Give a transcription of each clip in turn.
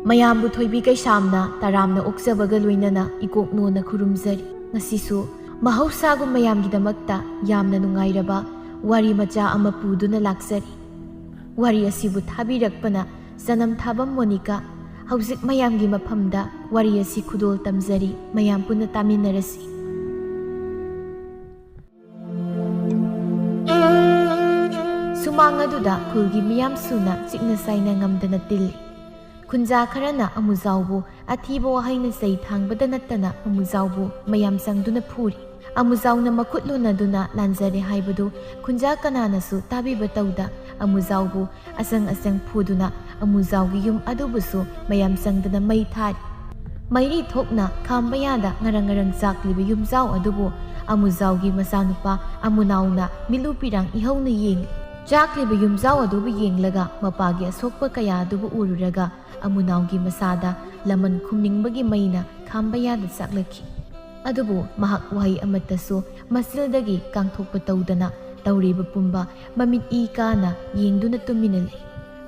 ꯃꯌꯥꯝꯕꯨ ꯊꯣꯏꯕꯤ ꯀꯩꯁꯥꯝꯅ ꯇꯔꯥꯝꯅ ꯑꯣꯛꯆꯕꯒ ꯂꯣꯏꯅꯅ ꯏꯀꯣꯛꯅꯣꯅ ꯈꯨꯔꯨꯝꯖꯔꯤ꯫ ꯉꯁꯤꯁꯨ ꯃꯍꯧꯁꯥꯒꯨꯝ ꯃꯌꯥꯝꯒꯤꯗꯃꯛꯇ ꯌꯥꯝꯅ ꯅꯨꯡꯉꯥꯏꯔꯕ ꯋꯥꯔꯤ ꯃꯆꯥ ꯑꯃ ꯄꯨꯗꯨꯅ ꯂꯥꯛꯆꯔꯤ꯫ ꯋꯥꯔꯤ ꯑꯁꯤꯕꯨ ꯊꯥꯕꯤꯔꯛꯄꯅ ꯆꯅꯝꯊꯥꯕꯝ ꯃꯣꯅꯤꯀꯥ꯫ ꯍꯧꯖꯤꯛ ꯃꯌꯥꯝꯒꯤ ꯃꯐꯝꯗ ꯋꯥꯔꯤ ꯑꯁꯤ ꯈꯨꯗꯣꯜ ꯇꯝꯖꯔꯤ꯫ ꯃꯌꯥꯝ ꯄꯨꯟꯅ ꯇꯥꯃꯤꯟꯅꯔꯁꯤ꯫ ꯁꯨꯃꯥꯡ ꯑꯗꯨꯗ ꯈꯨꯜꯒꯤ ꯃꯤꯌꯥꯝ ꯁꯨꯅ ꯆꯤꯛꯅ ꯆꯥꯏꯅ ꯉꯝꯗꯅ ꯇꯤꯜꯂꯤ꯫ ꯈꯨꯟꯖꯥ ꯈꯔꯅ ꯑꯃꯨꯖꯥꯎꯕꯨ ꯑꯊꯤꯕ ꯋꯥꯍꯩꯅ ꯆꯩ ꯊꯥꯡꯕꯗ ꯅꯠꯇꯅ ꯑꯃꯨꯖꯥꯎꯕꯨ ꯃꯌꯥꯝ ꯆꯪꯗꯨꯅ ꯐꯨꯔꯤ꯫ ꯑꯃꯨꯖꯥꯎꯅ ꯃꯈꯨꯠ ꯂꯣꯟꯅꯗꯨꯅ ꯂꯥꯟꯖꯔꯦ ꯍꯥꯏꯕꯗꯨ ꯈꯨꯟꯖꯥ ꯀꯅꯥꯅꯁꯨ ꯇꯥꯕꯤꯕ ꯇꯧꯗ ꯑꯃꯨꯖꯥꯎꯕꯨ ꯑꯆꯪ ꯑꯆꯪ ꯐꯨꯗꯨꯅ ꯑꯃꯨꯖꯥꯎꯒꯤ ꯌꯨꯝ ꯑꯗꯨꯕꯨꯁꯨ ꯃꯌꯥꯝ ꯆꯪꯗꯨꯅ ꯃꯩ ꯊꯥꯔꯤ꯫ ꯃꯩꯔꯤ ꯊꯣꯛꯅ ꯈꯥꯝꯕ ꯌꯥꯗ ꯉꯔꯪ ꯉꯔꯪ ꯆꯥꯛꯂꯤꯕ ꯌꯨꯝꯖꯥꯎ ꯑꯗꯨꯕꯨ ꯑꯃꯨꯖꯥꯎꯒꯤ ꯃꯆꯥꯅꯨꯄꯥ ꯑꯃꯨꯅꯥꯎꯅ ꯃꯤꯂꯨ ꯄꯤꯔꯥꯡ ꯏꯍꯧꯅ ꯌꯦꯡꯂꯤ꯫ ꯆꯥꯛꯂꯤꯕ ꯌꯨꯝꯖꯥꯎ ꯑꯗꯨꯕꯨ ꯌꯦꯡꯂꯒ ꯃꯄꯥꯒꯤ ꯑꯁꯣꯛꯄ ꯀꯌꯥ ꯑꯗꯨꯕꯨ ꯎꯔꯨꯔꯒ ꯑꯃꯨꯅꯥꯎꯒꯤ ꯃꯁꯥꯗ ꯂꯃꯟ ꯈꯨꯝꯅꯤꯡꯕꯒꯤ ꯃꯩꯅ ꯈꯥꯝꯕ ꯌꯥꯗ ꯆꯥꯛꯂꯛꯈꯤ꯫ ꯑꯗꯨꯕꯨ ꯃꯍꯥꯛ ꯋꯥꯍꯩ ꯑꯃꯠꯇꯁꯨ ꯃꯆꯤꯜꯗꯒꯤ ꯀꯥꯡꯊꯣꯛꯄ ꯇꯧꯗꯅ ꯇꯧꯔꯤꯕ ꯄꯨꯝꯕ ꯃꯃꯤꯠ ꯏ ꯀꯥꯅ ꯌꯦꯡꯗꯨꯅ ꯇꯨꯃꯤꯟꯅ ꯂꯩ꯫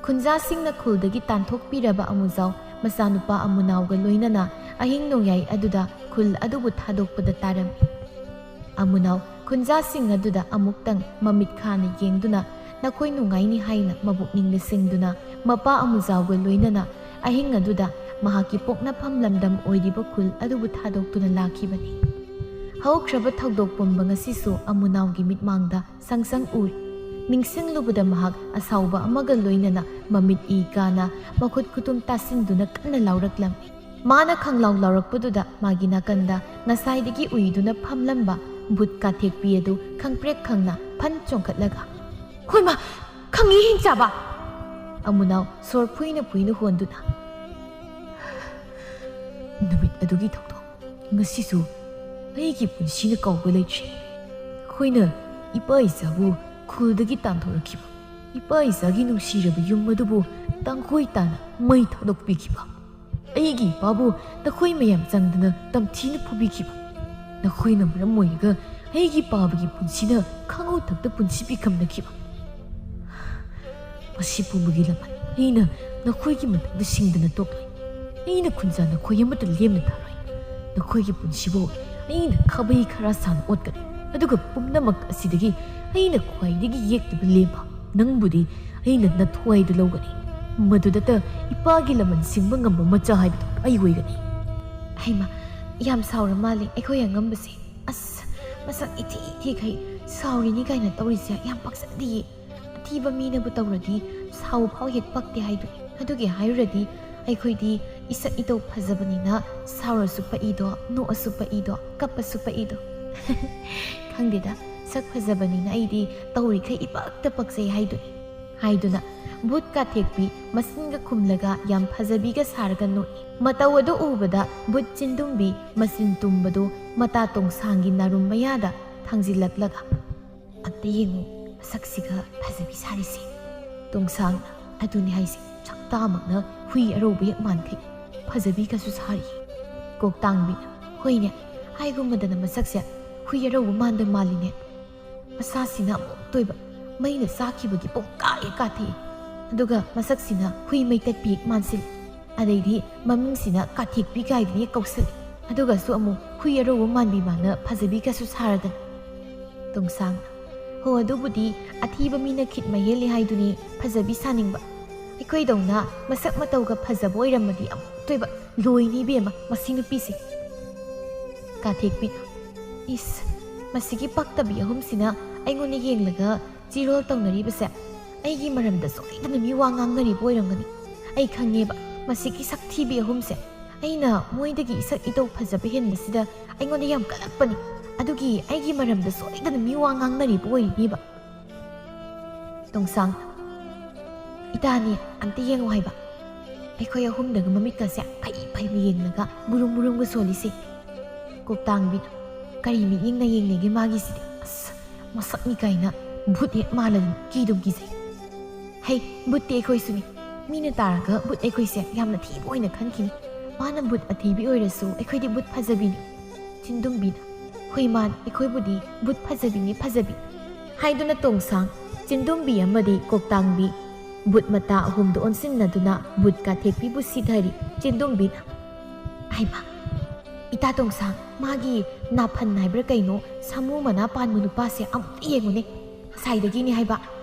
ꯈꯨꯟꯖꯥꯁꯤꯡꯅ ꯈꯨꯜꯗꯒꯤ ꯇꯥꯟꯊꯣꯛꯄꯤꯔꯕ ꯑꯃꯨꯖꯥꯎ ꯃꯆꯥꯅꯨꯄꯥ ꯑꯃꯨꯅꯥꯎꯒ ꯂꯣꯏꯅꯅ ꯑꯍꯤꯡ ꯅꯣꯡꯌꯥꯏ ꯑꯗꯨꯗ ꯈꯨꯜ ꯑꯗꯨꯕꯨ ꯊꯥꯗꯣꯛꯄꯗ ꯇꯥꯔꯝꯃꯤ꯫ ꯑꯃꯨꯅꯥꯎ ꯈꯨꯟꯖꯥꯁꯤꯡ ꯑꯗꯨꯗ ꯑꯃꯨꯛꯇꯪ ꯃꯃꯤꯠ ꯈꯥꯅ ꯌꯦꯡꯗꯨꯅ ꯅꯈꯣꯏ ꯅꯨꯡꯉꯥꯏꯅꯤ ꯍꯥꯏꯅ ꯃꯕꯨꯛꯅꯤꯡꯗ ꯁꯤꯡꯗꯨꯅ ꯃꯄꯥ ꯑꯃꯨꯖꯥꯎꯒ ꯂꯣꯏꯅꯅ ꯑꯍꯤꯡ ꯑꯗꯨꯗ ꯃꯍꯥꯛꯀꯤ ꯄꯣꯛꯅꯐꯝ ꯂꯝꯗꯝ ꯑꯣꯏꯔꯤꯕ ꯈꯨꯜ ꯑꯗꯨꯕꯨ ꯊꯥꯗꯣꯛꯇꯨꯅ ꯂꯥꯛꯈꯤꯕꯅꯤ꯫ ꯍꯧꯈ꯭ꯔꯕ ꯊꯧꯗꯣꯛ ꯄꯨꯝꯕ ꯉꯁꯤꯁꯨ ꯑꯃꯨꯅꯥꯎꯒꯤ ꯃꯤꯠꯃꯥꯡꯗ ꯁꯪꯁꯪ ꯎꯔꯤ꯫ ꯅꯤꯡꯁꯤꯡꯂꯨꯕꯗ ꯃꯍꯥꯛ ꯑꯁꯥꯎꯕ ꯑꯃꯒ ꯂꯣꯏꯅꯅ ꯃꯃꯤꯠ ꯏ ꯀꯥꯅ ꯃꯈꯨꯠ ꯈꯨꯇꯨꯝ ꯇꯥꯁꯤꯟꯗꯨꯅ ꯀꯟꯅ ꯂꯥꯎꯔꯛꯂꯝꯃꯤ꯫ ꯃꯥꯅ ꯈꯪꯂꯥꯎ ꯂꯥꯎꯔꯛꯄꯗꯨꯗ ꯃꯥꯒꯤ ꯅꯥꯀꯟꯗ ꯉꯁꯥꯏꯗꯒꯤ ꯎꯏꯗꯨꯅ ꯐꯝꯂꯝꯕ ꯕꯨꯠ ꯀꯥꯊꯦꯛꯄꯤ ꯑꯗꯨ ꯈꯪꯄ꯭ꯔꯦꯛ ꯈꯪꯅ ꯐꯟ ꯆꯣꯡꯈꯠꯂꯒ "ꯍꯣꯏꯃꯥ, ꯈꯪꯉꯤ ꯍꯤꯡꯆꯥꯕ!" ꯑꯃꯨꯅꯥꯎ ꯁꯣꯔ ꯐꯨꯏꯅ ꯐꯨꯏꯅ ꯍꯣꯟꯗꯨꯅ "ꯅꯨꯃꯤꯠ ꯑꯗꯨꯒꯤ ꯊꯧꯗꯣꯛ ꯉꯁꯤꯁꯨ ꯑꯩꯒꯤ ꯄꯨꯟꯁꯤꯅ ꯀꯥꯎꯕ ꯂꯩꯇ꯭ꯔꯤ꯫ ꯑꯩꯈꯣꯏꯅ ꯏꯄꯥ ꯏꯆꯥꯕꯨ ꯈꯨꯜꯗꯒꯤ ꯇꯥꯟꯊꯣꯔꯛꯈꯤꯕ, ꯏꯄꯥ ꯏꯆꯥꯒꯤ ꯅꯨꯡꯁꯤꯔꯕ ꯌꯨꯝ ꯑꯗꯨꯕꯨ ꯇꯥꯡꯈꯣꯏ ꯇꯥꯅ ꯃꯩ ꯊꯥꯗꯣꯛꯄꯤꯈꯤꯕ, ꯑꯩꯒꯤ ꯏꯄꯥꯕꯨ ꯅꯈꯣꯏ ꯃꯌꯥꯝ ꯆꯪꯗꯅ ꯇꯝꯊꯤꯅ ꯐꯨꯕꯤꯈꯤꯕ, ꯅꯈꯣꯏꯅ ꯃꯔꯝ ꯑꯣꯏꯔꯒ ꯑꯩꯒꯤ ꯄꯥꯕꯒꯤ ꯄꯨꯟꯁꯤꯅ ꯈꯥꯉꯧꯊꯛꯇ ꯄꯨꯟꯁꯤ ꯄꯤꯈꯝꯅꯈꯤꯕ, ꯃꯁꯤ ꯄꯨꯝꯕꯒꯤ ꯂꯃꯟ ꯑꯩꯅ ꯅꯈꯣꯏꯒꯤ ꯃꯊꯛꯇ ꯁꯤꯡꯗꯅ ꯇꯣꯛꯂꯣꯏ꯫ ꯑꯩꯅ ꯈꯨꯟꯖꯥ ꯅꯈꯣꯏ ꯑꯃꯠꯇ ꯂꯦꯝꯅ ꯊꯥꯔꯣꯏ꯫ ꯅꯈꯣꯏꯒꯤ ꯄꯨꯟꯁꯤꯕꯨ ꯑꯩꯅ ꯈꯥꯕꯩ ꯈꯔ ꯁꯥꯅ ꯑꯣꯠꯀꯅꯤ꯫ ꯑꯗꯨꯒ ꯄꯨꯝꯅꯃꯛ ꯑꯁꯤꯗꯒꯤ ꯑꯩꯅ ꯈ꯭ꯋꯥꯏꯗꯒꯤ ꯌꯦꯛꯇꯕ ꯂꯦꯝꯕ ꯅꯪꯕꯨꯗꯤ ꯑꯩꯅ ꯅꯊ꯭ꯋꯥꯏꯗ ꯂꯧꯒꯅꯤ꯫ ꯃꯗꯨꯗꯇ ꯏꯄꯥꯒꯤ ꯂꯃꯟ ꯁꯤꯡꯕ ꯉꯝꯕ ꯃꯆꯥ ꯍꯥꯏꯕꯗꯨ ꯑꯩ ꯑꯣꯏꯒꯅꯤ." ꯍꯩꯃꯥ, ꯌꯥꯝ ꯁꯥꯎꯔ ꯃꯥꯜꯂꯦ ꯑꯩꯈꯣꯏ ꯑꯉꯝꯕꯁꯦ꯫ ꯑꯁ, ꯃꯁꯛ ꯏꯊꯤ ꯏꯊꯤꯈꯩ ꯁꯥꯎꯔꯤꯅꯤ ꯀꯥꯏꯅ ꯇꯧꯔꯤꯁꯦ ꯌꯥꯝ ꯄꯛꯆꯗꯤꯌꯦ꯫ ꯑꯊꯤꯕ ꯃꯤꯅꯕꯨ ꯇꯧꯔꯗꯤ ꯁꯥꯎꯕ ꯐꯥꯎ ꯍꯦꯛ ꯄꯛꯇꯦ ꯍꯥꯏꯗꯨꯅꯤ꯫ ꯑꯗꯨꯒꯤ ꯍꯥꯏꯔꯨꯔꯗꯤ ꯑꯩꯈꯣꯏꯗꯤ ꯏꯁꯛ ꯏꯇꯧ ꯐꯖꯕꯅꯤꯅ ꯁꯥꯎꯔꯁꯨ ꯄꯛꯏꯗꯣ, ꯅꯣꯛꯑꯁꯨ ꯄꯛꯏꯗꯣ, ꯀꯞꯄꯁꯨ ꯄꯛꯏꯗꯣ꯫ ꯈꯪꯗꯦꯗ, ꯁꯛ ꯐꯖꯕꯅꯤꯅ ꯑꯩꯗꯤ ꯇꯧꯔꯤꯈꯩ ꯏꯄꯛꯇ ꯄꯛꯆꯩ ꯍꯥꯏꯗꯨꯅꯤ꯫ ꯍꯥꯏꯗꯨꯅ ꯕꯨꯠ ꯀꯥꯊꯦꯛꯄꯤ ꯃꯆꯤꯟꯒ ꯈꯨꯝꯂꯒ ꯌꯥꯝ ꯐꯖꯕꯤꯒ ꯁꯥꯔꯒ ꯅꯣꯛꯏ꯫ ꯃꯇꯧ ꯑꯗꯨ ꯎꯕꯗ ꯕꯨꯠ ꯆꯤꯟꯗꯨꯝꯕꯤ ꯃꯆꯤꯟ ꯇꯨꯝꯕꯗꯨ ꯃꯇꯥ ꯇꯣꯡꯁꯥꯡꯒꯤ ꯅꯥꯔꯨꯝ ꯃꯌꯥꯗ ꯊꯥꯡꯖꯤꯜꯂꯛꯂꯒ "ꯑꯝꯇ ꯌꯦꯡꯉꯨ ꯃꯁꯛꯁꯤꯒ ꯐꯖꯕꯤ ꯁꯥꯔꯤꯁꯦ." ꯇꯣꯡꯁꯥꯡꯅ "ꯑꯗꯨꯅꯤ ꯍꯥꯏꯁꯦ, ꯆꯥꯛꯇꯥꯃꯛꯅ ꯍꯨꯏ ꯑꯔꯧꯕ ꯍꯦꯛ ꯃꯥꯟꯈꯩ ꯐꯖꯕꯤꯒꯁꯨ ꯁꯥꯔꯤ." ꯀꯣꯛꯇꯥꯡꯕꯤꯅ "ꯍꯣꯏꯅꯦ, ꯍꯥꯏꯒꯨꯝꯕꯗꯅ ꯃꯁꯛꯁꯦ ꯍꯨꯏ ꯑꯔꯧꯕ ꯃꯥꯟꯗ ꯃꯥꯜꯂꯤꯅꯦ꯫ ꯃꯁꯥꯁꯤꯅ ꯑꯃꯨꯛ ꯇꯣꯏꯕ ꯃꯩꯅ ꯆꯥꯈꯤꯕꯒꯤ ꯄꯨꯡꯀꯥꯏ ꯀꯥꯊꯦꯛꯏ꯫ ꯑꯗꯨꯒ ꯃꯁꯛꯁꯤꯅ ꯍꯨꯏ ꯃꯩꯇꯠꯄꯤ ꯍꯦꯛ ꯃꯥꯟꯁꯤꯜꯂꯤ꯫ ꯑꯗꯩꯗꯤ ꯃꯃꯤꯡꯁꯤꯅ ꯀꯥꯊꯦꯛꯄꯤ ꯀꯥꯏꯗꯅ ꯍꯦꯛ ꯀꯧꯁꯤꯜꯂꯤ꯫ ꯑꯗꯨꯒꯁꯨ ꯑꯃꯨꯛ ꯍꯨꯏ ꯑꯔꯧꯕ ꯃꯥꯟꯕꯤ ꯃꯥꯅ ꯐꯖꯕꯤꯒꯁꯨ ꯁꯥꯔꯗꯅ." ꯇꯣꯡꯁꯥꯡꯅ "ꯍꯣ, ꯑꯗꯨꯕꯨꯗꯤ ꯑꯊꯤꯕ ꯃꯤꯅ ꯈꯤꯠ ꯃꯍꯦꯜꯂꯤ ꯍꯥꯏꯗꯨꯅꯤ ꯐꯖꯕꯤ ꯁꯥꯅꯤꯡꯕ꯫ ꯑꯩꯈꯣꯏꯗꯧꯅ ꯃꯁꯛ ꯃꯇꯧꯒ ꯐꯖꯕ ꯑꯣꯏꯔꯝꯃꯗꯤ ꯑꯃꯨꯛ ꯇꯣꯏꯕ ꯂꯣꯏꯅꯤ ꯏꯕꯦꯝꯃ ꯃꯁꯤ ꯅꯨꯄꯤꯁꯦ." ꯀꯥꯊꯦꯛꯄꯤꯅ "ꯏꯁ, ꯃꯁꯤꯒꯤ ꯄꯛꯇꯕꯤ ꯑꯍꯨꯝꯁꯤꯅ ꯑꯩꯉꯣꯟꯗ ꯌꯦꯡꯂꯒ ꯆꯤꯔꯣꯜ ꯇꯧꯅꯔꯤꯕꯁꯦ ꯑꯩꯒꯤ ꯃꯔꯝꯗ ꯁꯣꯏꯗꯅ ꯃꯤ ꯋꯥ ꯉꯥꯡꯅꯔꯤꯕ ꯑꯣꯏꯔꯝꯒꯅꯤ꯫ ꯑꯩ ꯈꯪꯉꯦꯕ ꯃꯁꯤꯒꯤ ꯁꯛꯊꯤꯕꯤ ꯑꯍꯨꯝꯁꯦ ꯑꯩꯅ ꯃꯣꯏꯗꯒꯤ ꯏꯁꯛ ꯏꯇꯧ ꯐꯖꯕ ꯍꯦꯟꯕꯁꯤꯗ ꯑꯩꯉꯣꯟꯗ ꯌꯥꯝ ꯀꯜꯂꯛꯄꯅꯤ꯫ ꯑꯗꯨꯒꯤ ꯑꯩꯒꯤ ꯃꯔꯝꯗ ꯁꯣꯏꯗꯅ ꯃꯤ ꯋꯥ ꯉꯥꯡꯅꯔꯤꯕ ꯑꯣꯏꯔꯤꯕ." ꯇꯣꯡꯁꯥꯡꯅ "ꯏꯇꯥꯅꯤ, ꯑꯝꯇ ꯌꯦꯡꯉꯨ ꯍꯥꯏꯕ ꯑꯩꯈꯣꯏ ꯑꯍꯨꯝꯗꯒ ꯃꯃꯤꯠꯀꯁꯦ ꯐꯩ ꯐꯩꯕ ꯌꯦꯡꯂꯒ ꯃꯨꯔꯨꯝ ꯃꯨꯔꯨꯝꯒ ꯁꯣꯜꯂꯤꯁꯦ." ꯀꯣꯛꯇꯥꯡꯕꯤꯅ "ꯀꯔꯤ ꯃꯤꯠꯌꯦꯡꯅ ꯌꯦꯡꯅꯦꯒꯦ ꯃꯥꯒꯤꯁꯤꯗꯤ? ꯑꯁ, ꯃꯁꯛꯅꯤ ꯀꯥꯏꯅ ꯕꯨꯠ ꯍꯦꯛ ꯃꯥꯜꯂꯗꯅ ꯀꯤꯗꯨꯝ ꯀꯤꯖꯩ꯫ ꯍꯩ, ꯕꯨꯠꯇꯤ ꯑꯩꯈꯣꯏꯁꯨꯅꯤ꯫ ꯃꯤꯅ ꯇꯥꯔꯒ ꯕꯨꯠ ꯑꯩꯈꯣꯏꯁꯦ ꯌꯥꯝꯅ ꯊꯤꯕ ꯑꯣꯏꯅ ꯈꯟꯈꯤꯅꯤ꯫ ꯃꯥꯅ ꯕꯨꯠ ꯑꯊꯤꯕꯤ ꯑꯣꯏꯔꯁꯨ ꯑꯩꯈꯣꯏꯗꯤ ꯕꯨꯠ ꯐꯖꯕꯤꯅꯤ." ꯆꯤꯟꯗꯨꯝꯕꯤꯅ ꯍꯨꯏꯃꯥꯟ ꯑꯩꯈꯣꯏꯕꯨꯗꯤ ꯕꯨꯠ ꯐꯖꯕꯤꯅꯤ ꯐꯖꯕꯤ ꯍꯥꯏꯗꯨꯅ ꯇꯣꯡꯁꯥꯡ ꯆꯤꯟꯗꯨꯝꯕꯤ ꯑꯃꯗꯤ ꯀꯣꯛꯇꯥꯡꯕꯤ ꯕꯨꯠ ꯃꯇꯥ ꯑꯍꯨꯝꯗ ꯑꯣꯟꯁꯤꯟꯅꯗꯨꯅ ꯕꯨꯠ ꯀꯥꯊꯦꯛꯄꯤꯕꯨ ꯁꯤꯙꯔꯤ ꯆꯤꯟꯗꯨꯝꯕꯤꯅ ꯍꯩꯃꯥ ꯏꯇꯥ ꯇꯣꯡꯁꯥꯡ ꯃꯥꯒꯤ ꯅꯥꯐꯟ ꯍꯥꯏꯕ꯭ꯔꯥ ꯀꯩꯅꯣ ꯁꯥꯃꯨ ꯃꯅꯥ ꯄꯥꯟꯕ ꯅꯨꯄꯥꯁꯦ ꯑꯃꯨꯛꯇ ꯌꯦꯡꯉꯨꯅꯦ ꯉꯁꯥꯏꯗꯒꯤꯅꯤ ꯍꯥꯏꯕ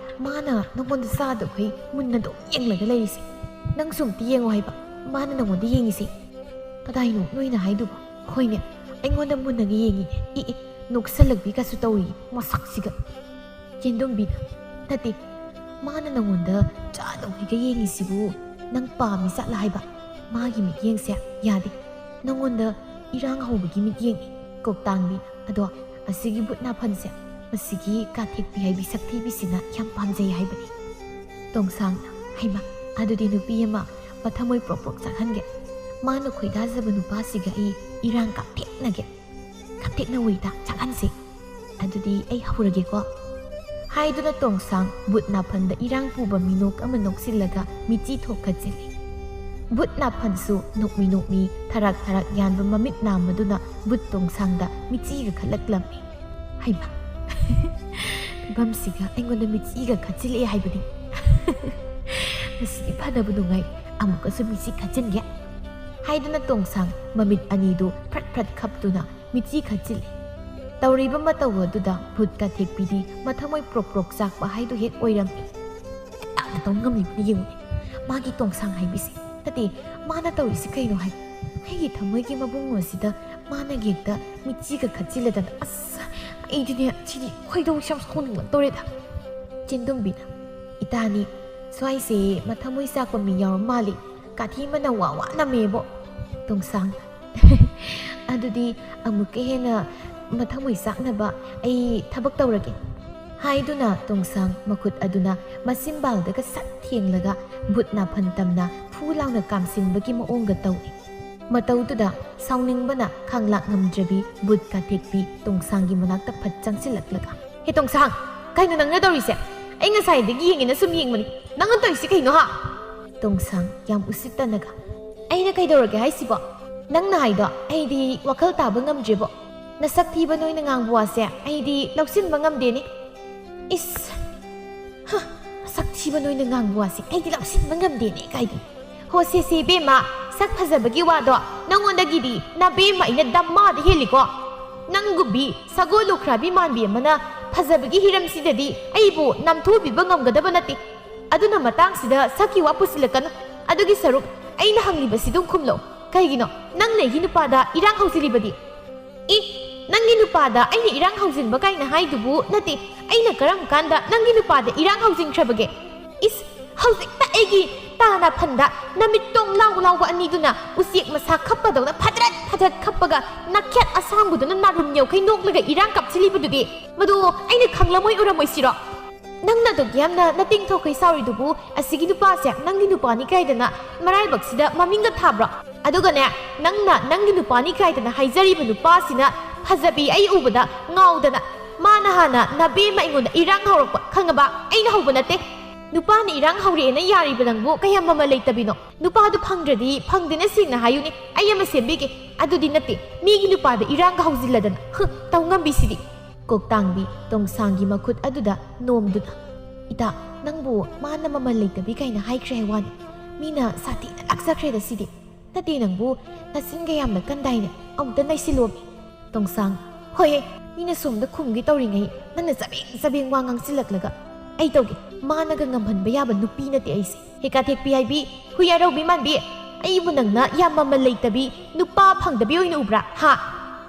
ꯃꯥꯅ ꯅꯉꯣꯟꯗ ꯆꯥꯗꯕꯩ ꯃꯨꯟꯅ ꯑꯗꯨꯝ ꯌꯦꯡꯂꯒ ꯂꯩꯔꯤꯁꯦ ꯅꯪꯁꯨ ꯑꯝꯇ ꯌꯦꯡꯉꯣ ꯍꯥꯏꯕ ꯃꯥꯅ ꯅꯉꯣꯟꯗ ꯌꯦꯡꯉꯤꯁꯦ ꯀꯗꯥꯏꯅꯣ ꯅꯣꯏꯅ ꯍꯥꯏꯗꯨꯕ ꯍꯣꯏꯅꯦ ꯑꯩꯉꯣꯟꯗ ꯃꯨꯟꯅꯒ ꯌꯦꯡꯉꯤꯅꯦ ꯏ ꯅꯣꯛꯁꯜꯂꯛꯄꯤꯒꯁꯨ ꯇꯧꯔꯤ ꯃꯁꯛꯁꯤꯒ ꯆꯦꯟꯗꯨꯝꯕꯤꯅ ꯅꯠꯇꯦ ꯃꯥꯅ ꯅꯉꯣꯟꯗ ꯆꯥꯗꯧꯉꯩꯒ ꯌꯦꯡꯉꯤꯁꯤꯕꯨ ꯅꯪ ꯄꯥꯝꯃꯤ ꯆꯠꯂ ꯍꯥꯏꯕ ꯃꯥꯒꯤ ꯃꯤꯠꯌꯦꯡꯁꯦ ꯌꯥꯗꯦ ꯅꯉꯣꯟꯗ ꯏꯔꯥꯡ ꯍꯧꯕꯒꯤ ꯃꯤꯠꯌꯦꯡꯅꯤ ꯀꯣꯛꯇꯥꯡꯕꯤ ꯑꯗꯣ ꯑꯁꯤꯒꯤ ꯕꯨꯠ ꯅꯥꯐꯟꯁꯦ ꯃꯁꯤꯒꯤ ꯀꯥꯊꯦꯛꯄꯤ ꯍꯥꯏꯕꯤ ꯁꯛꯊꯤꯕꯤꯁꯤꯅ ꯌꯥꯝ ꯄꯥꯝꯖꯩ ꯍꯥꯏꯕꯅꯤ ꯇꯣꯡꯁꯥꯡꯅ ꯍꯩꯃꯥ ꯑꯗꯨꯗꯤ ꯅꯨꯄꯤ ꯑꯃ ꯃꯊꯃꯣꯏ ꯄ꯭ꯔꯣꯛ ꯄ꯭ꯔꯣꯛ ꯆꯥꯛꯍꯟꯒꯦ ꯃꯥꯅ ꯈꯣꯏꯗꯥꯖꯕ ꯅꯨꯄꯥꯁꯤꯒ ꯑꯩ ꯏꯔꯥꯡ ꯀꯥꯞꯊꯦꯛꯅꯋꯤꯗ ꯆꯥꯛꯍꯟꯁꯦ ꯑꯗꯨꯗꯤ ꯑꯩ ꯍꯧꯔꯒꯦꯀꯣ ꯍꯥꯏꯗꯨꯅ ꯇꯣꯡꯁꯥꯡ ꯕꯨꯠ ꯅꯥꯐꯟꯗ ꯏꯔꯥꯡ ꯄꯨꯕ ꯃꯤꯅꯣꯛ ꯑꯃ ꯅꯣꯛꯁꯤꯜꯂꯒ ꯃꯤꯆꯤ ꯊꯣꯛꯈꯠꯆꯤꯜꯂꯤ ꯕꯨꯠ ꯅꯥꯐꯟꯁꯨ ꯅꯣꯛꯃꯤ ꯅꯣꯛꯃꯤ ꯊꯔꯥꯛ ꯊꯔꯥꯛ ꯌꯥꯟꯕ ꯃꯃꯤꯠ ꯅꯥꯝꯃꯗꯨꯅ ꯕꯨꯠ ꯇꯣꯡꯁꯥꯡꯗ ꯃꯤꯆꯤꯒ ꯈꯠꯂꯛꯂꯝꯃꯤ ꯍꯩꯃꯥ ꯐꯤꯕꯝꯁꯤꯒ ꯑꯩꯉꯣꯟꯗ ꯃꯤꯆꯤꯒ ꯈꯠꯆꯤꯜꯂꯛꯑꯦ ꯍꯥꯏꯕꯅꯤ ꯉꯁꯤꯗꯤ ꯐꯅꯕ ꯅꯨꯡꯉꯥꯏ ꯑꯃꯨꯛꯀꯁꯨ ꯃꯤꯆꯤ ꯈꯠꯆꯤꯟꯒꯦ ꯍꯥꯏꯗꯨꯅ ꯇꯣꯡꯁꯥꯡ ꯃꯃꯤꯠ ꯑꯅꯤꯗꯨ ꯐ꯭ꯔꯠ ꯐ꯭ꯔꯠ ꯈꯞꯇꯨꯅ ꯃꯤꯆꯤ ꯈꯠꯆꯤꯜꯂꯤ ꯇꯧꯔꯤꯕ ꯃꯇꯧ ꯑꯗꯨꯗ ꯕꯨꯠ ꯀꯥꯊꯦꯛꯄꯤꯗꯤ ꯃꯊꯃꯣꯏ ꯄ꯭ꯔꯣꯛ ꯄ꯭ꯔꯣꯛ ꯆꯥꯛꯄ ꯍꯥꯏꯗꯨ ꯍꯦꯛ ꯑꯣꯏꯔꯝꯃꯤ ꯌꯥꯝꯅ ꯇꯧ ꯉꯝꯂꯤꯕꯅꯤ ꯌꯦꯡꯉꯨꯅꯦ ꯃꯥꯒꯤ ꯇꯣꯡꯁꯥꯡ ꯍꯥꯏꯕꯤꯁꯤ ꯅꯠꯇꯦ ꯃꯥꯅ ꯇꯧꯔꯤꯁꯤ ꯀꯩꯅꯣ ꯍꯥꯏꯕ ꯑꯩꯒꯤ ꯊꯃꯣꯏꯒꯤ ꯃꯕꯨꯡ ꯑꯁꯤꯗ ꯃꯥꯅ ꯍꯦꯛꯇ ꯃꯤꯆꯤꯒ ꯈꯠꯆꯤꯜꯂꯗꯅ ꯑꯁ ꯑꯩꯗꯤꯅꯦ ꯁꯤꯗꯤ ꯈꯣꯏꯗꯧꯁꯦ ꯌꯥꯝ ꯁꯥꯎꯅꯤꯡꯕ ꯇꯧꯔꯦꯗ ꯆꯤꯟꯗꯨꯝꯕꯤꯅ ꯏꯇꯥꯅꯤ ꯁ꯭ꯋꯥꯏꯁꯦ ꯃꯊꯃꯣꯏ ꯆꯥꯛꯄ ꯃꯤ ꯌꯥꯎꯔ ꯃꯥꯜꯂꯤ ꯀꯥꯊꯤ ꯃꯅ ꯋꯥ ꯋꯥ ꯅꯝꯃꯦꯕꯣ ꯇꯣꯡꯁꯥꯡ ꯑꯗꯨꯗꯤ ꯑꯃꯨꯛꯀ ꯍꯦꯟꯅ ꯃꯊꯃꯣꯏ ꯆꯥꯛꯅꯕ ꯑꯩ ꯊꯕꯛ ꯇꯧꯔꯒꯦ ꯍꯥꯏꯗꯨꯅ ꯇꯣꯡꯁꯥꯡ ꯃꯈꯨꯠ ꯑꯗꯨꯅ ꯃꯆꯤꯟꯕꯥꯜꯗꯒ ꯁꯠ ꯊꯦꯡꯂꯒ ꯕꯨꯠ ꯅꯥꯐꯟ ꯇꯝꯅ ꯐꯨ ꯂꯥꯎꯅ ꯀꯥꯝꯁꯤꯟꯕꯒꯤ ꯃꯑꯣꯡꯒ ꯇꯧꯏ ꯃꯇꯧꯗꯨꯗ ꯁꯥꯎꯅꯤꯡꯕꯅ ꯈꯥꯡꯂꯥꯛ ꯉꯝꯗ꯭ꯔꯕꯤ ꯕꯨꯠ ꯀꯥꯊꯦꯛꯄꯤ ꯇꯣꯡꯁꯥꯡꯒꯤ ꯃꯅꯥꯛꯇ ꯐꯠ ꯆꯪꯁꯤꯜꯂꯛꯂꯒ ꯍꯦ ꯇꯣꯡꯁꯥꯡ ꯀꯩꯅꯣ ꯅꯪꯅ ꯇꯧꯔꯤꯁꯦ ꯑꯩ ꯉꯁꯥꯏꯗꯒꯤ ꯌꯦꯡꯉꯦꯅ ꯁꯨꯝ ꯌꯦꯡꯕꯅꯤ ꯅꯪꯅ ꯇꯧꯔꯤꯁꯤ ꯀꯩꯅꯣ ꯍꯥ ꯇꯣꯡꯁꯥꯡ ꯌꯥꯝ ꯎꯁꯤꯠꯇꯅꯒ ꯑꯩꯅ ꯀꯩꯗꯧꯔꯒꯦ ꯍꯥꯏꯁꯤꯕꯣ ꯅꯪꯅ ꯍꯥꯏꯗꯣ ꯑꯩꯗꯤ ꯋꯥꯈꯜ ꯇꯥꯕ ꯉꯝꯗ꯭ꯔꯦꯕꯣ ꯅꯁꯛ ꯊꯤꯕ ꯅꯣꯏꯅ ꯉꯥꯡꯕ ꯋꯥꯁꯦ ꯑꯩꯗꯤ ꯂꯧꯁꯤꯟꯕ ꯉꯝꯗꯦꯅꯦ ꯏꯁ ꯁꯛ ꯊꯤꯕ ꯅꯣꯏꯅ ꯉꯥꯡꯕ ꯋꯥꯁꯦ ꯑꯩꯗꯤ ꯂꯧꯁꯤꯟꯕ ꯉꯝꯗꯦꯅꯦ ꯀꯥꯏꯗꯤ ꯍꯣ ꯁꯦ ꯕꯦꯝꯃ ꯁꯛ ꯐꯖꯕꯒꯤ ꯋꯥꯗꯣ ꯅꯪꯉꯣꯟꯗꯒꯤꯗꯤ ꯅꯕꯦꯝꯃ ꯑꯩꯅ ꯗꯝꯃꯥꯗ ꯍꯦꯜꯂꯤꯀꯣ ꯅꯪꯒꯨꯝꯕꯤ ꯁꯒꯣꯜ ꯂꯨꯈ꯭ꯔꯥꯕꯤ ꯃꯥꯟꯕꯤ ꯑꯃꯅ ꯐꯖꯕꯒꯤ ꯍꯤꯔꯝꯁꯤꯗꯗꯤ ꯑꯩꯕు ꯅꯝꯊꯨꯕꯤꯕ ꯉꯝꯒꯗꯕ ꯅꯠꯇꯦ ꯑꯗꯨꯅ ꯃꯇꯥꯡꯁꯤꯗ ꯁꯛꯀꯤ ꯋꯥ ꯄꯨꯁꯤꯜꯂꯛꯀꯅꯨ ꯑꯗꯨꯒꯤ ꯁꯔꯨꯛ ꯑꯩꯅ ꯍꯪꯂꯤꯕꯁꯤꯗꯨꯝ ꯈꯨꯝꯂꯣ ꯀꯩꯒꯤꯅꯣ ꯅꯪꯅ ꯑꯩꯒꯤ ꯅꯨꯄꯥꯗ ꯏꯔꯥꯡ ꯍꯧꯖꯤꯜꯂꯤꯕꯗꯤ ꯅꯪꯒꯤ ꯅꯨꯄꯥꯗ ꯑꯩꯅ ꯏꯔꯥꯡ ꯍꯧꯖꯤꯟꯕ ꯀꯥꯏꯅ ꯍꯥꯏꯗꯨꯕు ꯅꯠꯇꯦ ꯑꯩꯅ ꯀꯔꯝ ꯀꯥꯟꯗ ꯅꯪꯒꯤ ꯅꯨꯄꯥꯗ ꯏꯔꯥꯡ ꯍꯧꯖꯤꯟꯈ꯭ꯔꯕꯒꯦ ꯏꯁ ꯍꯧꯖꯤꯛꯇ ꯑꯩꯒꯤ ꯇꯥꯅ ꯐꯟꯗ ꯅꯃꯤꯠꯇꯣꯡ ꯂꯥꯎꯕ ꯑꯅꯤꯗꯨꯅ ꯎꯆꯦꯛ ꯃꯁꯥ ꯈꯞꯄꯗꯧꯅ ꯐꯗ꯭ꯔꯠ ꯈꯞꯄꯒ ꯅꯥꯈꯦꯠ ꯑꯁꯥꯡꯕꯗꯨꯅ ꯅꯥꯔꯨꯝ ꯌꯧꯈꯩ ꯅꯣꯛꯂꯒ ꯏꯔꯥꯡ ꯀꯥꯞꯁꯤꯜꯂꯤꯕꯗꯨꯗꯤ ꯃꯗꯨ ꯑꯩꯅ ꯈꯪꯂꯃꯣꯏ ꯎꯔꯝꯃꯣꯏꯁꯤꯔꯣ ꯅꯪꯅ ꯑꯗꯨꯛ ꯌꯥꯝꯅ ꯅꯇꯤꯡ ꯊꯣꯛꯈꯩ ꯁꯥꯎꯔꯤꯗꯨꯕꯨ ꯑꯁꯤꯒꯤ ꯅꯨꯄꯥꯁꯦ ꯅꯪꯒꯤ ꯅꯨꯄꯥꯅꯤ ꯀꯥꯏꯗꯅ ꯃꯔꯥꯏꯕꯛꯁꯤꯗ ꯃꯃꯤꯡꯒ ꯊꯥꯕ꯭ꯔꯣ ꯑꯗꯨꯒꯅꯦ ꯅꯪꯅ ꯅꯪꯒꯤ ꯅꯨꯄꯥꯅꯤ ꯀꯥꯏꯗꯅ ꯍꯥꯏꯖꯔꯤꯕ ꯅꯨꯄꯥꯁꯤꯅ ꯐꯖꯕꯤ ꯑꯩ ꯎꯕꯗ ꯉꯥꯎꯗꯅ ꯃꯥꯅ ꯍꯥꯟꯅ ꯅꯕꯦꯝꯃ ꯑꯩꯉꯣꯟꯗ ꯏꯔꯥꯡ ꯍꯧꯔꯛꯄ ꯈꯪꯉꯕ ꯑꯩꯅ ꯍꯧꯕ ꯅꯠꯇꯦ ꯅꯨꯄꯥꯅ ꯏꯔꯥꯡ ꯍꯧꯔꯛꯑꯦꯅ ꯌꯥꯔꯤꯕ ꯅꯪꯕꯨ ꯀꯌꯥꯝ ꯃꯃꯜ ꯂꯩꯇꯕꯤꯅꯣ ꯅꯨꯄꯥꯗꯨ ꯐꯪꯗ꯭ꯔꯗꯤ ꯐꯪꯗꯦꯅ ꯁꯦꯡꯅ ꯍꯥꯏꯌꯨꯅꯦ ꯑꯩ ꯑꯃ ꯁꯦꯝꯕꯤꯒꯦ ꯑꯗꯨꯗꯤ ꯅꯠꯇꯦ ꯃꯤꯒꯤ ꯅꯨꯄꯥꯗ ꯏꯔꯥꯡꯒ ꯍꯧꯖꯤꯜꯂꯗꯅ ꯇꯧ ꯉꯝꯕꯤꯁꯤꯗꯤ ꯀꯣꯛꯇꯥꯡꯕꯤ ꯇꯣꯡꯁꯥꯡꯒꯤ ꯃꯈꯨꯠ ꯑꯗꯨꯗ ꯅꯣꯝꯗꯨꯅ ꯏꯇꯥ ꯅꯪꯕු ꯃꯥꯅ ꯃꯃꯜ ꯂꯩꯇꯕꯤ ꯀꯥꯏꯅ ꯍꯥꯏꯈ꯭ꯔꯦ ꯋꯥꯅꯤ ꯃꯤꯅ ꯁꯥꯊꯤꯅ ꯂꯥꯛꯆꯈ꯭ꯔꯦꯗ ꯁꯤꯗꯤ ꯅꯠꯇꯦ ꯅꯪꯕꯨ ꯅꯆꯤꯟꯒ ꯌꯥꯝꯅ ꯀꯟꯗꯥꯏꯅꯦ ꯑꯃꯨꯛꯇ ꯅꯩꯁꯤꯜꯂꯣꯃꯤ ꯇꯣꯡꯁꯥꯡ ꯍꯣꯏꯍꯦ ꯃꯤꯅ ꯁꯣꯝꯗ ꯈꯨꯝꯒꯦ ꯇꯧꯔꯤꯉꯩ ꯅꯪꯅ ꯆꯕꯦꯡ ꯋꯥ ꯉꯥꯡꯁꯤꯜꯂꯛꯂꯒ ꯑꯩ ꯇꯧꯒꯦ ꯃꯥꯅꯒ ꯉꯝꯍꯟꯕ ꯌꯥꯕ ꯅꯨꯄꯤ ꯅꯠꯇꯦ ꯑꯩꯁꯦ ꯍꯦꯀꯥꯊꯦꯛꯄꯤ ꯍꯥꯏꯕꯤ ꯍꯨꯏ ꯑꯔꯧꯕꯤ ꯃꯥꯟꯕꯤ ꯑꯩꯕꯨ ꯅꯪꯅ ꯌꯥꯝ ꯃꯃꯜ ꯂꯩꯇꯕꯤ ꯅꯨꯄꯥ ꯐꯪꯗꯕꯤ ꯑꯣꯏꯅ ꯎꯕ꯭ꯔꯥ ꯍꯥ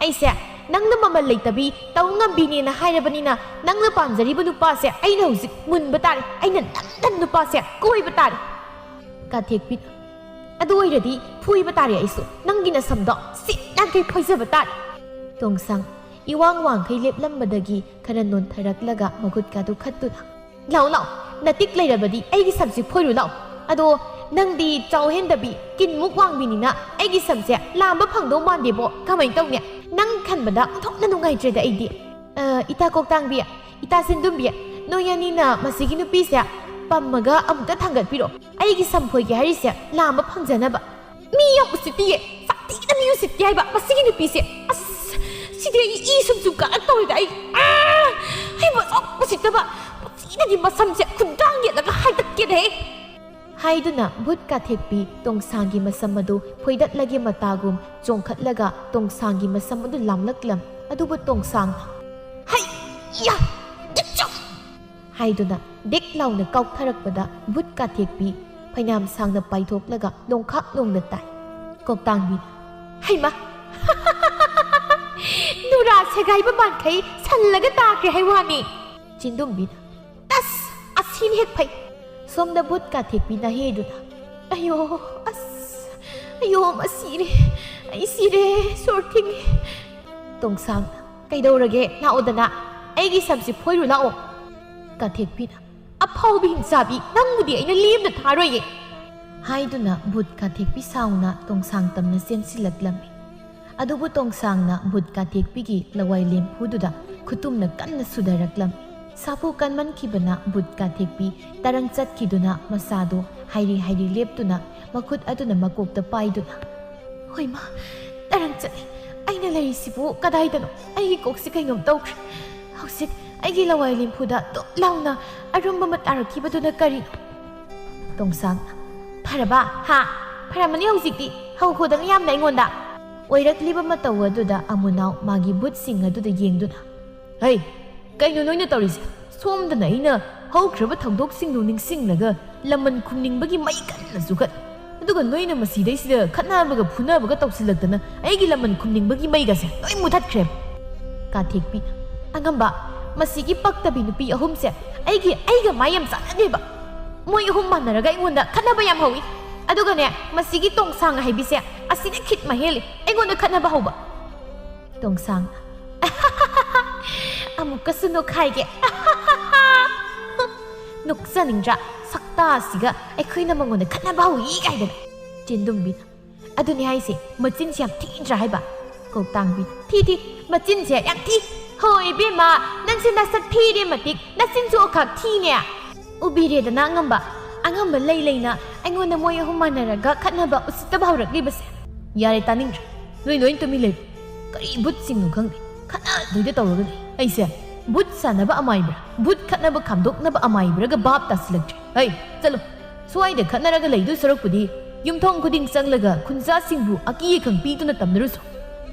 ꯑꯩꯁꯦ ꯅꯪꯅ ꯃꯃꯜ ꯂꯩꯇꯕꯤ ꯇꯧ ꯉꯝꯕꯤꯅꯦꯅ ꯍꯥꯏꯔꯕꯅꯤꯅ ꯅꯪꯅ ꯄꯥꯝꯖꯔꯤꯕ ꯅꯨꯄꯥꯁꯦ ꯑꯩꯅ ꯍꯧꯖꯤꯛ ꯃꯨꯟꯕ ꯇꯥꯔꯦ ꯑꯩꯅ ꯅꯪ ꯅꯨꯄꯥꯁꯦ ꯀꯣꯏꯕ ꯇꯥꯔꯦ ꯀꯥꯊꯦꯛꯄꯤ ꯑꯗꯨ ꯑꯣꯏꯔꯗꯤ ꯐꯨꯏꯕ ꯇꯥꯔꯦ ꯑꯩꯁꯨ ꯅꯪꯒꯤ ꯅꯁꯝꯗꯣ ꯁꯤꯠ ꯅꯥꯟꯈꯩ ꯐꯣꯏꯖꯕ ꯇꯥꯔꯦ ꯇꯣꯡꯁꯥꯡ ꯏꯋꯥꯡ ꯋꯥꯡꯈꯩ ꯂꯦꯞꯂꯝꯕꯗꯒꯤ ꯈꯔ ꯅꯣꯟꯊꯔꯛꯂꯒ ꯃꯈꯨꯠꯀꯥꯗꯨ ꯈꯠꯇꯨꯅ ꯂꯥꯎ ꯅꯇꯤꯛ ꯂꯩꯔꯕꯗꯤ ꯑꯩꯒꯤ ꯁꯝꯁꯦ ꯐꯣꯏꯔꯨ ꯂꯥꯎ ꯑꯗꯣ ꯅꯪꯗꯤ ꯆꯥꯎꯍꯦꯟꯗꯕꯤ ꯀꯤꯟꯃꯨꯛ ꯋꯥꯡꯕꯤꯅꯤꯅ ꯑꯩꯒꯤ ꯁꯝꯁꯦ ꯂꯥꯝꯕ ꯐꯪꯗꯧ ꯃꯥꯟꯗꯦꯕꯣ ꯀꯃꯥꯏꯅ ꯇꯧꯅꯦ ꯅꯪ ꯈꯟꯕꯗ ꯑꯣꯟꯊꯣꯛꯅ ꯅꯨꯡꯉꯥꯏꯇ꯭ꯔꯦꯗ ꯑꯩꯗꯤ ꯏꯇꯥ ꯀꯣꯛꯇꯥꯡꯕꯤ ꯏꯇꯥ ꯆꯤꯟꯗꯨꯝꯕꯤ ꯅꯣꯏ ꯑꯅꯤꯅ ꯃꯁꯤꯒꯤ ꯅꯨꯄꯤꯁꯦ ꯄꯝꯃꯒ ꯑꯃꯨꯛꯇ ꯊꯥꯡꯒꯠꯄꯤꯔꯣ ꯑꯩꯒꯤ ꯁꯝ ꯐꯣꯏꯒꯦ ꯍꯥꯏꯔꯤꯁꯦ ꯂꯥꯝꯕ ꯐꯪꯖꯅꯕ ꯃꯤ ꯌꯥꯝ ꯎꯁꯤꯠꯇꯤꯌꯦ ꯁꯥꯊꯤꯅ ꯃꯤ ꯎꯁꯤꯠꯇꯦ ꯍꯥꯏꯕ ꯃꯁꯤꯒꯤ ꯅꯨꯄꯤꯁꯦ ꯑꯁ ꯁꯤꯗꯤ ꯑꯩ ꯏ ꯁꯨꯝ ꯀꯥꯔꯛꯇꯧꯔꯤꯗ ꯑꯩ ꯃꯁꯛ ꯎꯁꯤꯠꯇꯕ ꯄꯨꯟꯁꯤꯗꯗꯤ ꯃꯁꯝꯁꯦ ꯈꯨꯟꯗꯥꯡ ꯌꯦꯠꯂꯒ ꯍꯥꯏꯗꯠꯀꯦꯅꯦ ꯍꯥꯏꯗꯨꯅ ꯚꯨꯠ ꯀꯥꯊꯦꯛꯄꯤ ꯇꯣꯡꯁꯥꯡꯒꯤ ꯃꯁꯝ ꯑꯗꯨ ꯐꯣꯏꯗꯠꯂꯒꯦ ꯃꯇꯥꯒꯨꯝ ꯆꯣꯡꯈꯠꯂꯒ ꯇꯣꯡꯁꯥꯡꯒꯤ ꯃꯁꯝ ꯑꯗꯨ ꯂꯥꯝꯂꯛꯂꯝ ꯑꯗꯨꯕꯨ ꯇꯣꯡꯁꯥꯡꯅ ꯍꯩ ꯌꯥ ꯗꯤꯛꯆꯣ ꯍꯥꯏꯗꯨꯅ ꯗꯦꯛ ꯂꯥꯎꯅ ꯀꯥꯎꯊꯔꯛꯄꯗ ꯚꯨꯠ ꯀꯥꯊꯦꯛꯄꯤ ꯐꯩꯅꯥꯝ ꯁꯥꯡꯅ ꯄꯥꯏꯊꯣꯛꯂꯒ ꯂꯣꯡꯈꯥꯛ ꯂꯣꯡꯅ ꯇꯥꯏ ꯀꯧꯇꯥꯡꯕꯤꯅ ꯍꯩꯃ ꯅꯨꯔꯥ ꯁꯦꯒꯥꯏꯕ ꯃꯥꯟꯈꯩ ꯁꯜꯂꯒ ꯇꯥꯈ꯭ꯔꯦ ꯍꯥꯏ ꯋꯥꯅꯤ ꯆꯤꯟꯗꯨꯝꯕꯤꯅ ꯇꯁ ꯑꯁꯤꯅ ꯍꯦꯛ ꯐꯩ ꯁꯣꯝꯗ ꯚꯨꯠ ꯀꯥꯊꯦꯛꯄꯤꯅ ꯍꯦꯗꯨꯅ ꯑꯌꯣ ꯑꯁ ꯑꯌꯣ ꯃꯁꯤꯔꯦ ꯑꯩ ꯁꯤꯔꯦ ꯁꯣꯔ ꯊꯤꯡꯉꯦ ꯇꯣꯡꯁꯥꯡꯅ ꯀꯩꯗꯧꯔꯒꯦ ꯂꯥꯛꯑꯣꯗꯅ ꯑꯩꯒꯤ ꯁꯝꯁꯤ ꯐꯣꯏꯔꯨ ꯂꯥꯛꯑꯣ ꯀꯥꯊꯦꯛꯄꯤꯅ ꯑꯐꯥꯎꯕꯤ ꯍꯤꯡꯆꯥꯕꯤ ꯅꯪꯕꯨꯗꯤ ꯑꯩꯅ ꯂꯦꯝꯅ ꯊꯥꯔꯣꯏꯌꯦ ꯍꯥꯏꯗꯨꯅ ꯚꯨꯠ ꯀꯥꯊꯦꯛꯄꯤ ꯁꯥꯎꯅ ꯇꯣꯡꯁꯥꯡ ꯇꯝꯅ ꯆꯦꯟꯁꯤꯜꯂꯛꯂꯝꯃꯤ ꯑꯗꯨꯕꯨ ꯇꯣꯡꯁꯥꯡꯅ ꯚꯨꯠ ꯀꯥꯊꯦꯛꯄꯤꯒꯤ ꯂꯋꯥꯏ ꯂꯦꯝꯐꯨꯗꯨꯗ ꯈꯨꯇꯨꯝꯅ ꯀꯟꯅ ꯁꯨꯗꯔꯛꯂꯝꯃꯤ ꯁꯥꯐꯨ ꯀꯟꯃꯟꯈꯤꯕꯅ ꯚꯨꯠ ꯀꯥꯊꯦꯛꯄꯤ ꯇꯔꯪ ꯆꯠꯈꯤꯗꯨꯅ ꯃꯁꯥꯗꯣ ꯍꯥꯏꯔꯤ ꯍꯥꯏꯔꯤ ꯂꯦꯞꯇꯨꯅ ꯃꯈꯨꯠ ꯑꯗꯨꯅ ꯃꯀꯣꯛꯇ ꯄꯥꯏꯗꯨꯅ ꯍꯣꯏꯃ ꯇꯔꯪ ꯆꯠꯂꯤ ꯑꯩꯅ ꯂꯩꯔꯤꯁꯤꯕꯨ ꯀꯗꯥꯏꯗꯅꯣ ꯑꯩꯒꯤ ꯀꯣꯛꯁꯤ ꯀꯩꯅꯣꯝ ꯇꯧꯈ꯭ꯔꯦ ꯍꯧꯖꯤꯛ ꯑꯩꯒꯤ ꯂꯋꯥꯏ ꯂꯦꯝꯐꯨꯗ ꯇꯨꯞ ꯂꯥꯎꯅ ꯑꯔꯨꯝꯕ ꯑꯃ ꯇꯥꯔꯛꯈꯤꯕꯗꯨꯅ ꯀꯔꯤꯅꯣ ꯇꯣꯡꯁꯥꯡꯅ ꯐꯔꯕ ꯍꯥ ꯐꯔꯝꯃꯅꯤ ꯍꯧꯖꯤꯛꯇꯤ ꯍꯧꯈꯣꯗꯅ ꯌꯥꯝꯅ ꯑꯩꯉꯣꯟꯗ ꯑꯣꯏꯔꯛꯂꯤꯕ ꯃꯇꯧ ꯑꯗꯨꯗ ꯑꯃꯨꯅꯥꯎ ꯃꯥꯒꯤ ꯕꯨꯠꯁꯤꯡ ꯑꯗꯨꯗ ꯌꯦꯡꯗꯨꯅ ꯍꯩ ꯀꯩꯅꯣ ꯅꯣꯏꯅ ꯇꯧꯔꯤꯁꯦ ꯁꯣꯝꯗꯅ ꯑꯩꯅ ꯍꯧꯈ꯭ꯔꯕ ꯊꯧꯗꯣꯛꯁꯤꯡꯗꯨ ꯅꯤꯡꯁꯤꯡꯂꯒ ꯂꯃꯟ ꯈꯨꯝꯅꯤꯡꯕꯒꯤ ꯃꯩ ꯀꯟꯅ ꯆꯨꯈꯠ ꯑꯗꯨꯒ ꯅꯣꯏꯅ ꯃꯁꯤꯗꯩꯁꯤꯗ ꯈꯠꯅꯕꯒ ꯐꯨꯅꯕꯒ ꯇꯧꯁꯤꯜꯂꯛꯇꯅ ꯑꯩꯒꯤ ꯂꯃꯟ ꯈꯨꯝꯅꯤꯡꯕꯒꯤ ꯃꯩꯒꯁꯦ ꯂꯣꯏ ꯃꯨꯊꯠꯈ꯭ꯔꯦ ꯀꯥꯊꯦꯛꯄꯤꯅ ꯑꯉꯝꯕ ꯃꯁꯤꯒꯤ ꯄꯛꯇꯕꯤ ꯅꯨꯄꯤ ꯑꯍꯨꯝꯁꯦ ꯑꯩꯒ ꯃꯥ ꯌꯥꯝ ꯆꯥꯟꯅꯗꯦꯕ ꯃꯣꯏ ꯑꯍꯨꯝ ꯃꯥꯟꯅꯔꯒ ꯑꯩꯉꯣꯟꯗ ꯈꯠꯅꯕ ꯌꯥꯝ ꯍꯧꯏ ꯑꯗꯨꯒꯅꯦ ꯃꯁꯤꯒꯤ ꯇꯣꯡꯁꯥꯡ ꯍꯥꯏꯕꯤꯁꯦ ꯑꯁꯤꯅ ꯈꯤꯠ ꯃꯍꯦꯜꯂꯤ ꯑꯩꯉꯣꯟꯗ ꯈꯠꯅꯕ ꯍꯧꯕ ꯇꯣꯡꯁꯥꯡ ꯑꯃꯨꯛꯀꯁꯨ ꯅꯣꯛꯈꯥꯏꯒꯦ ꯅꯣꯛꯆꯅꯤꯡꯗ꯭ꯔꯥ ꯁꯛꯇꯥꯁꯤꯒ ꯑꯩꯈꯣꯏꯅ ꯃꯉꯣꯟꯗ ꯈꯠꯅꯕ ꯍꯧꯏ ꯀꯥꯏꯗꯅ ꯆꯤꯟꯗꯨꯝꯕꯤꯅ ꯑꯗꯨꯅꯤ ꯍꯥꯏꯁꯦ ꯃꯆꯤꯟꯁꯦ ꯌꯥꯝ ꯊꯤꯗ꯭ꯔꯥ ꯍꯥꯏꯕ ꯀꯧꯇꯥꯡꯕꯤꯅ ꯊꯤ ꯃꯆꯤꯟꯁꯦ ꯌꯥꯝ ꯊꯤ ꯍꯣꯏ ꯏꯕꯦꯝꯃ ꯅꯪꯁꯦ ꯅꯁꯛ ꯊꯤꯔꯦ ꯃꯇꯤꯛ ꯅꯆꯤꯟꯁꯨ ꯑꯈꯛ ꯊꯤꯅꯦ ꯎꯕꯤꯔꯦꯗꯅ ꯑꯉꯝꯕ ꯂꯩꯅ ꯑꯩꯉꯣꯟꯗ ꯃꯣꯏ ꯑꯍꯨꯝ ꯃꯥꯟꯅꯔꯒ ꯈꯠꯅꯕ ꯎꯁꯤꯠꯇꯕ ꯍꯧꯔꯛꯂꯤꯕꯁꯦ ꯌꯥꯔꯦ ꯇꯥꯅꯤꯡꯗ꯭ꯔꯦ ꯅꯣꯏ ꯂꯣꯏ ꯇꯨꯃꯤꯟ ꯂꯩꯔꯣ ꯀꯔꯤ ꯕꯨꯠꯁꯤꯡꯅꯣ ꯈꯪꯗꯦ ꯈꯠꯅꯗꯣꯏꯗ ꯇꯧꯔꯒ ꯂꯩ ꯑꯩꯁꯦ ꯕꯨꯠ ꯁꯥꯟꯅꯕ ꯑꯃꯥꯏꯕ꯭ꯔꯥ ꯕꯨꯠ ꯈꯠꯅꯕ ꯈꯥꯝꯗꯣꯛꯅꯕ ꯑꯃꯥꯏꯕ꯭ꯔꯥꯒ ꯚꯥꯞ ꯇꯥꯁꯤꯜꯂꯛꯇ꯭ꯔꯦ ꯍꯩ ꯆꯠꯂꯣ ꯁ꯭ꯋꯥꯏꯗ ꯈꯠꯅꯔꯒ ꯂꯩꯗꯣꯏ ꯁꯔꯨꯛꯄꯨꯗꯤ ꯌꯨꯝꯊꯣꯡ ꯈꯨꯗꯤꯡ ꯆꯪꯂꯒ ꯈꯨꯟꯖꯥꯁꯤꯡꯕꯨ ꯑꯀꯤ ꯑꯈꯪ ꯄꯤꯗꯨꯅ ꯇꯝꯅꯔꯨꯁꯨ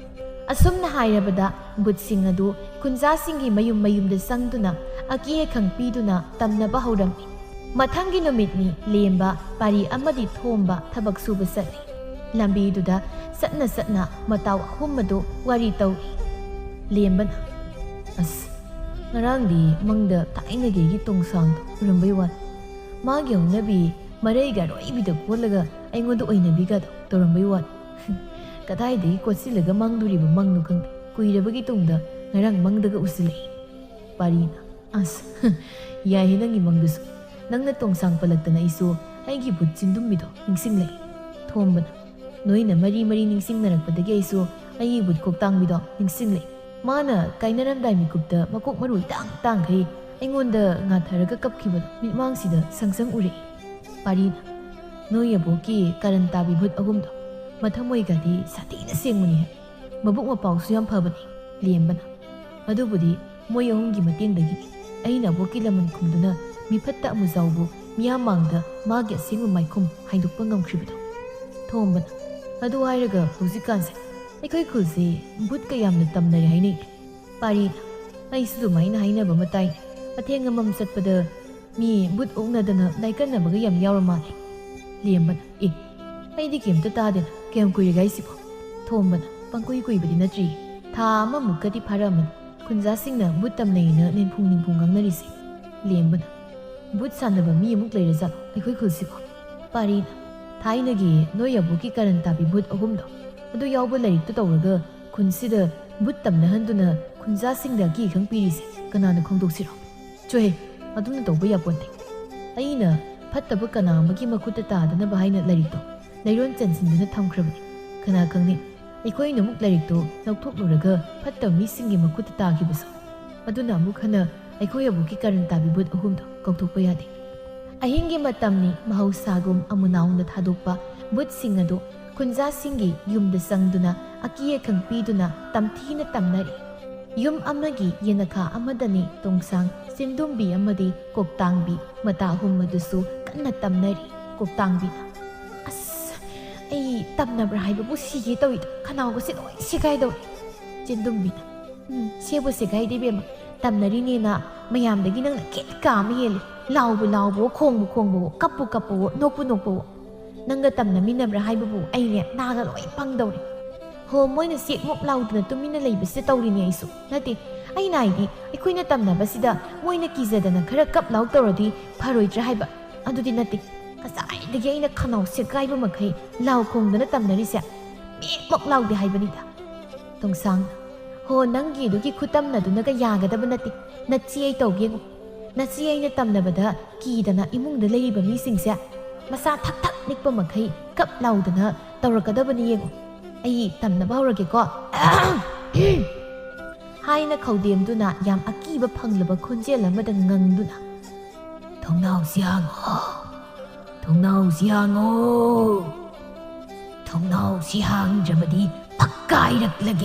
ꯑꯁꯨꯝꯅ ꯍꯥꯏꯔꯕꯗ ꯕꯨꯠꯁꯤꯡ ꯑꯗꯨ ꯈꯨꯟꯖꯥꯁꯤꯡꯒꯤ ꯃꯌꯨꯝꯗ ꯆꯪꯗꯨꯅ ꯑꯀꯤ ꯑꯈꯪ ꯄꯤꯗꯨꯅ ꯇꯝꯅꯕ ꯍꯧꯔꯝꯃꯤ ꯃꯊꯪꯒꯤ ꯅꯨꯃꯤꯠꯅꯤ ꯂꯦꯝꯕ ꯄꯥꯔꯤ ꯑꯃꯗꯤ ꯊꯣꯝꯕ ꯊꯕꯛ ꯁꯨꯕ ꯆꯠꯂꯤ ꯂꯝꯕꯤꯗꯨꯗ ꯆꯠꯅ ꯃꯇꯥꯎ ꯑꯍꯨꯝ ꯑꯗꯨ ꯋꯥꯔꯤ ꯇꯧꯏ ꯂꯦꯝꯕꯅ ꯑꯁ ꯉꯔꯥꯡꯗꯤ ꯃꯪꯗ ꯊꯥꯏꯅꯒꯤ ꯇꯣꯡꯁꯥꯡꯗꯣ ꯎꯔꯝꯕꯩ ꯋꯥꯅꯤ ꯃꯥꯒꯤ ꯍꯧꯅꯕꯤ ꯃꯔꯩꯒ ꯔꯣꯏꯕꯤꯗ ꯀꯣꯜꯂꯒ ꯑꯩꯉꯣꯟꯗ ꯑꯣꯏꯅꯕꯤꯒꯗꯣ ꯇꯧꯔꯝꯕꯩ ꯋꯥꯅꯤ ꯀꯗꯥꯏꯗꯒꯤ ꯀꯣꯠꯁꯤꯜꯂꯒ ꯃꯪꯗꯨꯔꯤꯕ ꯃꯪꯅꯣ ꯈꯪꯗꯦ ꯀꯨꯏꯔꯕꯒꯤ ꯇꯨꯡꯗ ꯉꯔꯥꯡ ꯃꯪꯗꯒ ꯎꯁꯤꯜꯂꯛꯏ ꯄꯥꯔꯤꯅ ꯑꯁ ꯌꯥꯏꯍꯦ ꯅꯪꯒꯤ ꯃꯪꯗꯨꯁꯨ ꯅꯪꯅ ꯇꯣꯡꯁꯥꯡ ꯄꯜꯂꯛꯇꯅ ꯑꯩꯁꯨ ꯑꯩꯒꯤ ꯕꯨꯠ ꯆꯤꯟꯗꯨꯝꯕꯤꯗꯣ ꯅꯤꯡꯁꯤꯡꯂꯛꯏ ꯊꯣꯝꯕꯅ ꯅꯣꯏꯅ ꯃꯔꯤ ꯅꯤꯡꯁꯤꯡꯅꯔꯛꯄꯗꯒꯤ ꯑꯩꯁꯨ ꯑꯩꯒꯤ ꯕꯨꯠ ꯀꯣꯛꯇꯥꯡꯕꯤꯗꯣ ꯅꯤꯡꯁꯤꯡꯂꯛꯏ ꯃꯥꯅ ꯀꯥꯏꯅꯔꯝꯗꯥꯏ ꯃꯤꯀꯨꯞꯇ ꯃꯀꯣꯛ ꯃꯔꯨ ꯇꯥꯡꯈꯩ ꯑꯩꯉꯣꯟꯗ ꯉꯥꯊꯔꯒ ꯀꯞꯈꯤꯕꯗꯣ ꯃꯤꯠꯃꯥꯡꯁꯤꯗ ꯁꯪꯁꯪ ꯎꯔꯛꯏ ꯄꯥꯔꯤꯅ ꯅꯣꯏ ꯑꯕꯣꯛꯀꯤ ꯀꯔꯟ ꯇꯥꯕꯤ ꯕꯨꯠ ꯑꯍꯨꯝꯗꯣ ꯃꯊꯃꯣꯏꯒꯗꯤ ꯁꯥꯊꯤꯅ ꯁꯦꯡꯕꯅꯤ ꯍꯥꯏ ꯃꯕꯨꯛ ꯃꯄꯥꯎꯁꯨ ꯌꯥꯝ ꯐꯕꯅꯤ ꯂꯦꯝꯕꯅ ꯑꯗꯨꯕꯨꯗꯤ ꯃꯣꯏ ꯑꯍꯨꯝꯒꯤ ꯃꯇꯦꯡꯗꯒꯤꯅꯤ ꯑꯩꯅ ꯑꯕꯣꯛꯀꯤ ꯂꯃꯟ ꯈꯨꯝꯗꯨꯅ ꯃꯤꯐꯠꯇ ꯑꯃꯨꯖꯥꯎꯕꯨ ꯃꯤꯌꯥꯝ ꯃꯥꯡꯗ ꯃꯥꯒꯤ ꯑꯁꯦꯡꯕ ꯃꯥꯏꯈꯨꯝ ꯍꯥꯏꯗꯣꯛꯄ ꯉꯝꯈ꯭ꯔꯤꯕꯗꯣ ꯊꯣꯝꯕꯅ ꯑꯗꯨ ꯍꯥꯏꯔꯒ ꯍꯧꯖꯤꯛꯀꯥꯟꯁꯦ ꯑꯩꯈꯣꯏ ꯈꯨꯜꯁꯦ ꯕꯨꯠꯀ ꯌꯥꯝꯅ ꯇꯝꯅꯔꯦ ꯍꯥꯏꯅꯩ ꯄꯥꯔꯤꯅ ꯑꯩꯁꯨ ꯑꯗꯨꯃꯥꯏꯅ ꯍꯥꯏꯅꯕ ꯑꯃ ꯇꯥꯏꯅꯦ ꯑꯊꯦꯡ ꯑꯃꯝ ꯆꯠꯄꯗ ꯃꯤ ꯕꯨꯠ ꯑꯣꯛꯅꯗꯅ ꯂꯥꯏꯀꯠꯅꯕꯒ ꯌꯥꯝ ꯌꯥꯎꯔ ꯃꯥꯜꯂꯦ ꯂꯦꯝꯕꯅ ꯑꯩꯗꯤ ꯀꯩꯝꯇ ꯇꯥꯗꯦꯅ ꯀꯌꯥꯝ ꯀꯨꯏꯔꯒ ꯑꯩꯁꯤꯕꯣ ꯊꯣꯝꯕꯅ ꯄꯪꯀꯨꯏꯕꯗꯤ ꯅꯠꯇ꯭ꯔꯤ ꯊꯥ ꯑꯃꯃꯨꯛꯀꯗꯤ ꯐꯥꯔꯛꯑꯃꯅꯤ ꯈꯨꯟꯖꯥꯁꯤꯡꯅ ꯕꯨꯠ ꯇꯝꯅꯩꯅ ꯅꯤꯡꯐꯨꯡ ꯉꯥꯡꯅꯔꯤꯁꯦ ꯂꯦꯝꯕꯅ ꯕꯨꯠ ꯁꯥꯟꯅꯕ ꯃꯤ ꯑꯃꯨꯛ ꯂꯩꯔꯖꯥꯠꯂꯣ ꯑꯩꯈꯣꯏ ꯈꯨꯜꯁꯤꯕꯣ ꯄꯥꯔꯤꯅ ꯊꯥꯏꯅꯒꯤ ꯅꯣꯏ ꯑꯕꯣꯛꯀꯤ ꯀꯔꯟ ꯇꯥꯕꯤ ꯕꯨꯠ ꯑꯍꯨꯝꯗꯣ ꯑꯗꯨ ꯌꯥꯎꯕ ꯂꯥꯏꯔꯤꯛꯇꯨ ꯇꯧꯔꯒ ꯈꯨꯟꯁꯤꯗ ꯕꯨꯠ ꯇꯝꯅꯍꯟꯗꯨꯅ ꯈꯨꯟꯖꯥꯁꯤꯡꯗ ꯑꯀꯤ ꯑꯈꯪ ꯄꯤꯔꯤꯁꯦ ꯀꯅꯥꯅ ꯈꯪꯗꯣꯛꯁꯤꯔꯣ ꯆꯣꯍꯦ ꯑꯗꯨꯝꯅ ꯇꯧꯕ ꯌꯥꯄꯣꯟꯇꯦ ꯑꯩꯅ ꯐꯠꯇꯕ ꯀꯅꯥ ꯑꯃꯒꯤ ꯃꯈꯨꯠꯇ ꯇꯥꯗꯅꯕ ꯍꯥꯏꯅ ꯂꯥꯏꯔꯤꯛꯇꯣ ꯂꯩꯔꯣꯟ ꯆꯟꯁꯤꯟꯗꯨꯅ ꯊꯝꯈ꯭ꯔꯕꯅꯤ ꯀꯅꯥ ꯈꯪꯅꯤ ꯑꯩꯈꯣꯏꯅ ꯑꯃꯨꯛ ꯂꯥꯏꯔꯤꯛꯇꯣ ꯂꯧꯊꯣꯛꯂꯨꯔꯒ ꯐꯠꯇꯕ ꯃꯤꯁꯤꯡꯒꯤ ꯃꯈꯨꯠꯇ ꯇꯥꯈꯤꯕꯁꯨ ꯑꯗꯨꯅ ꯑꯃꯨꯛ ꯍꯟꯅ ꯑꯩꯈꯣꯏ ꯑꯕꯣꯛꯀꯤ ꯀꯔꯟ ꯇꯥꯕꯤ ꯕꯨꯠ ꯑꯍꯨꯝꯗꯣ ꯀꯧꯊꯣꯛꯄ ꯌꯥꯗꯦ ꯑꯍꯤꯡꯒꯤ ꯃꯇꯝꯅꯤ ꯃꯍꯧꯁꯥꯒꯨꯝ ꯑꯃꯨꯅꯥꯎꯅ ꯊꯥꯗꯣꯛꯄ ꯕꯨꯠꯁꯤꯡ ꯑꯗꯨ คุณจ้าสิงกียุมเดสังดุนะอากีเอขังปีดุนะตำทีนะตำนารียุมอามากีเยนคาอามาดานีตงสังสินดุมบีอามาดีกกตังบีมาตาหุมมาดุสูกันนะตำนารีกกตังบีนะอัสไอตำนาบรายบุษีเกตัวอีกขนาวก็สิโอยสิไกตัวสินดุมบีนะเชื่อบุสิไกได้เบี้ยมาตำนารีเนี่ยนะไม่ยามเด็กนั่งคิดกาไม่เห็นเล่าบุคงบุกับบุนกบุนั่งก็ตำนามินาบรายบุไอเนี่ยน่าก็ลอยปังตัวเลยโฮมวยน่ะเสียงกเล่าตัวนั้นตุ้มิน่ะเลยไปเสียตัวนี้ไอ้สุนั่นดิไอ้นายดิไอ้คุยน่ะตำนาบัสดามวยน่ะกิจเดน่ะขรักกับเล่าตัวดีพารวยจะให้บะอันดูดินั่นดิก็สายเด็กไอ้น่ะขนาวเสียไกลบ่มาใครเล่าคงตัวน่ะตำนาดิเสียมีหมกเล่าดีให้บะนี่ดาตรงสังโฮนั่งกี่ดูกี่คุตำน่ะดูน่ะก็ยากันแต่บ่นั่นดินัดเสียไอ้ตัวเกี่ยงนัดเสียไอ้น่ะตำนาบัดกี่ดานะอิมุงเดเลยบะมีสิ่งเสียมาซาทักนิกบ่มาใครกับเล่าตัวน่ะตัวกระดับบ่นี่เองไอ้ตำนาบ้าระเกก็ให้นักเขาเดียมดูนะยามอากีบะพังเลยบะคนเจริญมาดังงังดูนะทงนาวเสียงโอทงนาวเสียงโอทงนาวเสียงจะมาดีปักไก่รักละเก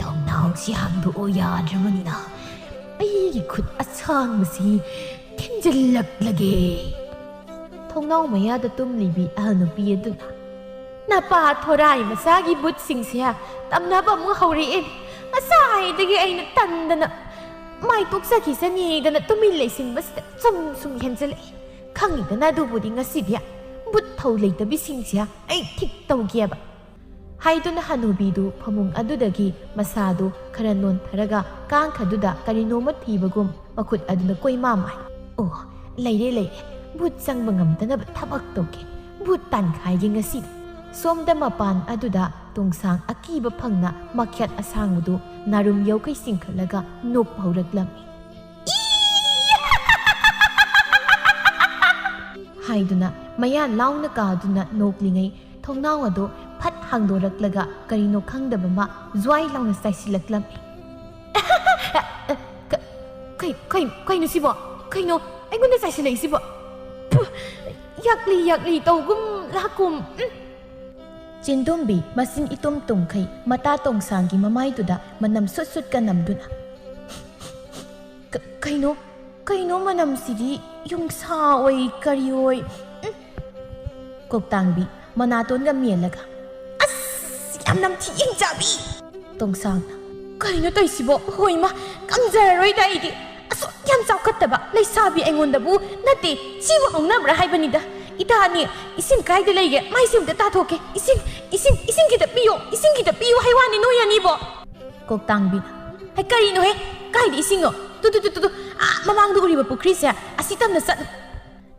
ทงนาวเสียงดูโอยาจะมานี่นะไอ้ขุดอัศางมาสิเข็นจะลักละเกทงนาวไม่ยาดตุ้มลีบีอาหนูปีดูนะนาปาทรายมาซากีบุตรสิงเสียตำนาบมึงเขาเรียนอาศัยเด็กไอ้นั่นตันดันน่ะไม่ตุกสักกี่สันนี่ดันน่ะตุ้มิเลยสิงบัสซุ่มเห็นจะเลยข้างนี้ดันน่าดูบุดิงาสิเดียบุตรเท่าเลยแต่บิสิงเสียไอ้ทิกเต่าเกียบให้ดูนะฮันูบีดูพมุงอดุดกีมาซาดูคารันนนทารกะกางขดุดะการิโนมัตทีบกุมมาขุดอดุนะกุยมาใหม่โอ้เลยบุตรจังบังมดันน่ะทับอักตกเกบุตรตันขายยิงาสิสมดมาปานอดุดาตรงสางอากีบพังนะมาเขียดอาสางดูนารุมเยาไกสิงขลักะนบเผารักลำให้ดูนะมาย่านเล่านักาดูนะนกลิงไงทงน่าวดูพัดหังดูรักละกะกะริโนขังดับมาจวยเล่านะใส่สิลักลำใครนูสิบ่ใครนูไอ้กุนได้ใส่สิเลยสิบ่อยากลีโตกุมลากุมจินดุมบีมาสินอิตุมตุงไข่มาตาตงสางกีมาไม่ตุดะมันนำสุดกันนำดุนะไข่โนมันนำสิดียงสาโอยกะริโอยกบตังบีมานาต้นกับเมียละกะอัสยามนำที่ยิงจ่าบีตงสางไข่โนตัวสิบ่หอยมากำเจรอยได้ดิอสุยามเจ้ากัตตะบะเลยซาบีไองุนดะบูนั่นติชีวของน้ำระให้บันิดะอีตานี่อีสินใครได้เลยแกไม่สิมแต่ตาโถแกอีสินกิตะปิโยให้วานี่โนยานี่บ่กกตังบินให้กะรีโนเฮไก่ดิอีสิงอ๋อตุมามังดูรีบปุคริเสียอาศิตามนะสัต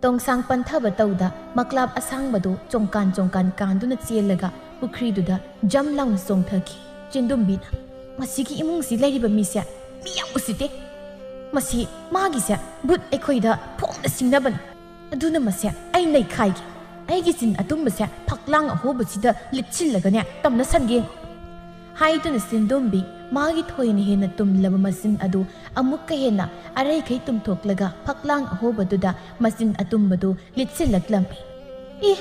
ตรงสังปันทบะตาวดะมักลาบอสังบดูจงการการดูนัดเสียละกะปุครีดูดะจำเล่าส่งเธอขี้จินดุมบินมาสิกิอิมุงสิเลยรีบมีเสียมีอย่างอุสิเตมาสิมากิเสียบุตรไอ้คอยดะพงนะสิงนะบันดูนั่นมาเสียไอ้ในใครไอ้กิสินอตุมมาเสียพักล่างหัวบุษย์ลิชิลละกันเนี่ยตำนัสันเกงให้ตัวนัสินดมบีมากิถอยนี่เห็นตุมละมาสินอดูอามุกก็เห็นนะอะไรใครตุมถกละกะพักล่างหัวบุษย์มาสินอตุมบดูลิชิลละกลัมบีอี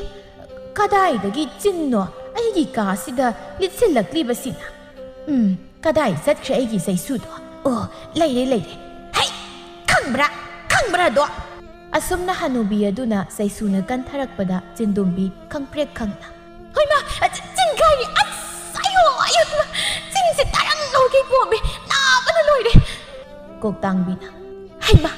ก็ได้ดะกิจินเนาะไอ้กิกาสิดาลิชิลละกลีบสินะก็ได้สัตว์ใครไอ้กิใส่สุดโอ้เลยให้ขังบระดออาสมนะฮานูบีดูนะใส่สูนกันทารักปดาจินดุมบีขังเปรียกขังนะเฮ้ยมาจินใครอัดใส่หัวอยู่มาจินสิตารังโลกิกวบีน่าบันเลยดิกกตังบีนะเฮ้ยมา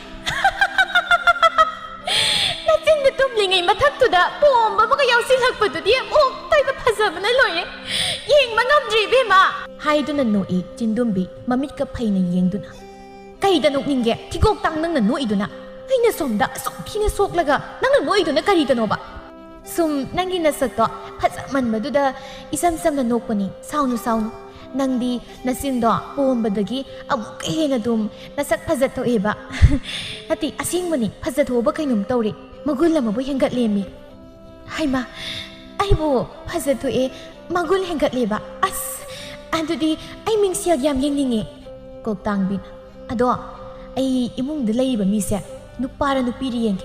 น่าจินเดตุมลิงไงมาทักตุดะปอมบ้ามันก็ยาวสิลักปดุเดียโอ้ไตก็ภาษามันเลยยิงมันงำจีบีมาให้ดูนันโนอีจินดุมบีมามิดกับไพ่ในยิงดูนะไก่ดันกนิงแกที่กกตังนั่งนันโนอีดูนะไอ้เนี่ยสมพี่เนี่ยสกละกะนั่งนั่งโวยตัวนักการีตันอบะซุ่มนั่งกินน่ะสักต่อพัดมันมาดูดาอีซ้ำนั่นนกปนี่สาวนุนั่งดีน่ะสินดอปมบัดกี้อาบุกเฮนะดุมน่ะสักพัดตัวเอบะนาทีอาซิงมันนี่พัดตัวบะใครหนุ่มโตริมากุลละมาบุยังกัดเลมีให้มาไอ้บัวพัดตัวเอมากุลยังกัดเลบะอันดูดีไอ้มิงเสียยามยังนี่ไงกกตังบินอะดอไอ้อิมุงเดลัยบะมีเสียนุปารานุปีรียังไง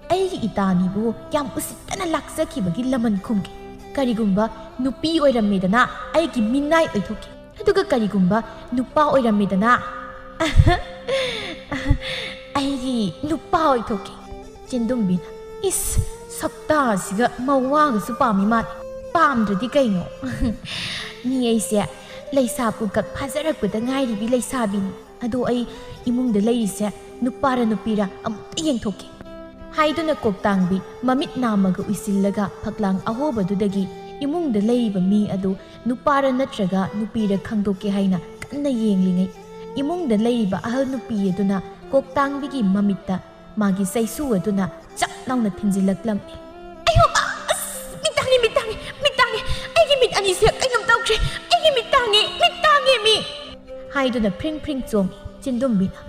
ไอ้ ꯑꯩꯒꯤ ꯏꯇꯥꯅꯤꯕꯨ ꯌꯥꯝ ꯎꯁꯤꯠꯇꯅ ꯂꯥꯛꯆꯈꯤꯕꯒꯤ ꯂꯃꯟ ꯈꯨꯝꯈꯤ ꯀꯔꯤꯒꯨꯝꯕ ꯅꯨꯄꯤ ꯑꯣꯏꯔꯝꯃꯦꯗꯅ ꯑꯩꯒꯤ ꯃꯤꯅꯥꯏ ꯑꯣꯏꯊꯣꯛꯈꯤ ꯑꯗꯨꯒ ꯀꯔꯤꯒꯨꯝꯕ ꯅꯨꯄꯥ ꯑꯣꯏꯔꯝꯃꯦꯗꯅ ꯑꯩꯒꯤ ꯅꯨꯄꯥ ꯑꯣꯏꯊꯣꯛꯈꯤ ꯆꯤꯟꯗꯨꯝꯕꯤꯅ ꯏꯁ ꯁꯛꯇꯥꯁꯤꯒ ꯃꯋꯥꯒꯁꯨ ꯄꯥꯝꯃꯤ ꯃꯥꯜꯂꯤ ꯄꯥꯝꯗ꯭ꯔꯗꯤ ꯀꯩꯅꯣ ꯃꯤ ꯑꯩꯁꯦ ꯂꯩꯁꯥ ꯄꯨꯡꯀꯛ ꯐꯥꯖꯔꯛꯄꯗ ꯉꯥꯏꯔꯤꯕꯤ ꯂꯩꯁꯥꯕꯤꯅꯤ ꯑꯗꯣ ꯑꯩ ꯏꯃꯨꯡꯗ ꯂꯩꯔꯤꯁꯦ ꯅꯨꯄꯥꯔ ꯅꯨꯄꯤꯔ ꯑꯃꯨꯛꯇ ꯌꯦꯡꯊꯣꯛꯀꯦ ꯍꯥꯏꯗꯨꯅ ꯀꯣꯛꯇꯥꯡꯕꯤ ꯃꯃꯤꯠ ꯅꯥꯝꯃꯒ ꯎꯏꯁꯤꯜꯂꯒ ꯐꯛꯂꯥꯡ ꯑꯍꯣꯕꯗꯨꯗꯒꯤ ꯏꯃꯨꯡꯗ ꯂꯩꯔꯤꯕ ꯃꯤ ꯑꯗꯨ ꯅꯨꯄꯥꯔ ꯅꯠꯇ꯭ꯔꯒ ꯅꯨꯄꯤꯔ ꯈꯪꯗꯣꯛꯀꯦ ꯍꯥꯏꯅ ꯀꯟꯅ ꯌꯦꯡꯂꯤꯉꯩ ꯏꯃꯨꯡꯗ ꯂꯩꯔꯤꯕ ꯑꯍꯜ ꯅꯨꯄꯤ ꯑꯗꯨꯅ ꯀꯣꯛꯇꯥꯡꯕꯤꯒꯤ ꯃꯃꯤꯠꯇ ꯃꯥꯒꯤ ꯆꯩꯁꯨ ꯑꯗꯨꯅ ꯆꯞ ꯂꯥꯎꯅ ꯊꯤꯟꯖꯤꯜꯂꯛꯂꯝꯃꯤ ꯑꯌꯣ ꯑꯁ ꯃꯤꯠ ꯇꯥꯡꯉꯦ ꯑꯩꯒꯤ ꯃꯤꯠ ꯑꯅꯤꯁꯦ ꯀꯩꯅꯣꯝ ꯇꯧꯈ꯭ꯔꯦ ꯑꯩꯒꯤ ꯃꯤꯠ ꯇꯥꯡꯉꯦ ꯃꯤ ꯍꯥꯏꯗꯨꯅ ꯐ꯭ꯔꯤꯡ ꯐ꯭ꯔꯤꯡ ꯆꯣꯡꯉꯤ ꯆꯤꯟꯗꯨꯝꯕꯤꯅ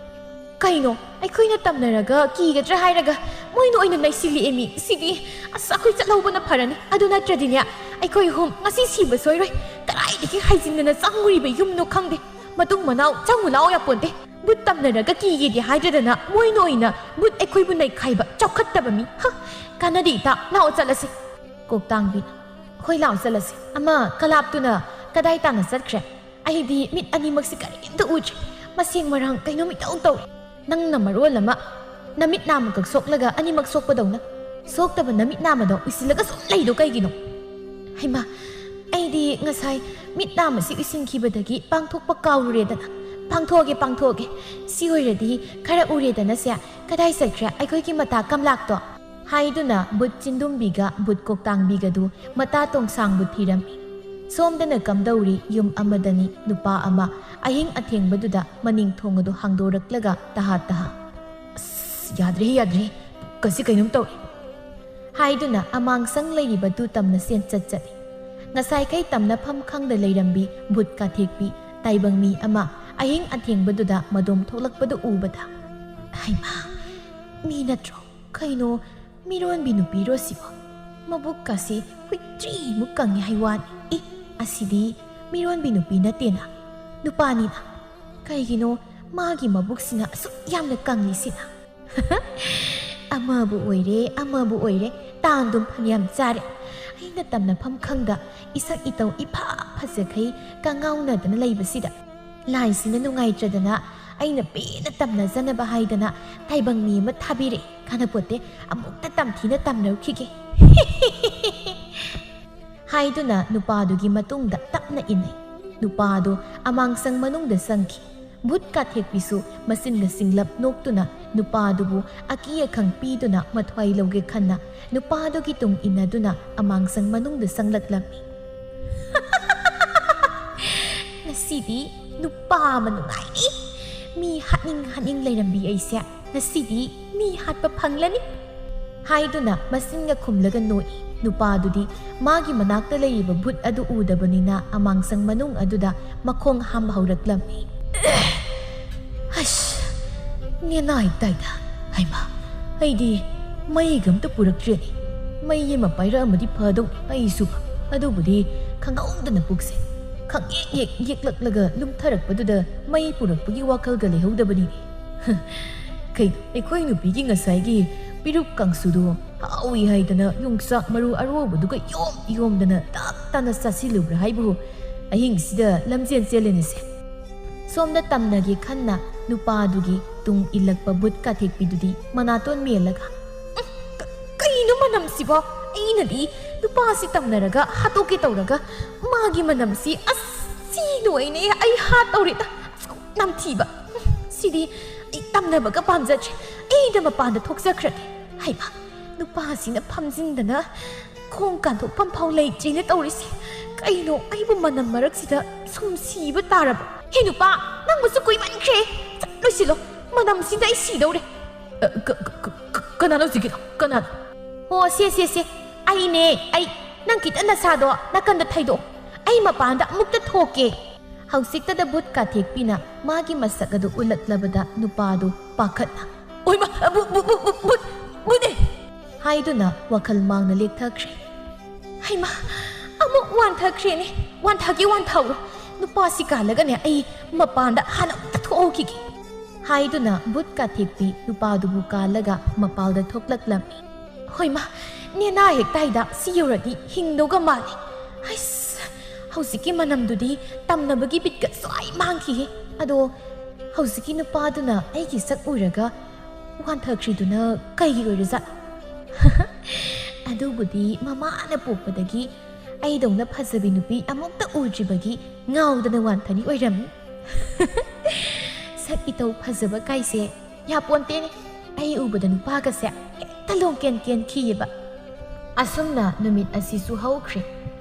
ꯀꯩꯅꯣ ꯑꯩꯈꯣꯏꯅ ꯇꯝꯅꯔꯒ ꯀꯤꯒꯗ꯭ꯔꯥ ꯍꯥꯏꯔꯒ ꯃꯣꯏꯅ ꯑꯣꯏꯅ ꯅꯩꯁꯤꯜꯂꯛꯑꯦ ꯃꯤ ꯁꯤꯗꯤ ꯑꯁ ꯑꯩꯈꯣꯏ ꯆꯠꯍꯧꯕꯅ ꯐꯔꯅꯤ ꯑꯗꯨ ꯅꯠꯇ꯭ꯔꯗꯤꯅꯦ ꯑꯩꯈꯣꯏ ꯍꯣꯝ ꯉꯁꯤ ꯁꯤꯕ ꯁꯣꯏꯔꯣꯏ ꯀꯗꯥꯏꯗꯒꯤ ꯍꯥꯏꯖꯤꯟꯗꯅ ꯆꯪꯉꯨꯔꯤꯕ ꯌꯨꯝꯅꯣ ꯈꯪꯗꯦ ꯃꯇꯨꯡ ꯃꯅꯥꯎ ꯆꯪꯉꯨ ꯂꯥꯎ ꯌꯥꯄꯣꯟꯇꯦ ꯕꯨꯠ ꯇꯝꯅꯔꯒ ꯀꯤꯒꯦꯗꯤ ꯍꯥꯏꯗ꯭ꯔꯗꯅ ꯃꯣꯏꯅ ꯑꯣꯏꯅ ꯕꯨꯠ ꯑꯩꯈꯣꯏꯕꯨ ꯅꯩꯈꯥꯏꯕ ꯆꯥꯎꯈꯠꯇꯕ ꯃꯤ ꯀꯥꯟꯅꯗꯦ ꯏꯇꯥ ꯂꯥꯛꯑꯣ ꯆꯠꯂꯁꯤ ꯀꯣꯛꯇꯥꯡꯕꯤꯅ ꯍꯣꯏ ꯂꯥꯛꯑꯣ ꯆꯠꯂꯁꯤ ꯑꯃ ꯀꯂꯥꯞꯇꯨꯅ ꯀꯗꯥꯏ ꯇꯥꯅ ꯆꯠꯈ꯭ꯔꯦ ꯑꯩꯗꯤ ꯃꯤꯠ ꯑꯅꯤꯃꯛꯁꯤ ꯀꯔꯤꯝꯇ ꯎꯗ꯭ꯔꯦ ꯃꯁꯦꯡ ꯃꯔꯥꯡ ꯀꯩꯅꯣꯝ ꯏꯇꯧ ꯇꯧꯔꯦ ꯅꯪꯅ ꯃꯔꯣꯜ ꯑꯃ ꯅꯃꯤꯠ ꯅꯥꯝꯃꯈꯛ ꯁꯣꯛꯂꯒ ꯑꯅꯤꯃꯛ ꯁꯣꯛꯄꯗꯧꯅ ꯁꯣꯛꯇꯕ ꯅꯃꯤꯠ ꯅꯥꯝꯃꯗꯣ ꯎꯏꯁꯤꯜꯂꯒ ꯁꯨꯝ ꯂꯩꯗꯣ ꯀꯩꯒꯤꯅꯣ ꯍꯩꯃꯥ ꯑꯩꯗꯤ ꯉꯁꯥꯏ ꯃꯤꯠ ꯅꯥꯝꯃꯁꯤ ꯎꯏꯁꯤꯟꯈꯤꯕꯗꯒꯤ ꯄꯥꯡꯊꯣꯛꯄ ꯀꯥꯎꯔꯨꯔꯦꯗꯅ ꯄꯥꯡꯊꯣꯛꯑꯒꯦ ꯁꯤ ꯑꯣꯏꯔꯗꯤ ꯈꯔ ꯎꯔꯦꯗꯅꯁꯦ ꯀꯗꯥꯏ ꯆꯠꯈ꯭ꯔꯦ ꯑꯩꯈꯣꯏꯒꯤ ꯃꯇꯥ ꯀꯝꯂꯥꯛꯇꯣ ꯍꯥꯏꯗꯨꯅ ꯕꯨꯠ ꯆꯤꯟꯗꯨꯝꯕꯤꯒ ꯕꯨꯠ ꯀꯣꯛꯇꯥꯡꯕꯤꯒꯗꯨ ꯃꯇꯥ ꯇꯣꯡꯁꯥꯡꯕꯨ ꯊꯤꯔꯝꯃꯤ ꯁꯣꯝꯗꯅ ꯀꯝꯗꯧꯔꯤ ꯌꯨꯝ ꯑꯃꯗꯅꯤ ꯅꯨꯄꯥ ꯑꯃ ꯑꯍꯤꯡ ꯑꯊꯦꯡꯕꯗꯨꯗ ꯃꯅꯤꯡ ꯊꯣꯡ ꯑꯗꯨ ꯍꯥꯡꯗꯣꯔꯛꯂꯒ ꯇꯍꯥ ꯑꯁ ꯌꯥꯗ꯭ꯔꯦ ꯀꯁꯤ ꯀꯩꯅꯣꯝ ꯇꯧꯏ ꯍꯥꯏꯗꯨꯅ ꯑꯃꯥꯡꯁꯪ ꯂꯩꯔꯤꯕꯗꯨ ꯇꯝꯅ ꯆꯦꯟꯆꯠ ꯆꯠꯂꯤ ꯉꯁꯥꯏꯈꯩ ꯇꯝꯅꯐꯝ ꯈꯪꯗ ꯂꯩꯔꯝꯕꯤ ꯕꯨꯠ ꯀꯥꯊꯦꯛꯄꯤ ꯇꯥꯏꯕꯪ ꯃꯤ ꯑꯃ ꯑꯍꯤꯡ ꯑꯊꯦꯡꯕꯗꯨꯗ ꯃꯗꯣꯝ ꯊꯣꯛꯂꯛꯄꯗꯨ ꯎꯕꯗ ꯍꯩꯃꯥ ꯃꯤ ꯅꯠꯇ꯭ꯔꯣ ꯀꯩꯅꯣ ꯃꯤꯔꯣꯟꯕꯤ ꯅꯨꯄꯤꯔꯣ ꯁꯤꯕꯣ ꯃꯕꯨꯛꯀꯁꯤ ꯍꯨꯏꯇ꯭ꯔꯤꯃꯨꯛ ꯀꯪꯉꯦ ꯍꯩꯋꯥꯅꯤ ꯑꯁꯤꯗꯤ ꯃꯤꯔꯣꯟꯕꯤ ꯅꯨꯄꯤ ꯅꯠꯇꯦꯅ ꯅꯨꯄꯥꯅꯤꯅ ꯀꯩꯒꯤꯅꯣ ꯃꯥꯒꯤ ꯃꯕꯨꯛꯁꯤꯅ ꯑꯁꯨꯛ ꯌꯥꯝꯅ ꯀꯪꯂꯤꯁꯤꯅ ꯑꯃꯕꯨ ꯑꯣꯏꯔꯦ ꯇꯥꯟꯗꯨꯝ ꯐꯅꯌꯥꯝ ꯆꯥꯔꯦ ꯑꯩꯅ ꯇꯝꯅꯐꯝ ꯈꯪꯗ ꯏꯁꯛ ꯏꯇꯧ ꯏꯐ ꯐꯖꯈꯩ ꯀꯉꯥꯎꯅꯗꯅ ꯂꯩꯕꯁꯤꯗ ꯂꯥꯏꯁꯤꯅ ꯅꯨꯡꯉꯥꯏꯇ꯭ꯔꯗꯅ ꯑꯩꯅ ꯄꯦꯟꯅ ꯇꯝꯅꯖꯅꯕ ꯍꯥꯏꯗꯅ ꯇꯥꯏꯕꯪ ꯃꯤ ꯑꯃ ꯊꯥꯕꯤꯔꯛꯑꯦ ꯀꯥꯟꯅꯄꯣꯠꯇꯦ ꯑꯃꯨꯛꯇ ꯇꯝꯊꯤꯅ ꯇꯝꯅꯔꯨꯈꯤꯒꯦ ꯍꯥꯏꯗꯨꯅ ꯅꯨꯄꯥꯗꯨꯒꯤ ꯃꯇꯨꯡꯗ ꯇꯞꯅ ꯏꯟꯅꯩ ꯅꯨꯄꯥꯗꯨ ꯑꯃꯥꯡꯁꯪ ꯃꯅꯨꯡꯗ ꯆꯪꯈꯤ ꯚꯨꯠ ꯀꯥꯊꯦꯛꯄꯤꯁꯨ ꯃꯆꯤꯟꯒ ꯁꯤꯡꯂꯞ ꯅꯣꯛꯇꯨꯅ ꯅꯨꯄꯥꯗꯨꯕꯨ ꯑꯀꯤ ꯑꯈꯪ ꯄꯤꯗꯨꯅ ꯃꯊ꯭ꯋꯥꯏ ꯂꯧꯒꯦ ꯈꯟꯅ ꯅꯨꯄꯥꯗꯨꯒꯤ ꯇꯨꯡ ꯏꯟꯅꯗꯨꯅ ꯑꯃꯥꯡꯁꯪ ꯃꯅꯨꯡꯗ ꯆꯪꯂꯛꯂꯝꯃꯤ ꯉꯁꯤꯗꯤ ꯅꯨꯄꯥ ꯑꯃ ꯅꯨꯡꯉꯥꯏꯅꯤ ꯃꯤ ꯍꯥꯠꯅꯤꯡ ꯂꯩꯔꯝꯕꯤ ꯑꯩꯁꯦ ꯉꯁꯤꯗꯤ ꯃꯤ ꯍꯥꯠꯄ ꯐꯪꯂꯅꯤ ꯍꯥꯏꯗꯨꯅ ꯃꯆꯤꯟꯒ ꯈꯨꯝꯂꯒ ꯅꯣꯛꯏ ꯅꯨꯄꯥꯗꯨꯗꯤ ꯃꯥꯒꯤ ꯃꯅꯥꯛꯇ ꯂꯩꯔꯤꯕ ꯚꯨꯠ ꯑꯗꯨ ꯎꯗꯕꯅꯤꯅ ꯑꯃꯥꯡꯁꯪ ꯃꯅꯨꯡ ꯑꯗꯨꯗ ꯃꯈꯣꯡ ꯍꯥꯝꯕ ꯍꯧꯔꯛꯂꯝꯃꯤ ꯑꯁ ꯅꯦꯅꯥꯏ ꯇꯥꯏꯗ ꯍꯩꯃꯥ ꯑꯩꯗꯤ ꯃꯩꯒ ꯑꯝꯇ ꯄꯨꯔꯛꯇ꯭ꯔꯦꯅꯦ ꯃꯩ ꯑꯃ ꯄꯥꯏꯔꯛꯑꯃꯗꯤ ꯐꯗꯧꯅꯤ ꯑꯩꯁꯨ ꯑꯗꯨꯕꯨꯗꯤ ꯈꯪꯍꯧꯗꯅ ꯄꯨꯛꯁꯦ ꯈꯪꯌꯦꯛ ꯌꯦꯛꯂꯛꯂꯒ ꯂꯨꯝꯊꯔꯛꯄꯗꯨꯗ ꯃꯩ ꯄꯨꯔꯛꯄꯒꯤ ꯋꯥꯈꯜꯒ ꯂꯩꯍꯧꯗꯕꯅꯤꯅꯦ ꯀꯩꯅꯣ ꯑꯩꯈꯣꯏ ꯅꯨꯄꯤꯒꯤ ꯉꯁꯥꯏꯒꯤ ꯄꯤꯔꯨꯛ ꯀꯥꯡꯁꯨꯗꯣ ꯍꯥꯎꯏ ꯍꯥꯏꯗꯅ ꯌꯣꯡꯆꯥꯛ ꯃꯔꯨ ꯑꯔꯣꯕꯗꯨꯒ ꯌꯣꯝꯗꯅ ꯇꯞ ꯇꯥꯅ ꯆꯥꯁꯤꯜꯂꯨꯕ꯭ꯔꯥ ꯍꯥꯏꯕꯨ ꯑꯍꯤꯡꯁꯤꯗ ꯂꯝꯖꯦꯟ ꯆꯦꯜꯂꯦꯅꯦꯁꯦ ꯁꯣꯝꯗ ꯇꯝꯅꯒꯦ ꯈꯟꯅ ꯅꯨꯄꯥꯗꯨꯒꯤ ꯇꯨꯡ ꯏꯜꯂꯛꯄ ꯚꯨꯠ ꯀꯥꯊꯦꯛꯄꯤꯗꯨꯗꯤ ꯃꯅꯥꯇꯣꯟ ꯃꯦꯜꯂꯒ ꯀꯩꯅꯣ ꯃꯅꯝꯁꯤꯕꯣ ꯑꯩꯅꯗꯤ ꯅꯨꯄꯥꯁꯤ ꯇꯝꯅꯔꯒ ꯍꯥꯠꯇꯣꯛꯀꯦ ꯇꯧꯔꯒ ꯃꯥꯒꯤ ꯃꯅꯝꯁꯤ ꯑꯁ ꯁꯤ ꯂꯣꯏꯅꯦ ꯑꯩ ꯍꯥꯠꯇꯧꯔꯦꯗ ꯅꯝꯊꯤꯕ ꯁꯤꯗꯤ ꯑꯩ ꯇꯝꯅꯕꯒ ꯄꯥꯝꯖꯗ꯭ꯔꯦ ꯑꯩꯗ ꯃꯄꯥꯟꯗ ꯊꯣꯛꯆꯈ꯭ꯔꯒꯦ ꯍꯩꯃꯥ ꯅꯨꯄꯥꯁꯤꯅ ꯐꯝꯖꯤꯟꯗꯅ ꯈꯣꯡ ꯀꯥꯟꯊꯣꯛꯐꯝ ꯐꯥꯎ ꯂꯩꯇ꯭ꯔꯦꯅ ꯇꯧꯔꯤꯁꯤ ꯀꯩꯅꯣ ꯑꯩꯕꯨ ꯃꯅꯝ ꯃꯔꯛꯁꯤꯗ ꯁꯨꯝ ꯁꯤꯕ ꯇꯥꯔꯕ ꯍꯦ ꯅꯨꯄꯥ ꯅꯪꯕꯨꯁꯨ ꯀꯨꯏꯃꯟꯈ꯭ꯔꯦ ꯂꯣꯏꯁꯤꯜꯂꯣ ꯃꯅꯝꯁꯤꯗ ꯑꯩ ꯁꯤꯗꯧꯔꯦ ꯀꯅꯥꯅꯣ ꯍꯧꯖꯤꯛꯀꯤꯗꯣ ꯀꯅꯥꯅꯣ ꯑꯣ ꯁꯦ ꯑꯩꯅꯦ ꯑꯩ ꯅꯪ ꯈꯤꯇꯪ ꯅꯁꯥꯗꯣ ꯅꯥꯀꯟꯗ ꯊꯩꯗꯣꯛꯑꯣ ꯑꯩ ꯃꯄꯥꯟꯗ ꯑꯃꯨꯛꯇ ꯊꯣꯛꯀꯦ ꯍꯧꯖꯤꯛꯇꯗ ꯚꯨꯠ ꯀꯥꯊꯦꯛꯄꯤꯅ ꯃꯥꯒꯤ ꯃꯁꯛ ꯑꯗꯨ ꯎꯠꯂꯛꯂꯕꯗ ꯅꯨꯄꯥꯗꯨ ꯄꯥꯈꯠꯅ ꯑꯣꯏꯃꯥ ꯚꯨꯠꯅꯦ ꯍꯥꯏꯗꯨꯅ ꯋꯥꯈꯜ ꯃꯥꯡꯅ ꯂꯦꯛꯊꯈ꯭ꯔꯦ ꯍꯩꯃꯥ ꯑꯃꯨꯛ ꯋꯥꯟꯊꯈ꯭ꯔꯦꯅꯦ ꯋꯥꯟꯊꯍꯧꯔꯣ ꯅꯨꯄꯥꯁꯤ ꯀꯥꯜꯂꯒꯅꯦ ꯑꯩ ꯃꯄꯥꯟꯗ ꯍꯥꯟꯅ ꯑꯃꯨꯛꯇ ꯊꯣꯛꯍꯧꯈꯤꯒꯦ ꯍꯥꯏꯗꯨꯅ ꯚꯨꯠ ꯀꯥꯊꯦꯛꯄꯤ ꯅꯨꯄꯥꯗꯨꯕꯨ ꯀꯥꯜꯂꯒ ꯃꯄꯥꯜꯗ ꯊꯣꯛꯂꯛꯂꯝꯃꯤ ꯍꯣꯏ ꯃꯥ ꯅꯦꯅꯥ ꯍꯦꯛ ꯇꯥꯏꯗ ꯁꯤ ꯌꯧꯔꯗꯤ ꯍꯤꯡꯗꯧꯒ ꯃꯥꯜꯂꯦ ꯑꯩꯁ ꯍꯧꯖꯤꯛꯀꯤ ꯃꯅꯝꯗꯨꯗꯤ ꯇꯝꯅꯕꯒꯤ ꯕꯤꯠꯀ ꯁ꯭ꯋꯥꯏ ꯃꯥꯡꯈꯤꯌꯦ ꯑꯗꯣ ꯍꯧꯖꯤꯛꯀꯤ ꯅꯨꯄꯥꯗꯨꯅ ꯑꯩꯒꯤ ꯁꯛ ꯎꯔꯒ ꯋꯥꯟꯊꯈ꯭ꯔꯤꯗꯨꯅ ꯀꯩꯒꯤ ꯑꯣꯏꯔꯖꯥꯠ ꯑꯗꯨꯕꯨꯗꯤ ꯃꯃꯥꯅ ꯄꯣꯛꯄꯗꯒꯤ ꯑꯩꯗꯧꯅ ꯐꯖꯕꯤ ꯅꯨꯄꯤ ꯑꯃꯨꯛꯇ ꯎꯗ꯭ꯔꯤꯕꯒꯤ ꯉꯥꯎꯗꯅ ꯋꯥꯟꯊꯅꯤ ꯑꯣꯏꯔꯝꯃꯤ ꯁꯛ ꯏꯇꯧ ꯐꯖꯕ ꯀꯥꯏꯁꯦ ꯌꯥꯄꯣꯟꯇꯦꯅꯦ ꯑꯩ ꯎꯕꯗ ꯅꯨꯄꯥꯒꯁꯦ ꯍꯦꯛꯇ ꯂꯣꯡꯀꯦꯟ ꯀꯦꯟꯈꯤꯌꯦꯕ ꯑꯁꯨꯝꯅ ꯅꯨꯃꯤꯠ ꯑꯁꯤꯁꯨ ꯍꯧꯈ꯭ꯔꯦ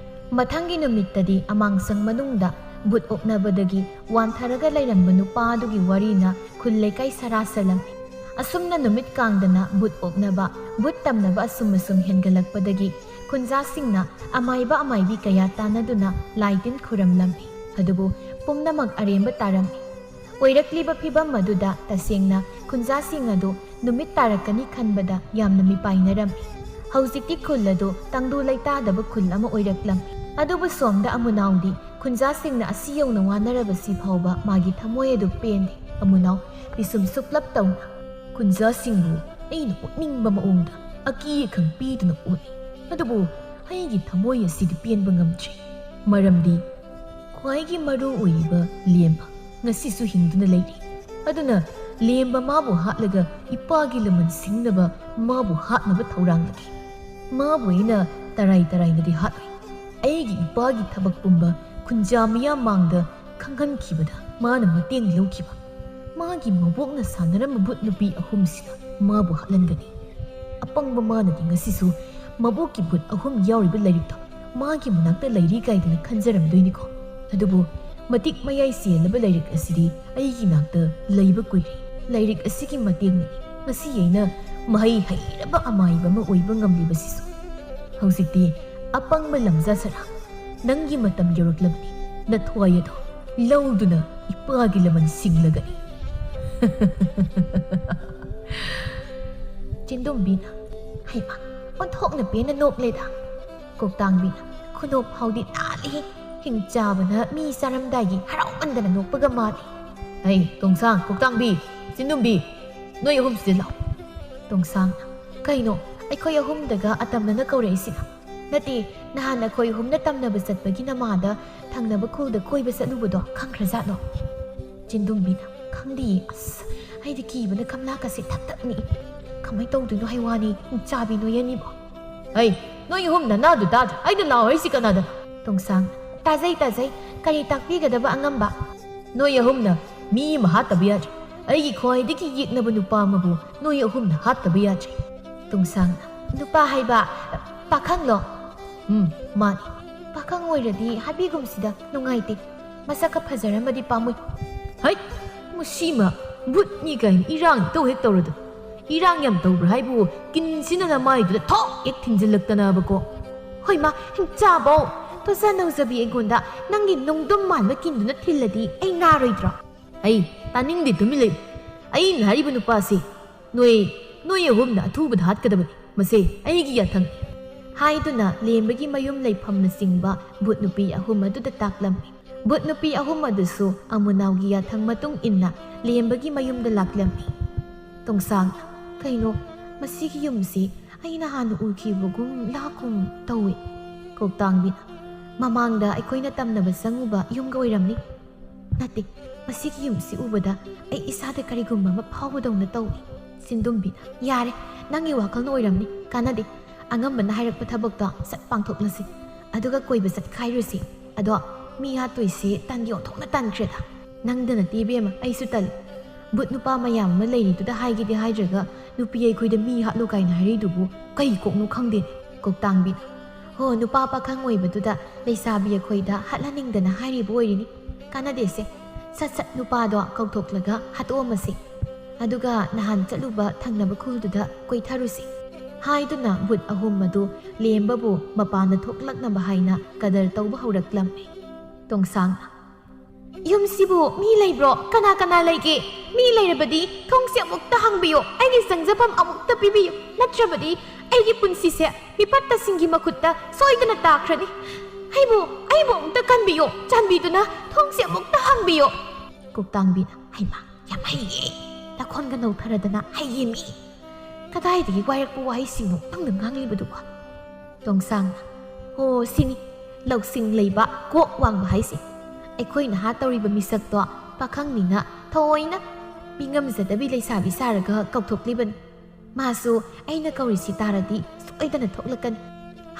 ꯃꯊꯪꯒꯤ ꯅꯨꯃꯤꯠꯇꯗꯤ ꯑꯃꯥꯡꯁꯪ ꯃꯅꯨꯡꯗ ꯕꯨꯠ ꯑꯣꯛꯅꯕꯗꯒꯤ ꯋꯥꯟꯊꯔꯒ ꯂꯩꯔꯝꯕ ꯅꯨꯄꯥꯗꯨꯒꯤ ꯋꯥꯔꯤꯅ ꯈꯨꯜ ꯂꯩꯀꯥꯏ ꯁꯔꯥꯁꯜꯂꯝꯃꯤ ꯑꯁꯨꯝꯅ ꯅꯨꯃꯤꯠ ꯀꯥꯡꯗꯅ ꯕꯨꯠ ꯑꯣꯛꯅꯕ ꯕꯨꯠ ꯇꯝꯅꯕ ꯑꯁꯨꯝ ꯍꯦꯟꯒꯠꯂꯛꯄꯗꯒꯤ ꯈꯨꯟꯖꯥꯁꯤꯡꯅ ꯑꯃꯥꯏꯕ ꯑꯃꯥꯏꯕꯤ ꯀꯌా ꯇꯥꯟꯅꯗꯨꯅ ꯂꯥꯏ ꯇꯤꯟ ꯈꯨꯔꯝꯂꯝꯃꯤ ꯑꯗꯨꯕꯨ ꯄꯨꯝꯅꯃꯛ ꯑꯔꯦꯝꯕ ꯇꯥꯔꯝꯃꯤ ꯑꯣꯏꯔꯛꯂꯤꯕ ꯐꯤꯕꯝ ꯑꯗꯨꯗ ꯇꯁꯦꯡꯅ ꯈꯨꯟꯖꯥꯁꯤꯡ ꯑꯗꯨ ꯅꯨꯃꯤꯠ ꯇꯥꯔꯛꯀꯅꯤ ꯈꯟꯕꯗ ꯌꯥꯝꯅ ꯃꯤꯄꯥꯏꯅꯔꯝꯃꯤ ꯍꯧꯖꯤꯛꯇꯤ ꯈꯨꯜ ꯑꯗꯨ ꯇꯪꯗꯨ ꯂꯩꯇꯥꯗꯕ ꯈꯨꯜ ꯑꯃ ꯑꯣꯏꯔꯛꯂꯝꯃꯤ ꯑꯗꯨꯕꯨ ꯁꯣꯝꯗ ꯑꯃꯨꯅꯥꯎꯗꯤ ꯈꯨꯟꯖꯥꯁꯤꯡꯅ ꯑꯁꯤ ꯌꯧꯅ ꯋꯥꯅꯔꯕꯁꯤ ꯐꯥꯎꯕ ꯃꯥꯒꯤ ꯊꯃꯣꯏ ꯑꯗꯨ ꯄꯦꯟꯗꯦ ꯑꯃꯨꯅꯥꯎ ꯄꯤꯁꯨꯝ ꯁꯨꯞꯂꯞ ꯇꯧꯅ ꯈꯨꯟꯖꯥꯁꯤꯡꯕꯨ ꯑꯩꯅ ꯎꯠꯅꯤꯡꯕ ꯃꯑꯣꯡꯗ ꯑꯀꯤ ꯑꯈꯪ ꯄꯤꯗꯨꯅ ꯎꯠꯂꯤ ꯑꯗꯨꯕꯨ ꯑꯩꯒꯤ ꯊꯃꯣꯏ ꯑꯁꯤꯗꯤ ꯄꯦꯟꯕ ꯉꯝꯗ꯭ꯔꯤ ꯃꯔꯝꯗꯤ ꯈ꯭ꯋꯥꯏꯒꯤ ꯃꯔꯨ ꯑꯣꯏꯔꯤꯕ ꯂꯦꯝꯕ ꯉꯁꯤꯁꯨ ꯍꯤꯡꯗꯨꯅ ꯂꯩꯔꯤ ꯑꯗꯨꯅ ꯂꯦꯝꯕ ꯃꯥꯕꯨ ꯍꯥꯠꯂꯒ ꯏꯄꯥꯒꯤ ꯂꯃꯟ ꯁꯤꯡꯅꯕ ꯃꯥꯕు ꯍꯥꯠꯅꯕ ꯊꯧꯔꯥꯡꯅꯈꯤ ꯃꯥꯕꯨ ꯑꯩꯅ ꯇꯔꯥꯏꯅꯗꯤ ꯍꯥꯠꯂꯣꯏ ꯑꯩꯒꯤ ꯏꯄꯥꯒꯤ ꯊꯕꯛ ꯄꯨꯝꯕ ꯈꯨꯟꯖꯥ ꯃꯤꯌꯥꯝ ꯃꯥꯡꯗ ꯈꯪꯍꯟꯈꯤꯕꯗ ꯃꯥꯅ ꯃꯇꯦꯡ ꯂꯧꯈꯤꯕ ꯃꯥꯒꯤ ꯃꯕꯣꯛꯅ ꯁꯥꯟꯅꯔꯝꯕ ꯚꯨꯠ ꯅꯨꯄꯤ ꯑꯍꯨꯝꯁꯤꯅ ꯃꯥꯕꯨ ꯍꯥꯠꯍꯟꯒꯅꯤ ꯑꯄꯪꯕ ꯃꯥꯅꯗꯤ ꯉꯁꯤꯁꯨ ꯃꯕꯣꯛꯀꯤ ꯚꯨꯠ ꯑꯍꯨꯝ ꯌꯥꯎꯔꯤꯕ ꯂꯥꯏꯔꯤꯛꯇꯣ ꯃꯥꯒꯤ ꯃꯅꯥꯛꯇ ꯂꯩꯔꯤ ꯀꯥꯏꯗꯅ ꯈꯟꯖꯔꯝꯗꯣꯏꯅꯤꯀꯣ ꯑꯗꯨꯕꯨ ꯃꯇꯤꯛ ꯃꯌꯥꯏ ꯆꯦꯜꯂꯕ ꯂꯥꯏꯔꯤꯛ ꯑꯁꯤꯗꯤ ꯑꯩꯒꯤ ꯅꯥꯛꯇ ꯂꯩꯕ ꯀꯨꯏꯔꯦ ꯂꯥꯏꯔꯤꯛ ꯑꯁꯤꯒꯤ ꯃꯇꯦꯡꯅꯅꯤ ꯉꯁꯤ ꯑꯩꯅ ꯃꯍꯩ ꯍꯩꯔꯕ ꯑꯃꯥꯏꯕ ꯑꯃ ꯑꯣꯏꯕ ꯉꯝꯂꯤꯕꯁꯤꯁꯨ ꯍꯧꯖꯤꯛꯇꯤ ꯑꯄꯪꯕ ꯂꯝꯖꯥꯁꯔꯥ ꯅꯪꯒꯤ ꯃꯇꯝ ꯌꯧꯔꯛꯂꯕꯅꯤ ꯅꯊ꯭ꯋꯥꯏ ꯑꯗꯣ ꯂꯧꯗꯨꯅ ꯏꯄꯥꯒꯤ ꯂꯃꯟ ꯁꯤꯡꯂꯒꯅꯤ ꯆꯤꯟꯗꯨꯝꯕꯤꯅ ꯍꯩꯃꯥ ꯑꯣꯟꯊꯣꯛꯅ ꯄꯦꯟꯅ ꯅꯣꯛꯂꯦꯗ ꯀꯣꯛꯇꯥꯡꯕꯤꯅ ꯈꯨꯅꯣꯛ ꯐꯥꯎꯗꯤ ꯅꯥꯜꯂꯤ ꯍꯤꯡ ꯆꯥꯕꯅ ꯃꯤ ꯆꯥꯔꯝꯗꯥꯏꯒꯤ ꯍꯔꯥꯎꯃꯟꯗꯅ ꯅꯣꯛꯄꯒ ꯃꯥꯜꯂꯤ ꯍꯩ ꯇꯣꯡꯁꯥꯡ ꯀꯣꯛꯇꯥꯡꯕꯤ ꯆꯤꯟꯗꯨꯝꯕꯤ ꯅꯣꯏ ꯑꯍꯨꯝꯁꯤꯗ ꯂꯥꯛꯑꯣ ꯇꯣꯡꯁꯥꯡꯅ ꯀꯩꯅꯣ ꯑꯩꯈꯣꯏ ꯑꯍꯨꯝꯗꯒ ꯑꯇꯝꯅꯅ ꯀꯧꯔꯛꯏꯁꯤꯅ ꯅꯠꯇꯦ ꯅꯍꯥꯟ ꯑꯩꯈꯣꯏ ꯑꯍꯨꯝꯅ ꯇꯝꯅꯕ ꯆꯠꯄꯒꯤ ꯅꯃꯥꯗ ꯊꯪꯅꯕ ꯈꯨꯜꯗ ꯀꯣꯏꯕ ꯆꯠꯂꯨꯕꯗꯣ ꯈꯪꯈ꯭ꯔꯖꯥꯠꯅꯣ ꯆꯤꯟꯗꯨꯝꯕꯤꯅ ꯈꯪꯗꯤꯌꯦ ꯑꯁ ꯑꯩꯗꯤ ꯀꯤꯕꯅ ꯀꯝꯂꯥꯀꯁꯦ ꯊꯛ ꯀꯃꯥꯏ ꯇꯧꯗꯣꯏꯅꯣ ꯍꯩꯋꯥꯅꯤ ꯆꯥꯕꯤ ꯅꯣꯏ ꯑꯅꯤꯕꯣ ꯍꯩ ꯅꯣꯏ ꯑꯍꯨꯝ ꯅꯅꯥꯗꯨ ꯇꯥꯗ꯭ꯔꯥ ꯑꯩꯅ ꯂꯥꯎ ꯍꯥꯏꯁꯤ ꯀꯅꯥꯗꯅꯣ ꯇꯣꯡꯁꯥꯡ ꯇꯥꯖꯩ ꯀꯔꯤ ꯇꯥꯛꯄꯤꯒꯗꯕ ꯑꯉꯝꯕ ꯅꯣꯏ ꯑꯍꯨꯝꯅ ꯃꯤ ꯑꯃ ꯍꯥꯠꯇꯕ ꯌꯥꯗ꯭ꯔꯦ ꯑꯩꯒꯤ ꯈ꯭ꯋꯥꯏꯗꯒꯤ ꯌꯦꯛꯅꯕ ꯅꯨꯄꯥ ꯑꯃꯕꯨ ꯅꯣꯏ ꯑꯍꯨꯝꯅ ꯍꯥꯠꯇꯕ ꯌꯥꯗ꯭ꯔꯦ ꯇꯣꯡꯁꯥꯡꯅ ꯅꯨꯄꯥ ꯍꯥꯏꯕ ꯄꯥꯈꯪꯂꯣ ꯃꯥꯅꯤ ꯄꯥꯈꯪ ꯑꯣꯏꯔꯗꯤ ꯍꯥꯏꯕꯤꯒꯨꯝꯁꯤꯗ ꯅꯨꯡꯉꯥꯏꯇꯦ ꯃꯁꯛꯀ ꯐꯖꯔꯝꯃꯗꯤ ꯄꯥꯝꯃꯨꯏ ꯍꯩ ꯃꯁꯤꯃ ꯚꯨꯠꯅꯤ ꯀꯥꯏꯅ ꯏꯔꯥꯡ ꯇꯧ ꯍꯦꯛ ꯇꯧꯔꯗ ꯏꯔꯥꯡ ꯌꯥꯝ ꯇꯧꯕ꯭ꯔꯥ ꯍꯥꯏꯕꯨ ꯀꯤꯟꯁꯤꯅ ꯅꯃꯥꯏꯗꯨꯗ ꯊꯣꯛ ꯍꯦꯛ ꯊꯤꯟꯖꯤꯜꯂꯛꯇꯅꯕꯀꯣ ꯍꯣꯏ ꯃꯥ ꯆꯥꯕꯧ ꯇꯣꯖꯥ ꯅꯧꯖꯕꯤ ꯑꯩꯉꯣꯟꯗ ꯅꯪꯒꯤ ꯅꯨꯡꯗꯨꯝ ꯃꯥꯟꯕ ꯀꯤꯟꯗꯨꯅ ꯊꯤꯜꯂꯗꯤ ꯑꯩ ꯅꯥꯔꯣꯏꯗ꯭ꯔꯣ ꯑꯩ ꯇꯥꯅꯤꯡꯗꯦ ꯇꯨꯃꯤꯟ ꯂꯩ ꯑꯩꯅ ꯍꯥꯏꯔꯤꯕ ꯅꯨꯄꯥꯁꯤ ꯅꯣꯏ ꯑꯍꯨꯝꯅ ꯑꯊꯨꯕꯗ ꯍꯥꯠꯀꯗꯕꯅꯤ ꯃꯁꯦ ꯑꯩꯒꯤ ꯌꯥꯊꯪ ꯍꯥꯏꯗꯨꯅ ꯂꯦꯝꯕꯒꯤ ꯃꯌꯨꯝ ꯂꯩꯐꯝꯅꯆꯤꯡꯕ ꯚꯨꯠ ꯅꯨꯄꯤ ꯑꯍꯨꯝ ꯑꯗꯨꯗ ꯇꯥꯛꯂꯝꯃꯤ ꯚꯨꯠ ꯅꯨꯄꯤ ꯑꯍꯨം ꯑꯗꯨꯁꯨ ꯑꯃꯨꯅꯥꯎꯒꯤ ꯌꯥꯊꯪ ꯃꯇꯨꯡ ꯏꯟꯅ ꯂꯦꯝꯕꯒꯤ ꯃꯌꯨꯝꯗ ꯂꯥꯛꯂꯝꯃꯤ ꯇꯣꯡꯁꯥꯡꯅ ꯀꯩꯅꯣ ꯃꯁꯤꯒꯤ ꯌꯨꯝꯁꯤ ꯑꯩꯅ ꯍꯥꯟꯅ ꯎꯈꯤꯕꯒꯨꯝ ꯂꯥꯛꯀꯨꯝ ꯇꯧꯏ ꯀꯣꯛꯇꯥꯡꯕꯤꯅ ꯃꯃꯥꯡꯗ ꯑꯩꯈꯣꯏꯅ ꯇꯝꯅꯕ ꯆꯪꯉꯨꯕ ꯌꯨꯝꯒ ꯑꯣꯏꯔꯝꯅꯤ ꯅꯠꯇꯦ ꯃꯁꯤꯒꯤ ꯌꯨꯝꯁꯤ ꯎꯕꯗ ꯑꯩ ꯏꯁꯥꯗ ꯀꯔꯤꯒꯨꯝꯕ ꯑꯃ ꯐꯥꯎꯕꯗꯧꯅ ꯇꯧꯏ ꯆꯤꯟꯗꯨꯝꯕꯤꯅ ꯌꯥꯔꯦ ꯅꯪꯒꯤ ꯋꯥꯈꯜꯅ ꯑꯣꯏꯔꯝꯅꯤ ꯀꯥꯟꯅꯗꯦ ꯑꯉꯝꯕꯅ ꯍꯥꯏꯔꯛꯄ ꯊꯕꯛꯇꯣ ꯁꯠ ꯄꯥꯡꯊꯣꯛꯂꯁꯤ ꯑꯗꯨꯒ ꯀꯣꯏꯕ ꯆꯠꯈꯥꯏꯔꯨꯁꯤ ꯑꯗꯣ ꯃꯤ ꯍꯥꯠꯇꯣꯏꯁꯤ ꯇꯟꯗꯤ ꯑꯣꯟꯊꯣꯛꯅ ꯇꯟꯈ꯭ꯔꯦꯗ ꯅꯪꯗꯅ ꯇꯤꯕꯦꯝꯃ ꯑꯩꯁꯨ ꯇꯜꯂꯤ ꯚꯨꯠ ꯅꯨꯄꯥ ꯃꯌꯥꯝ ꯑꯃ ꯂꯩꯔꯤꯗꯨꯗ ꯍꯥꯏꯒꯦꯗꯤ ꯍꯥꯏꯗ꯭ꯔꯒ ꯅꯨꯄꯤ ꯑꯩꯈꯣꯏꯗ ꯃꯤ ꯍꯥꯠꯂꯨ ꯀꯥꯏꯅ ꯍꯥꯏꯔꯤꯗꯨꯕꯨ ꯀꯩ ꯀꯣꯛꯅꯣ ꯈꯪꯗꯦꯅꯦ ꯀꯣꯛꯇꯥꯡꯕꯤꯅ ꯍꯣ ꯅꯨꯄꯥ ꯄꯥꯈꯪ ꯑꯣꯏꯕꯗꯨꯗ ꯂꯩꯁꯥꯕꯤ ꯑꯩꯈꯣꯏꯗ ꯍꯥꯠꯍꯟꯅꯤꯡꯗꯅ ꯍꯥꯏꯔꯤꯕ ꯑꯣꯏꯔꯤꯅꯤ ꯀꯥꯟꯅꯗꯦꯁꯦ ꯁꯠ ꯅꯨꯄꯥꯗꯣ ꯀꯧꯊꯣꯛꯂꯒ ꯍꯥꯠꯇꯣꯛꯑꯝꯃꯁꯤ ꯑꯗꯨꯒ ꯅꯍꯥꯟ ꯆꯠꯂꯨꯕ ꯊꯪꯅꯕ ꯈꯨꯜꯗꯨꯗ ꯀꯣꯏꯊꯔꯨꯁꯤ ꯍꯥꯏꯗꯨꯅ ꯚꯨꯠ ꯑꯍꯨꯝ ꯑꯗꯨ ꯂꯦꯝꯕꯕꯨ ꯃꯄꯥꯟꯗ ꯊꯣꯛꯂꯛꯅꯕ ꯍꯥꯏꯅ ꯀꯗꯔ ꯇꯧꯕ ꯍꯧꯔꯛꯂꯝꯃꯤ ꯇꯣꯡꯁꯥꯡꯅ ꯌꯨꯝꯁꯤꯕꯨ ꯃꯤ ꯂꯩꯕ꯭ꯔꯣ ꯀꯅꯥ ꯂꯩꯒꯦ ꯃꯤ ꯂꯩꯔꯕꯗꯤ ꯊꯣꯡꯁꯦ ꯑꯃꯨꯛꯇ ꯍꯥꯡꯕꯤꯌꯣ ꯑꯩꯒꯤ ꯆꯪꯖꯐꯝ ꯑꯃꯨꯛꯇ ꯄꯤꯕꯤꯌꯨ ꯅꯠꯇ꯭ꯔꯕꯗꯤ ꯑꯩꯒꯤ ꯄꯨꯟꯁꯤꯁꯦ ꯃꯤꯄꯠꯇꯁꯤꯡꯒꯤ ꯃꯈꯨꯠꯇ ꯁꯣꯏꯗꯅ ꯇꯥꯈ꯭ꯔꯅꯤ ꯑꯩꯕꯨ ꯑꯃꯨꯛꯇ ꯀꯟꯕꯤꯌꯣ ꯆꯥꯟꯕꯤꯗꯨꯅ ꯊꯣꯡꯁꯦ ꯑꯃꯨꯛꯇ ꯍꯥꯡꯕꯤꯌꯣ ꯀꯣꯛꯇꯥꯡꯕꯤꯅ ꯍꯩꯃꯥ ꯌꯥꯝ ꯍꯩꯌꯦ ꯇꯈꯣꯟꯒ ꯅꯧꯊꯔꯗꯅ ꯍꯩꯌꯦ ꯃꯤ ꯀꯗꯥꯏꯗꯒꯤ ꯋꯥꯏꯔꯛꯄ ꯋꯥꯍꯩꯁꯤꯡꯅꯣ ꯅꯪꯅ ꯉꯥꯡꯂꯤꯕꯗꯨꯕꯣ? ꯇꯣꯡꯁꯥꯡꯅ ꯍꯣ ꯁꯤꯅꯤ ꯂꯧꯁꯤꯡ ꯂꯩꯕ ꯀꯣꯛ ꯋꯥꯡꯕ ꯍꯥꯏꯁꯦ꯫ ꯑꯩꯈꯣꯏ ꯅꯍꯥ ꯇꯧꯔꯤꯕ ꯃꯤꯁꯛꯇꯣ ꯄꯥꯈꯪꯅꯤꯅ ꯊꯑꯣꯏꯅ ꯃꯤꯉꯝꯖꯗꯕꯤ ꯂꯩꯁꯥꯕꯤ ꯁꯥꯔꯒ ꯀꯧꯊꯣꯛꯂꯤꯕꯅꯤ꯫ ꯃꯥꯁꯨ ꯑꯩꯅ ꯀꯧꯔꯤꯁꯤ ꯇꯥꯔꯗꯤ ꯁꯣꯏꯗꯅ ꯊꯣꯛꯂꯛꯀꯅꯤ꯫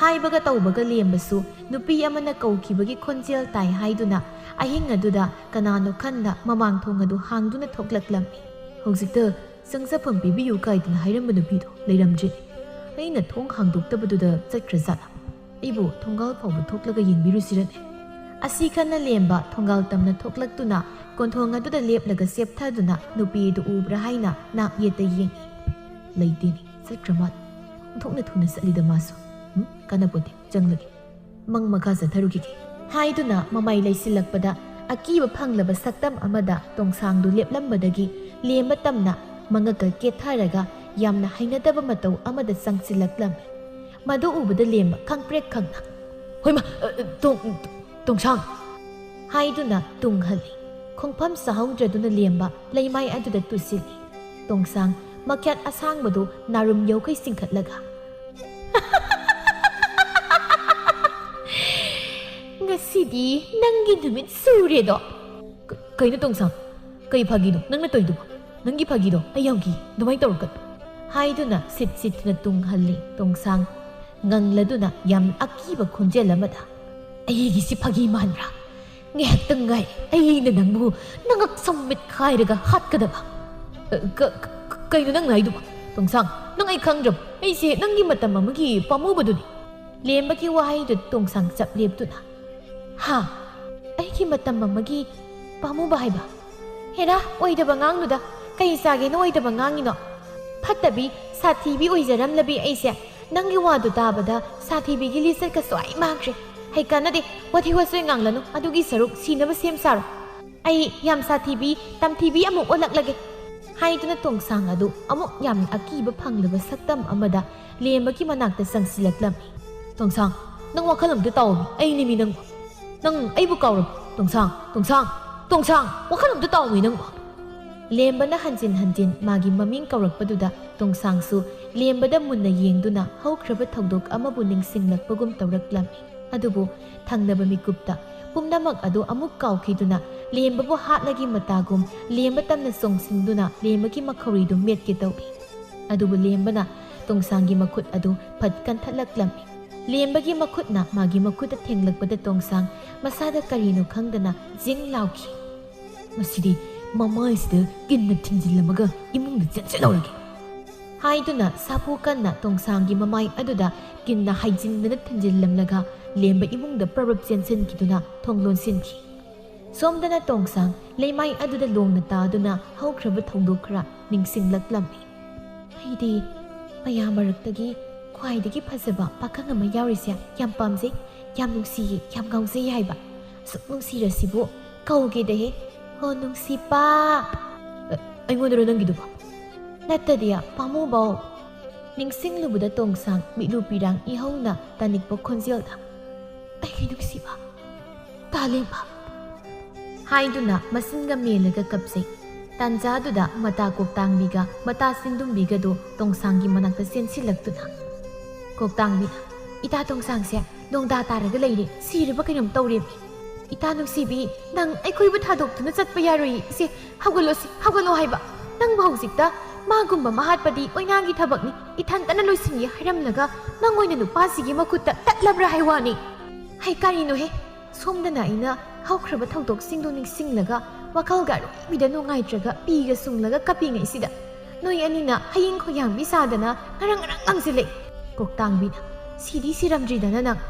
ꯍꯥꯏꯕꯒ ꯇꯧꯕꯒ ꯂꯦꯝꯕꯁꯨ ꯅꯨꯄꯤ ꯑꯃꯅ ꯀꯧꯈꯤꯕꯒꯤ ꯈꯣꯟꯖꯦꯜ ꯇꯥꯏ ꯍꯥꯏꯗꯨꯅ ꯑꯍꯤꯡ ꯑꯗꯨꯗ ꯀꯅꯥꯅꯣ ꯈꯟꯅ ꯃꯃꯥꯡ ꯊꯣꯡ ꯑꯗꯨ ꯍꯥꯡꯗꯨꯅ ꯊꯣꯛꯂꯛꯂꯝꯃꯤ꯫ ꯍꯧꯖꯤꯛꯇ ꯆꯪꯖꯐꯝ ꯄꯤꯕꯤꯌꯨ ꯀꯥꯏꯗꯅ ꯍꯥꯏꯔꯝꯕ ꯅꯨꯄꯤꯗꯣ ꯂꯩꯔꯝꯗ꯭ꯔꯤꯅꯤ꯫ ꯑꯩꯅ ꯊꯣꯡ ꯍꯥꯡꯗꯣꯛꯇꯕꯗꯨꯗ ꯆꯠꯈ꯭ꯔꯖꯥꯠꯂꯥ? ꯑꯩꯕꯨ ꯊꯣꯡꯒꯥꯜ ꯐꯥꯎꯕ ꯊꯣꯛꯂꯒ ꯌꯦꯡꯕꯤꯔꯨꯁꯤꯔꯅꯦ? ꯑꯁꯤ ꯈꯟꯅ ꯂꯦꯝꯕ ꯊꯣꯡꯒꯥꯜ ꯇꯝꯅ ꯊꯣꯛꯂꯛꯇꯨꯅ ꯀꯣꯟꯊꯣꯡ ꯑꯗꯨꯗ ꯂꯦꯞꯂꯒ ꯆꯦꯞꯊꯗꯨꯅ ꯅꯨꯄꯤ ꯑꯗꯨ ꯎꯕ꯭ꯔꯥ ꯍꯥꯏꯅ ꯅꯥꯛ ꯌꯦꯠꯇ ꯌꯦꯡꯉꯤ꯫ ꯂꯩꯇꯦꯅꯤ, ꯆꯠꯈ꯭ꯔ ꯃꯥꯜꯂꯦ꯫ ꯑꯣꯟꯊꯣꯛꯅ ꯊꯨꯅ ꯆꯠꯂꯤꯗ ꯃꯥꯁꯨ꯫ ꯀꯥꯟꯅꯄꯣꯠꯇꯦ, ꯆꯪꯂꯒꯦ, ꯃꯪ ꯃꯈꯥ ꯆꯠꯊꯔꯨꯈꯤꯒꯦ ꯍꯥꯏꯗꯨꯅ ꯃꯃꯥꯏ ꯂꯩꯁꯤꯜꯂꯛꯄꯗ ꯑꯀꯤꯕ ꯐꯪꯂꯕ ꯁꯛꯇꯝ ꯑꯃꯗ ꯇꯣꯡꯁꯥꯡꯗꯨ ꯂꯦꯞꯂꯝꯕꯗꯒꯤ ꯂꯦꯝꯕ ꯇꯝꯅ ꯃꯉꯛꯀ ꯀꯦꯊꯔꯒ ꯌꯥꯝꯅ ꯍꯩꯅꯗꯕ ꯃꯇꯧ ꯑꯃꯗ ꯆꯪꯁꯤꯜꯂꯛꯂꯝꯃꯤ꯫ ꯃꯗꯨ ꯎꯕꯗ ꯂꯦꯝꯕ ꯈꯪꯄ꯭ꯔꯦꯛ ꯈꯪꯅ ꯍꯣꯏꯃ ꯇꯣꯡꯁꯥꯡ ꯍꯥꯏꯗꯨꯅ ꯇꯨꯡꯍꯜꯂꯤ꯫ ꯈꯣꯡꯐꯝ ꯆꯥꯍꯧꯗ꯭ꯔꯗꯨꯅ ꯂꯦꯝꯕ ꯂꯩꯃꯥꯏ ꯑꯗꯨꯗ ꯇꯨꯁꯤꯜꯂꯤ꯫ ꯇꯣꯡꯁꯥꯡ ꯃꯈ꯭ꯌꯥꯠ ꯑꯁꯥꯡꯕꯗꯨ ꯅꯥꯔꯨꯝ ꯌꯧꯈꯩ ꯆꯤꯡꯈꯠꯂꯒ ꯉꯁꯤꯗꯤ ꯅꯪꯒꯤ ꯅꯨꯃꯤꯠ ꯁꯨꯔꯦꯗꯣ꯫ ꯀꯩꯅꯣ ꯇꯣꯡꯁꯥꯡ, ꯀꯩ ꯐꯥꯒꯤꯅꯣ ꯅꯪꯅ ꯇꯧꯏꯗꯨꯕꯣ? ꯅꯪꯒꯤ ꯐꯥꯒꯤꯗꯣ ꯑꯩ ꯌꯥꯝ ꯀꯤ, ꯑꯗꯨꯃꯥꯏꯅ ꯇꯧꯔꯛꯀꯅꯨ ꯍꯥꯏꯗꯨꯅ ꯁꯤꯠ ꯁꯤꯠꯇꯨꯅ ꯇꯨꯡꯍꯜꯂꯤ꯫ ꯇꯣꯡꯁꯥꯡ ꯉꯪꯂꯗꯨꯅ ꯌꯥꯝ ꯑꯀꯤꯕ ꯈꯣꯟꯖꯦꯜ ꯑꯃꯗ ꯑꯩꯒꯤꯁꯤ ꯐꯥꯒꯤ ꯃꯥꯟꯕ꯭ꯔꯥ? ꯉꯥꯏꯍꯥꯛꯇꯪ ꯉꯥꯏ ꯑꯩꯅ ꯅꯪꯕꯨ ꯅꯉꯛ ꯁꯝꯃꯤꯠ ꯈꯥꯏꯔꯒ ꯍꯥꯠꯀꯗꯕ꯫ ꯀꯩꯅꯣ ꯅꯪꯅ ꯍꯥꯏꯗꯨꯕꯣ? ꯇꯣꯡꯁꯥꯡ, ꯅꯪ ꯑꯩ ꯈꯪꯗ꯭ꯔꯕ? ꯑꯩꯁꯦ ꯅꯪꯒꯤ ꯃꯇꯝ ꯑꯃꯒꯤ ꯄꯥꯝꯃꯨꯕꯗꯨꯅꯤ꯫ ꯂꯦꯝꯕꯒꯤ ꯋꯥꯍꯩꯗꯨ ꯇꯣꯡꯁꯥꯡ ꯆꯞ ꯂꯦꯞꯇꯨꯅ ꯍꯥ, ꯑꯩꯒꯤ ꯃꯇꯝ ꯑꯃꯒꯤ ꯄꯥꯝꯃꯨꯕ ꯍꯥꯏꯕ? ꯍꯦꯔꯥ, ꯑꯣꯏꯗꯕ ꯉꯥꯡꯅꯨꯗ, ꯀꯩ ꯆꯥꯒꯦꯅ ꯑꯣꯏꯗꯕ ꯉꯥꯡꯉꯤꯅꯣ? ꯐꯠꯇꯕꯤ ꯁꯥꯊꯤꯕꯤ ꯑꯣꯏꯖꯔꯝꯂꯕꯤ ꯑꯩꯁꯦ ꯅꯪꯒꯤ ꯋꯥꯗꯨ ꯇꯥꯕꯗ ꯁꯥꯊꯤꯕꯤꯒꯤ ꯂꯤꯆꯠꯀ ꯁ꯭ꯋꯥꯏ ꯃꯥꯡꯈ꯭ꯔꯦ꯫ ꯍꯩ ꯀꯥꯟꯅꯗꯦ, ꯋꯥꯊꯤ ꯋꯥꯆꯣꯏ ꯉꯥꯡꯂꯅꯨ, ꯑꯗꯨꯒꯤ ꯁꯔꯨꯛ ꯁꯤꯅꯕ ꯁꯦꯝ ꯁꯥꯔꯣ꯫ ꯑꯩ ꯌꯥꯝ ꯁꯥꯊꯤꯕꯤ ꯇꯝꯊꯤꯕꯤ ꯑꯃꯨꯛ ꯑꯣꯜꯂꯛꯂꯒꯦ ꯍꯥꯏꯗꯨꯅ ꯇꯣꯡꯁꯥꯡ ꯑꯗꯨ ꯑꯃꯨꯛ ꯌꯥꯝꯅ ꯑꯀꯤꯕ ꯐꯪꯂꯕ ꯁꯛꯇꯝ ꯑꯃꯗ ꯂꯦꯝꯕꯒꯤ ꯃꯅꯥꯛꯇ ꯆꯪꯁꯤꯜꯂꯛꯂꯝꯃꯤ꯫ ꯇꯣꯡꯁꯥꯡ, ꯅꯪ ꯋꯥꯈꯜ ꯑꯝꯇ ꯇꯥꯎꯃꯤ, ꯑꯩꯅꯦ ꯃꯤ ꯅꯪꯕꯨ꯫ ꯅꯪ ꯑꯩꯕꯨ ꯀꯥꯎꯔꯕ? ꯇꯣꯡꯁꯥꯡ, ꯋꯥꯈꯜ ꯑꯝꯇ ꯇꯥꯎꯃꯤ ꯅꯪꯕꯨ꯫ ꯂꯦꯝꯕꯅ ꯍꯟꯖꯤꯟ ꯍꯟꯖꯤꯟ ꯃꯥꯒꯤ ꯃꯃꯤꯡ ꯀꯧꯔꯛꯄꯗꯨꯗ ꯇꯣꯡꯁꯥꯡꯁꯨ ꯂꯦꯝꯕꯗ ꯃꯨꯟꯅ ꯌꯦꯡꯗꯨꯅ ꯍꯧꯈ꯭ꯔꯕ ꯊꯧꯗꯣꯛ ꯑꯃꯕꯨ ꯅꯤꯡꯁꯤꯡꯂꯛꯄꯒꯨm ꯇꯧꯔꯛꯂꯝꯃꯤ꯫ ꯑꯗꯨꯕꯨ ꯊꯪꯅꯕ ꯃꯤꯀꯨꯞꯇ ꯄꯨꯝꯅꯃꯛ ꯑꯗꯨ ꯑꯃꯨꯛ ꯀꯥꯎꯈꯤꯗꯨꯅ ꯂꯦꯝꯕꯕꯨ ꯍꯥꯠꯂꯒꯤ ꯃꯇꯥꯒꯨꯝ ꯂꯦꯝꯕ ꯇꯝꯅ ꯆꯣꯡꯁꯤꯟꯗꯨꯅ ꯂꯦꯝꯕꯒꯤ ꯃꯈꯧꯔꯤꯗꯨ ꯃꯦꯠꯀꯦ ꯇꯧꯏ꯫ ꯑꯗꯨꯕꯨ ꯂꯦꯝꯕꯅ ꯇꯣꯡꯁꯥꯡꯒꯤ ꯃꯈꯨꯠ ꯑꯗꯨ ꯐꯠ ꯀꯟꯊꯠꯂꯛꯂꯝꯃꯤ꯫ ꯂꯦꯝꯕꯒꯤ ꯃꯈꯨꯠꯅ ꯃꯥꯒꯤ ꯃꯈꯨꯠꯇ ꯊꯦꯡꯂꯛꯄꯗ ꯇꯣꯡꯁꯥꯡ ꯃꯁꯥꯗ ꯀꯔꯤꯅꯣ ꯈꯪꯗꯅ ꯖꯤꯡ ꯂꯥꯎꯈꯤ꯫ ꯃꯁꯤꯗꯤ ꯃꯃꯥꯏꯁꯤꯗ ꯀꯤꯟꯅ ꯊꯤꯟꯖꯤꯜꯂꯝꯃꯒ ꯏꯃꯨꯡꯗ ꯆꯦꯟꯁꯤꯜꯍꯧꯔꯒꯦ ꯍꯥꯏꯗꯨꯅ ꯁꯥꯐꯨ ꯀꯟꯅ ꯇꯣꯡꯁꯥꯡꯒꯤ ꯃꯃꯥꯏ ꯑꯗꯨꯗ ꯀꯤꯟꯅ ꯍꯥꯏꯖꯤꯟꯗꯅ ꯊꯤꯟꯖꯤꯜꯂꯝꯂꯒ ꯂꯦꯝꯕ ꯏꯃꯨꯡꯗ ꯄ꯭ꯔꯕꯞ ꯆꯦꯟꯁꯤꯟꯈꯤꯗꯨꯅ ꯊꯣꯡ ꯂꯣꯟꯁꯤꯟꯈꯤ꯫ ꯁꯣꯝꯗꯅ ꯇꯣꯡꯁꯥꯡ ꯂꯩꯃꯥꯏ ꯑꯗꯨꯗ ꯂꯣꯡꯅ ꯇꯥꯗꯨꯅ ꯍꯧꯈ꯭ꯔꯕ ꯊꯧꯗꯣꯛ ꯈꯔ ꯅꯤꯡꯁꯤꯡꯂꯛꯂꯝꯃꯤ꯫ ꯑꯩꯗꯤ ꯃꯌꯥꯝ ꯃꯔꯛꯇꯒꯤ ꯈ꯭ꯋꯥꯏꯗꯒꯤ ꯐꯖꯕ ꯄꯥꯈꯪ ꯑꯃ ꯌꯥꯎꯔꯤꯁꯦ ꯌꯥꯝ ꯄꯥꯝꯖꯩ, ꯌꯥꯝ ꯅꯨꯡꯁꯤꯌꯦ, ꯌꯥꯝ ꯉꯥꯎꯖꯩ ꯍꯥꯏꯕ꯫ ꯑꯁꯨꯛ ꯅꯨꯡꯁꯤꯔꯁꯤꯕꯨ ꯀꯧꯒꯦꯗꯍꯦ, ꯍꯣ ꯅꯨꯡꯁꯤꯄꯥ꯫ ꯑꯩꯉꯣꯟꯗꯔꯣ ꯅꯪꯒꯤꯗꯨꯕꯣ? ꯅꯠꯇꯗꯤ ꯄꯥꯝꯃꯨꯕꯧ꯫ ꯅꯤꯡꯁꯤꯡꯂꯨꯕꯗ ꯇꯣꯡꯁꯥꯡ ꯃꯤꯠꯂꯨ ꯄꯤꯔꯥꯡ ꯏꯍꯧꯅ ꯇꯥꯅꯤꯛꯄ ꯈꯣꯟꯖꯦꯜꯗ ꯑꯩꯒꯤ ꯅꯨꯡꯁꯤꯕ ꯇꯥꯂꯦꯝꯕ ꯍꯥꯏꯗꯨꯅ ꯃꯁꯤꯟꯒ ꯃꯦꯜꯂꯒ ꯀꯞꯆꯩ꯫ ꯇꯥꯟꯖꯥꯗꯨꯗ ꯃꯇꯥ ꯀꯣꯛꯇꯥꯡꯕꯤꯒ ꯃꯇꯥ ꯆꯤꯟꯗꯨꯝꯕꯤꯒꯗꯨ ꯇꯣꯡꯁꯥꯡꯒꯤ ꯃꯅꯥꯛꯇ ꯆꯦꯟꯁꯤꯜꯂꯛꯇꯨꯅ ꯀꯣꯛꯇꯥꯡꯕꯤꯅ ꯏꯇꯥ ꯇꯣꯡꯁꯥꯡꯁꯦ ꯅꯣꯡꯗꯥ ꯇꯥꯔꯒ ꯂꯩꯔꯦ, ꯁꯤꯔꯕ ꯀꯩꯅꯣꯝ ꯇꯧꯔꯦꯃꯤ꯫ ꯏꯇꯥ ꯅꯨꯡꯁꯤꯕꯤ, ꯅꯪ ꯑꯩꯈꯣꯏꯕꯨ ꯊꯥꯗꯣꯛꯇꯨꯅ ꯆꯠꯄ ꯌꯥꯔꯣꯏ, ꯏꯁꯦ ꯍꯧꯒꯠꯂꯣ ꯍꯥꯏꯕ꯫ ꯅꯪꯕꯨ ꯍꯧꯖꯤꯛꯇ ꯃꯥꯒꯨꯝꯕ ꯃꯍꯥꯠꯄꯗꯤ ꯑꯣꯏꯅꯥꯒꯤ ꯊꯕꯛꯅꯤ, ꯏꯊꯟꯇꯅ ꯂꯣꯏꯁꯤꯟꯒꯦ ꯍꯥꯏꯔꯝꯂꯒ ꯅꯪ ꯑꯣꯏꯅ ꯅꯨꯄꯥꯁꯤꯒꯤ ꯃꯈꯨꯠꯇ ꯇꯠꯂꯕ꯭ꯔꯥ ꯍꯥꯏ ꯋꯥꯅꯤ꯫ ꯍꯩ ꯀꯔꯤꯅꯣꯍꯦ? ꯁꯣꯝꯗꯅ ꯑꯩꯅ ꯍꯧꯈ꯭ꯔꯕ ꯊꯧꯗꯣꯛꯁꯤꯡꯗꯨ ꯅꯤꯡꯁꯤꯡꯂꯒ ꯋꯥꯈꯜꯒ ꯑꯔꯣꯏꯕꯤꯗ ꯅꯨꯡꯉꯥꯏꯇ꯭ꯔꯒ ꯄꯤꯒ ꯁꯨꯡꯂꯒ ꯀꯞꯄꯤꯉꯩꯁꯤꯗ ꯅꯣꯏ ꯑꯅꯤꯅ ꯍꯌꯤꯡ ꯈꯣꯏꯌꯥꯡꯕꯤ ꯁꯥꯗꯅ ꯉꯔꯪ ꯉꯥꯡꯁꯤꯜꯂꯛꯏ꯫ ꯀꯣꯛꯇꯥꯡꯕꯤꯅ ꯁꯤꯗꯤ ꯁꯤꯔꯝꯗ꯭ꯔꯤꯗꯅ ꯅꯪ,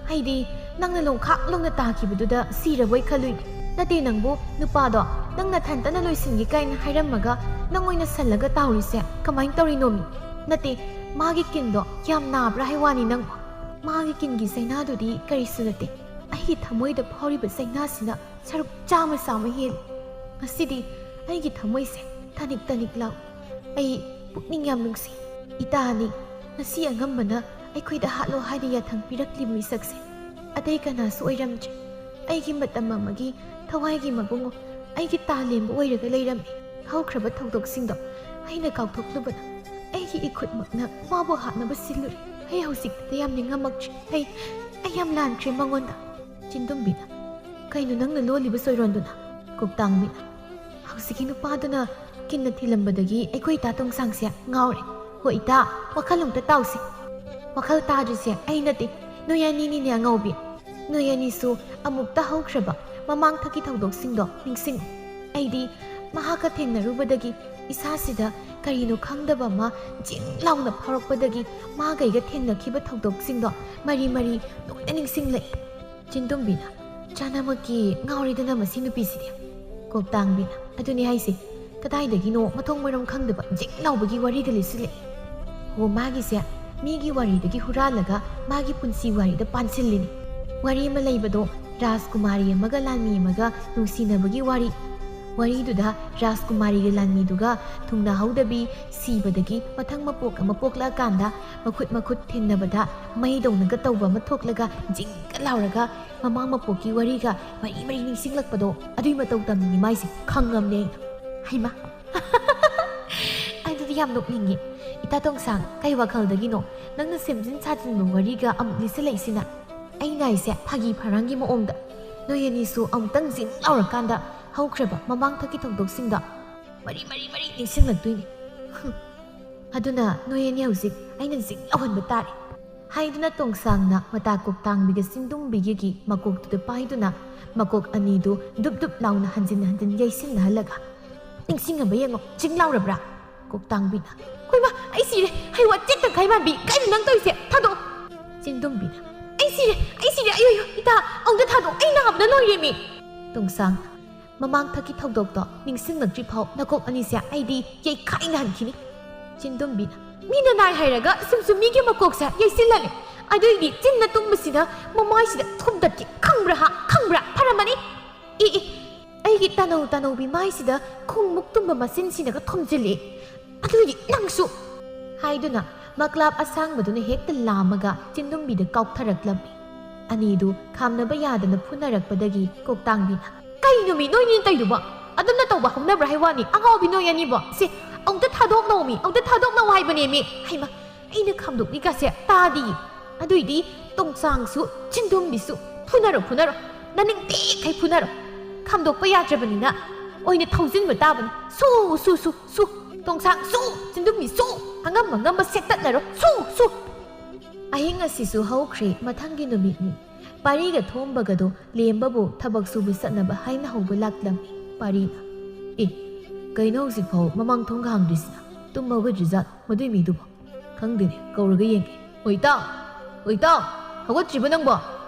ꯍꯥꯏꯗꯤ ꯅꯪꯅ ꯂꯣꯡꯈꯥꯛ ꯂꯣꯡꯅ ꯇꯥꯈꯤꯕꯗꯨꯗ ꯁꯤꯔꯕꯣꯏ ꯈꯜꯂꯨꯏꯅꯤ꯫ ꯅꯠꯇꯦ, ꯅꯪꯕꯨ ꯅꯨꯄꯥꯗꯣ ꯅꯪꯅ ꯊꯟꯇꯅ ꯂꯣꯏꯁꯤꯟꯒꯦ ꯀꯥꯏꯅ ꯍꯥꯏꯔꯝꯃꯒ ꯅꯪ ꯑꯣꯏꯅ ꯁꯜꯂꯒ ꯇꯥꯎꯔꯤꯁꯦ ꯀꯃꯥꯏꯅ ꯇꯧꯔꯤꯅꯣꯃꯤ? ꯅꯠꯇꯦ, ꯃꯥꯒꯤ ꯀꯤꯟꯗꯣ ꯌꯥꯝ ꯅꯥꯕ꯭ꯔꯥ ꯍꯥꯏ ꯋꯥꯅꯤ ꯅꯪꯕꯨ꯫ ꯃꯥꯒꯤ ꯀꯤꯟꯒꯤ ꯆꯩꯅꯥꯗꯨꯗꯤ ꯀꯔꯤꯁꯨ ꯅꯠꯇꯦ, ꯑꯩꯒꯤ ꯊꯃꯣꯏꯗ ꯐꯥꯎꯔꯤꯕ ꯆꯩꯅꯥꯁꯤꯅ ꯁꯔꯨꯛ ꯆꯥꯝꯃ ꯍꯦꯜꯂꯤ꯫ ꯉꯁꯤꯗꯤ ꯑꯩꯒꯤ ꯊꯃꯣꯏꯁꯦ ꯇꯅꯤꯛ ꯇꯅꯤꯛ ꯂꯥꯎ꯫ ꯑꯩ ꯄꯨꯛꯅꯤꯡ ꯌꯥꯝ ꯅꯨꯡꯁꯤ꯫ ꯏꯇꯥꯅꯤ ꯉꯁꯤ ꯑꯉꯝꯕꯅ ꯑꯩꯈꯣꯏꯗ ꯍꯥꯠꯂꯣ ꯍꯥꯏꯅ ꯌꯥꯊꯪ ꯄꯤꯔꯛꯂꯤꯕ ꯃꯤꯁꯛꯁꯦ ꯑꯇꯩ ꯀꯅꯥꯁꯨ ꯑꯣꯏꯔꯝꯗ꯭ꯔꯦ, ꯑꯩꯒꯤ ꯃꯇꯝ ꯑꯃꯒꯤ ꯊꯋꯥꯏꯒꯤ ꯃꯕꯨꯡꯉꯣ, ꯑꯩꯒꯤ ꯇꯥꯂꯦꯝꯕ ꯑꯣꯏꯔꯒ ꯂꯩꯔꯝꯃꯤ꯫ ꯍꯧꯈ꯭ꯔꯕ ꯊꯧꯗꯣꯛꯁꯤꯡꯗꯣ ꯑꯩꯅ ꯀꯥꯎꯊꯣꯛꯂꯨꯕꯅ ꯑꯩꯒꯤ ꯑꯩꯒꯤ ꯏꯈꯨꯠꯃꯛꯅ ꯃꯥꯕꯨ ꯍꯥꯠꯅꯕ ꯁꯤꯜꯂꯨꯔꯦ ꯑꯩ ꯍꯧꯖꯤꯛꯇ ꯌꯥꯝꯅ ꯉꯝꯃꯛꯇ꯭ꯔꯦ ꯑꯩ ꯌꯥꯝ ꯂꯥꯟꯈ꯭ꯔꯦ ꯃꯉꯣꯟꯗ ꯆꯤꯟꯗꯨꯝꯕꯤꯅ ꯀꯩꯅꯣ ꯅꯪꯅ ꯂꯣꯜꯂꯤꯕ ꯁꯣꯏꯔꯣꯟꯗꯨꯅ ꯀꯣꯛꯇꯥꯡꯕꯤꯅ ꯍꯧꯖꯤꯛꯀꯤ ꯅꯨꯄꯥꯗꯨꯅ ꯀꯤꯟꯅ ꯊꯤꯜꯂꯝꯕꯗꯒꯤ ꯑꯩꯈꯣꯏ ꯏꯇꯥ ꯇꯣꯡꯁꯥꯡꯁꯦ ꯉꯥꯎꯔꯦ ꯍꯣꯏ ꯏꯇꯥ ꯋꯥꯈꯜ ꯑꯝꯇ ꯇꯥꯎꯁꯤ ꯋꯥꯈꯜ ꯇꯥꯗ꯭ꯔꯤꯁꯦ ꯑꯩ ꯅꯠꯇꯦ ꯅꯣꯏ ꯑꯅꯤꯅꯤꯅꯦ ꯑꯉꯥꯎꯕꯤ ꯅꯣꯏ ꯑꯅꯤꯁꯨ ꯑꯃꯨꯛꯇ ꯍꯧꯈ꯭ꯔꯕ ꯃꯃꯥꯡꯊꯛꯀꯤ ꯊꯧꯗꯣꯛꯁꯤꯡꯗꯣ ꯅꯤꯡꯁꯤꯡꯉꯨ ꯑꯩꯗꯤ ꯃꯍꯥꯛꯀ ꯊꯦꯡꯅꯔꯨꯕꯗꯒꯤ ꯏꯁꯥꯁꯤꯗ ꯀꯔꯤꯅꯣ ꯈꯪꯗꯕ ꯑꯃ ꯖꯤꯡ ꯂꯥꯎꯅ ꯐꯥꯎꯔꯛꯄꯗꯒꯤ ꯃꯥꯒꯩꯒ ꯊꯦꯡꯅꯈꯤꯕ ꯊꯧꯗꯣꯛꯁꯤꯡꯗꯣ ꯃꯔꯤ ꯂꯣꯏꯅ ꯅꯤꯡꯁꯤꯡꯂꯛꯏ ꯆꯤꯟꯗꯨꯝꯕꯤꯅ ꯆꯥꯅꯃꯛꯀꯤ ꯉꯥꯎꯔꯤꯗꯅ ꯃꯁꯤ ꯅꯨꯄꯤꯁꯤꯗꯤ ꯀꯣꯛꯇꯥꯡꯕꯤꯅ ꯑꯗꯨꯅꯤ ꯍꯥꯏꯁꯦ ꯀꯗꯥꯏꯗꯒꯤꯅꯣ ꯃꯊꯣꯡ ꯃꯔꯝ ꯈꯪꯗꯕ ꯖꯤꯡ ꯂꯥꯎꯕꯒꯤ ꯋꯥꯔꯤꯒ ꯂꯤꯁꯤꯜꯂꯛꯏ ꯍꯣ ꯃꯥꯒꯤꯁꯦ ꯃꯤꯒꯤ ꯋꯥꯔꯤꯗꯒꯤ ꯍꯨꯔꯥꯜꯂꯒ ꯃꯥꯒꯤ ꯄꯨꯟꯁꯤ ꯋꯥꯔꯤꯗ ꯄꯥꯟꯁꯤꯜꯂꯤꯅꯤ ꯋꯥꯔꯤ ꯑꯃ ꯂꯩꯕꯗꯣ ꯔꯥꯖꯀꯨꯃꯥꯔꯤ ꯑꯃꯒ ꯂꯥꯟꯃꯤ ꯑꯃꯒ ꯅꯨꯡꯁꯤꯅꯕꯒꯤ ꯋꯥꯔꯤꯗꯨꯗ ꯔꯥꯖꯀꯨꯃꯥꯔꯤꯒ ꯂꯥꯟꯃꯤꯗꯨꯒ ꯊꯨꯡꯅꯍꯧꯗꯕꯤ ꯁꯤꯕꯗꯒꯤ ꯃꯊꯪ ꯃꯄꯣꯛ ꯑꯃ ꯄꯣꯛꯂꯛꯑꯀꯥꯟꯗ ꯃꯈꯨꯠ ꯊꯦꯡꯅꯕꯗ ꯃꯩꯗꯧꯅꯒ ꯇꯧꯕ ꯑꯃ ꯊꯣꯛꯂꯒ ꯖꯤꯡꯒ ꯂꯥꯎꯔꯒ ꯃꯃꯥꯡ ꯃꯄꯣꯛꯀꯤ ꯋꯥꯔꯤꯒ ꯃꯔꯤ ꯅꯤꯡꯁꯤꯡꯂꯛꯄꯗꯣ ꯑꯗꯨꯏ ꯃꯇꯧ ꯇꯝꯃꯤꯅꯤ ꯃꯥꯏꯁꯦ ꯈꯪꯉꯝꯅꯦ ꯍꯩꯃꯥ ꯑꯗꯨꯗꯤ ꯌꯥꯝ ꯅꯣꯛꯅꯤꯡꯉꯤ ꯏꯇꯥ ꯇꯣꯡꯁꯥꯡ ꯀꯩ ꯋꯥꯈꯜꯗꯒꯤꯅꯣ ꯅꯪꯅ ꯁꯦꯝꯖꯤꯟ ꯁꯥꯖꯤꯟꯕ ꯋꯥꯔꯤꯒ ꯑꯃꯨꯛ ꯂꯤꯁꯤꯜꯂꯛꯏꯁꯤꯅ ꯑꯩꯅ ꯍꯥꯏꯁꯦ ꯐꯥꯒꯤ ꯐꯔꯥꯡꯒꯤ ꯃꯑꯣꯡꯗ ꯅꯣꯏ ꯑꯅꯤꯁꯨ ꯑꯃꯨꯛꯇꯪ ꯖꯤꯡ ꯂꯥꯎꯔꯀꯥꯟꯗ ꯍꯧꯈ꯭ꯔꯕ ꯃꯃꯥꯡꯊꯛꯀꯤ ꯊꯧꯗꯣꯛꯁꯤꯡꯗꯣ ꯃꯔꯤ ꯅꯤꯡꯁꯤꯡꯂꯛꯇꯣꯏꯅꯤ ꯑꯗꯨꯅ ꯅꯣꯏ ꯑꯅꯤ ꯍꯧꯖꯤꯛ ꯑꯩꯅ ꯖꯤꯡ ꯂꯥꯎꯍꯟꯕ ꯇꯥꯔꯦ ꯍꯥꯏꯗꯨꯅ ꯇꯣꯡꯁꯥꯡꯅ ꯃꯇꯥ ꯀꯣꯛꯇꯥꯡꯕꯤꯒ ꯆꯤꯟꯗꯨꯝꯕꯤꯒꯤ ꯃꯀꯣꯛꯇꯨꯗ ꯄꯥꯏꯗꯨꯅ ꯃꯀꯣꯛ ꯑꯅꯤꯗꯨ ꯗꯨꯞ ꯂꯥꯎꯅ ꯍꯟꯖꯤꯟ ꯌꯩꯁꯤꯟꯅꯍꯜꯂꯒ ꯅꯤꯡꯁꯤꯡꯉꯕ ꯌꯦꯡꯉꯣ ꯖꯤꯡ ꯂꯥꯎꯔꯕ꯭ꯔꯥ ꯀꯣꯛꯇꯥꯡꯕꯤꯅ ꯍꯣꯏꯃ ꯑꯩ ꯁꯤꯔꯦ ꯍꯩꯋꯥ ꯆꯦꯠꯇ ꯈꯥꯏꯃꯥꯟꯕꯤ ꯀꯩꯅꯣ ꯅꯪ ꯇꯧꯔꯤꯁꯦ ꯊꯥꯗꯣꯛ ꯆꯤꯟꯗꯨꯝꯕꯤꯅ ꯑꯩ ꯁꯤꯔꯦ ꯑꯌꯣ ꯏꯇꯥ ꯑꯃꯨꯛꯇ ꯊꯥꯗꯣꯛ ꯑꯩ ꯅꯥꯕꯅ ꯂꯣꯏꯔꯦꯃꯤ ꯇꯣꯡꯁꯥꯡ ꯃꯃꯥꯡꯊꯛꯀꯤ ꯊꯧꯗꯣꯛꯇꯣ ꯅꯤꯡꯁꯤꯡꯂꯛꯇ꯭ꯔꯤ ꯐꯥꯎ ꯅꯀꯣꯛ ꯑꯅꯤꯁꯦ ꯑꯩꯗꯤ ꯌꯩꯈꯥꯏꯅꯍꯟꯈꯤꯅꯤ ꯆꯤꯟꯗꯨꯝꯕꯤꯅ ꯃꯤꯅ ꯅꯥꯏ ꯍꯥꯏꯔꯒ ꯁꯨꯝ ꯃꯤꯒꯤ ꯃꯀꯣꯛꯁꯦ ꯌꯩꯁꯤꯜꯍꯜꯂꯦ ꯑꯗꯨꯏꯗꯤ ꯆꯤꯟꯅ ꯇꯨꯝꯕꯁꯤꯗ ꯃꯃꯥꯏꯁꯤꯗ ꯊꯨꯝꯗꯠꯀꯦ ꯈꯪꯕ꯭ꯔꯥ ꯐꯔꯝꯃꯅꯤ ꯑꯩꯒꯤ ꯇꯅꯧꯕꯤ ꯃꯥꯏꯁꯤꯗ ꯈꯣꯡꯃꯨꯛ ꯇꯨꯝꯕ ꯃꯆꯤꯟꯁꯤꯅꯒ ꯊꯣꯝꯖꯤꯜꯂꯦ ꯑꯗꯨꯏꯗꯤ ꯅꯪꯁꯨ ꯍꯥꯏꯗꯨꯅ ꯃꯀ꯭ꯂꯥꯞ ꯑꯁꯥꯡꯕꯗꯨꯅ ꯍꯦꯛꯇ ꯂꯥꯝꯃꯒ ꯆꯤꯟꯗꯨꯝꯕꯤꯗ ꯀꯥꯎꯊꯔꯛꯂꯝꯃꯤ ꯑꯅꯤꯗꯨ ꯈꯥꯝꯅꯕ ꯌꯥꯗꯅ ꯐꯨꯅꯔꯛꯄꯗꯒꯤ ꯀꯣꯛꯇꯥꯡꯕꯤꯅ ꯀꯩꯅꯣ ꯃꯤ ꯅꯣꯏꯅꯤꯅ ꯇꯧꯔꯤꯗꯨꯕꯣ ꯑꯗꯨꯝꯅ ꯇꯧꯕ ꯍꯧꯅꯕ꯭ꯔꯥ ꯍꯥꯏꯋꯥꯅꯤ ꯑꯉꯥꯎꯕꯤ ꯅꯣꯏ ꯑꯅꯤꯕꯣ ꯁꯤ ꯑꯃꯨꯛꯇ ꯊꯥꯗꯣꯛꯅꯧ ꯍꯥꯏꯕꯅꯦ ꯃꯤ ꯍꯩꯃ ꯑꯩꯅ ꯈꯥꯝꯗꯣꯛꯂꯤꯒꯁꯦ ꯇꯥꯗꯤꯌꯦ ꯑꯗꯨꯏꯗꯤ ꯇꯣꯡꯁꯥꯡꯁꯨ ꯆꯤꯟꯗꯨꯝꯕꯤꯁꯨ ꯐꯨꯅꯔꯣ ꯅꯅꯤꯡ ꯇꯦꯛꯈꯩ ꯐꯨꯅꯔꯣ ꯈꯥꯝꯗꯣꯛꯄ ꯌꯥꯗ꯭ꯔꯕꯅꯤꯅ ꯑꯣꯏꯅ ꯊꯧꯖꯤꯟꯕ ꯇꯥꯕꯅꯤ ꯁꯨ ꯇꯣꯡꯁꯥꯡ ꯁꯨ ꯆꯤꯟꯗꯨꯝꯕꯤ ꯁꯨ ꯑꯉꯝꯕ ꯁꯦꯠꯇꯠꯅꯔꯣ ꯁꯨ ꯑꯍꯤꯡ ꯑꯁꯤꯁꯨ ꯍꯧꯈ꯭ꯔꯦ ꯃꯊꯪꯒꯤ ꯅꯨꯃꯤꯠꯅꯤ ꯄꯥꯔꯤꯒ ꯊꯣꯝꯕꯒꯗꯣ ꯂꯦꯝꯕꯕꯨ ꯊꯕꯛ ꯁꯨꯕ ꯆꯠꯅꯕ ꯍꯥꯏꯅ ꯍꯧꯕ ꯂꯥꯛꯂꯝꯃꯤ ꯄꯥꯔꯤꯅ ꯀꯩꯅꯣ ꯍꯧꯖꯤꯛꯐꯥꯎ ꯃꯃꯥꯡ ꯊꯣꯡꯒ ꯍꯥꯡꯗ꯭ꯔꯤꯁꯤꯅ ꯇꯨꯝꯕ ꯍꯧꯒꯠꯇ꯭ꯔꯤꯖꯥꯠ ꯃꯗꯨꯏ ꯃꯤꯗꯨꯕꯣ ꯈꯪꯗꯦꯅꯦ ꯀꯧꯔꯒ ꯌꯦꯡꯒꯦ ꯍꯣꯏ ꯏꯇꯥꯎ ꯍꯧꯒꯠꯇ꯭ꯔꯤꯕ ꯅꯪꯕꯣ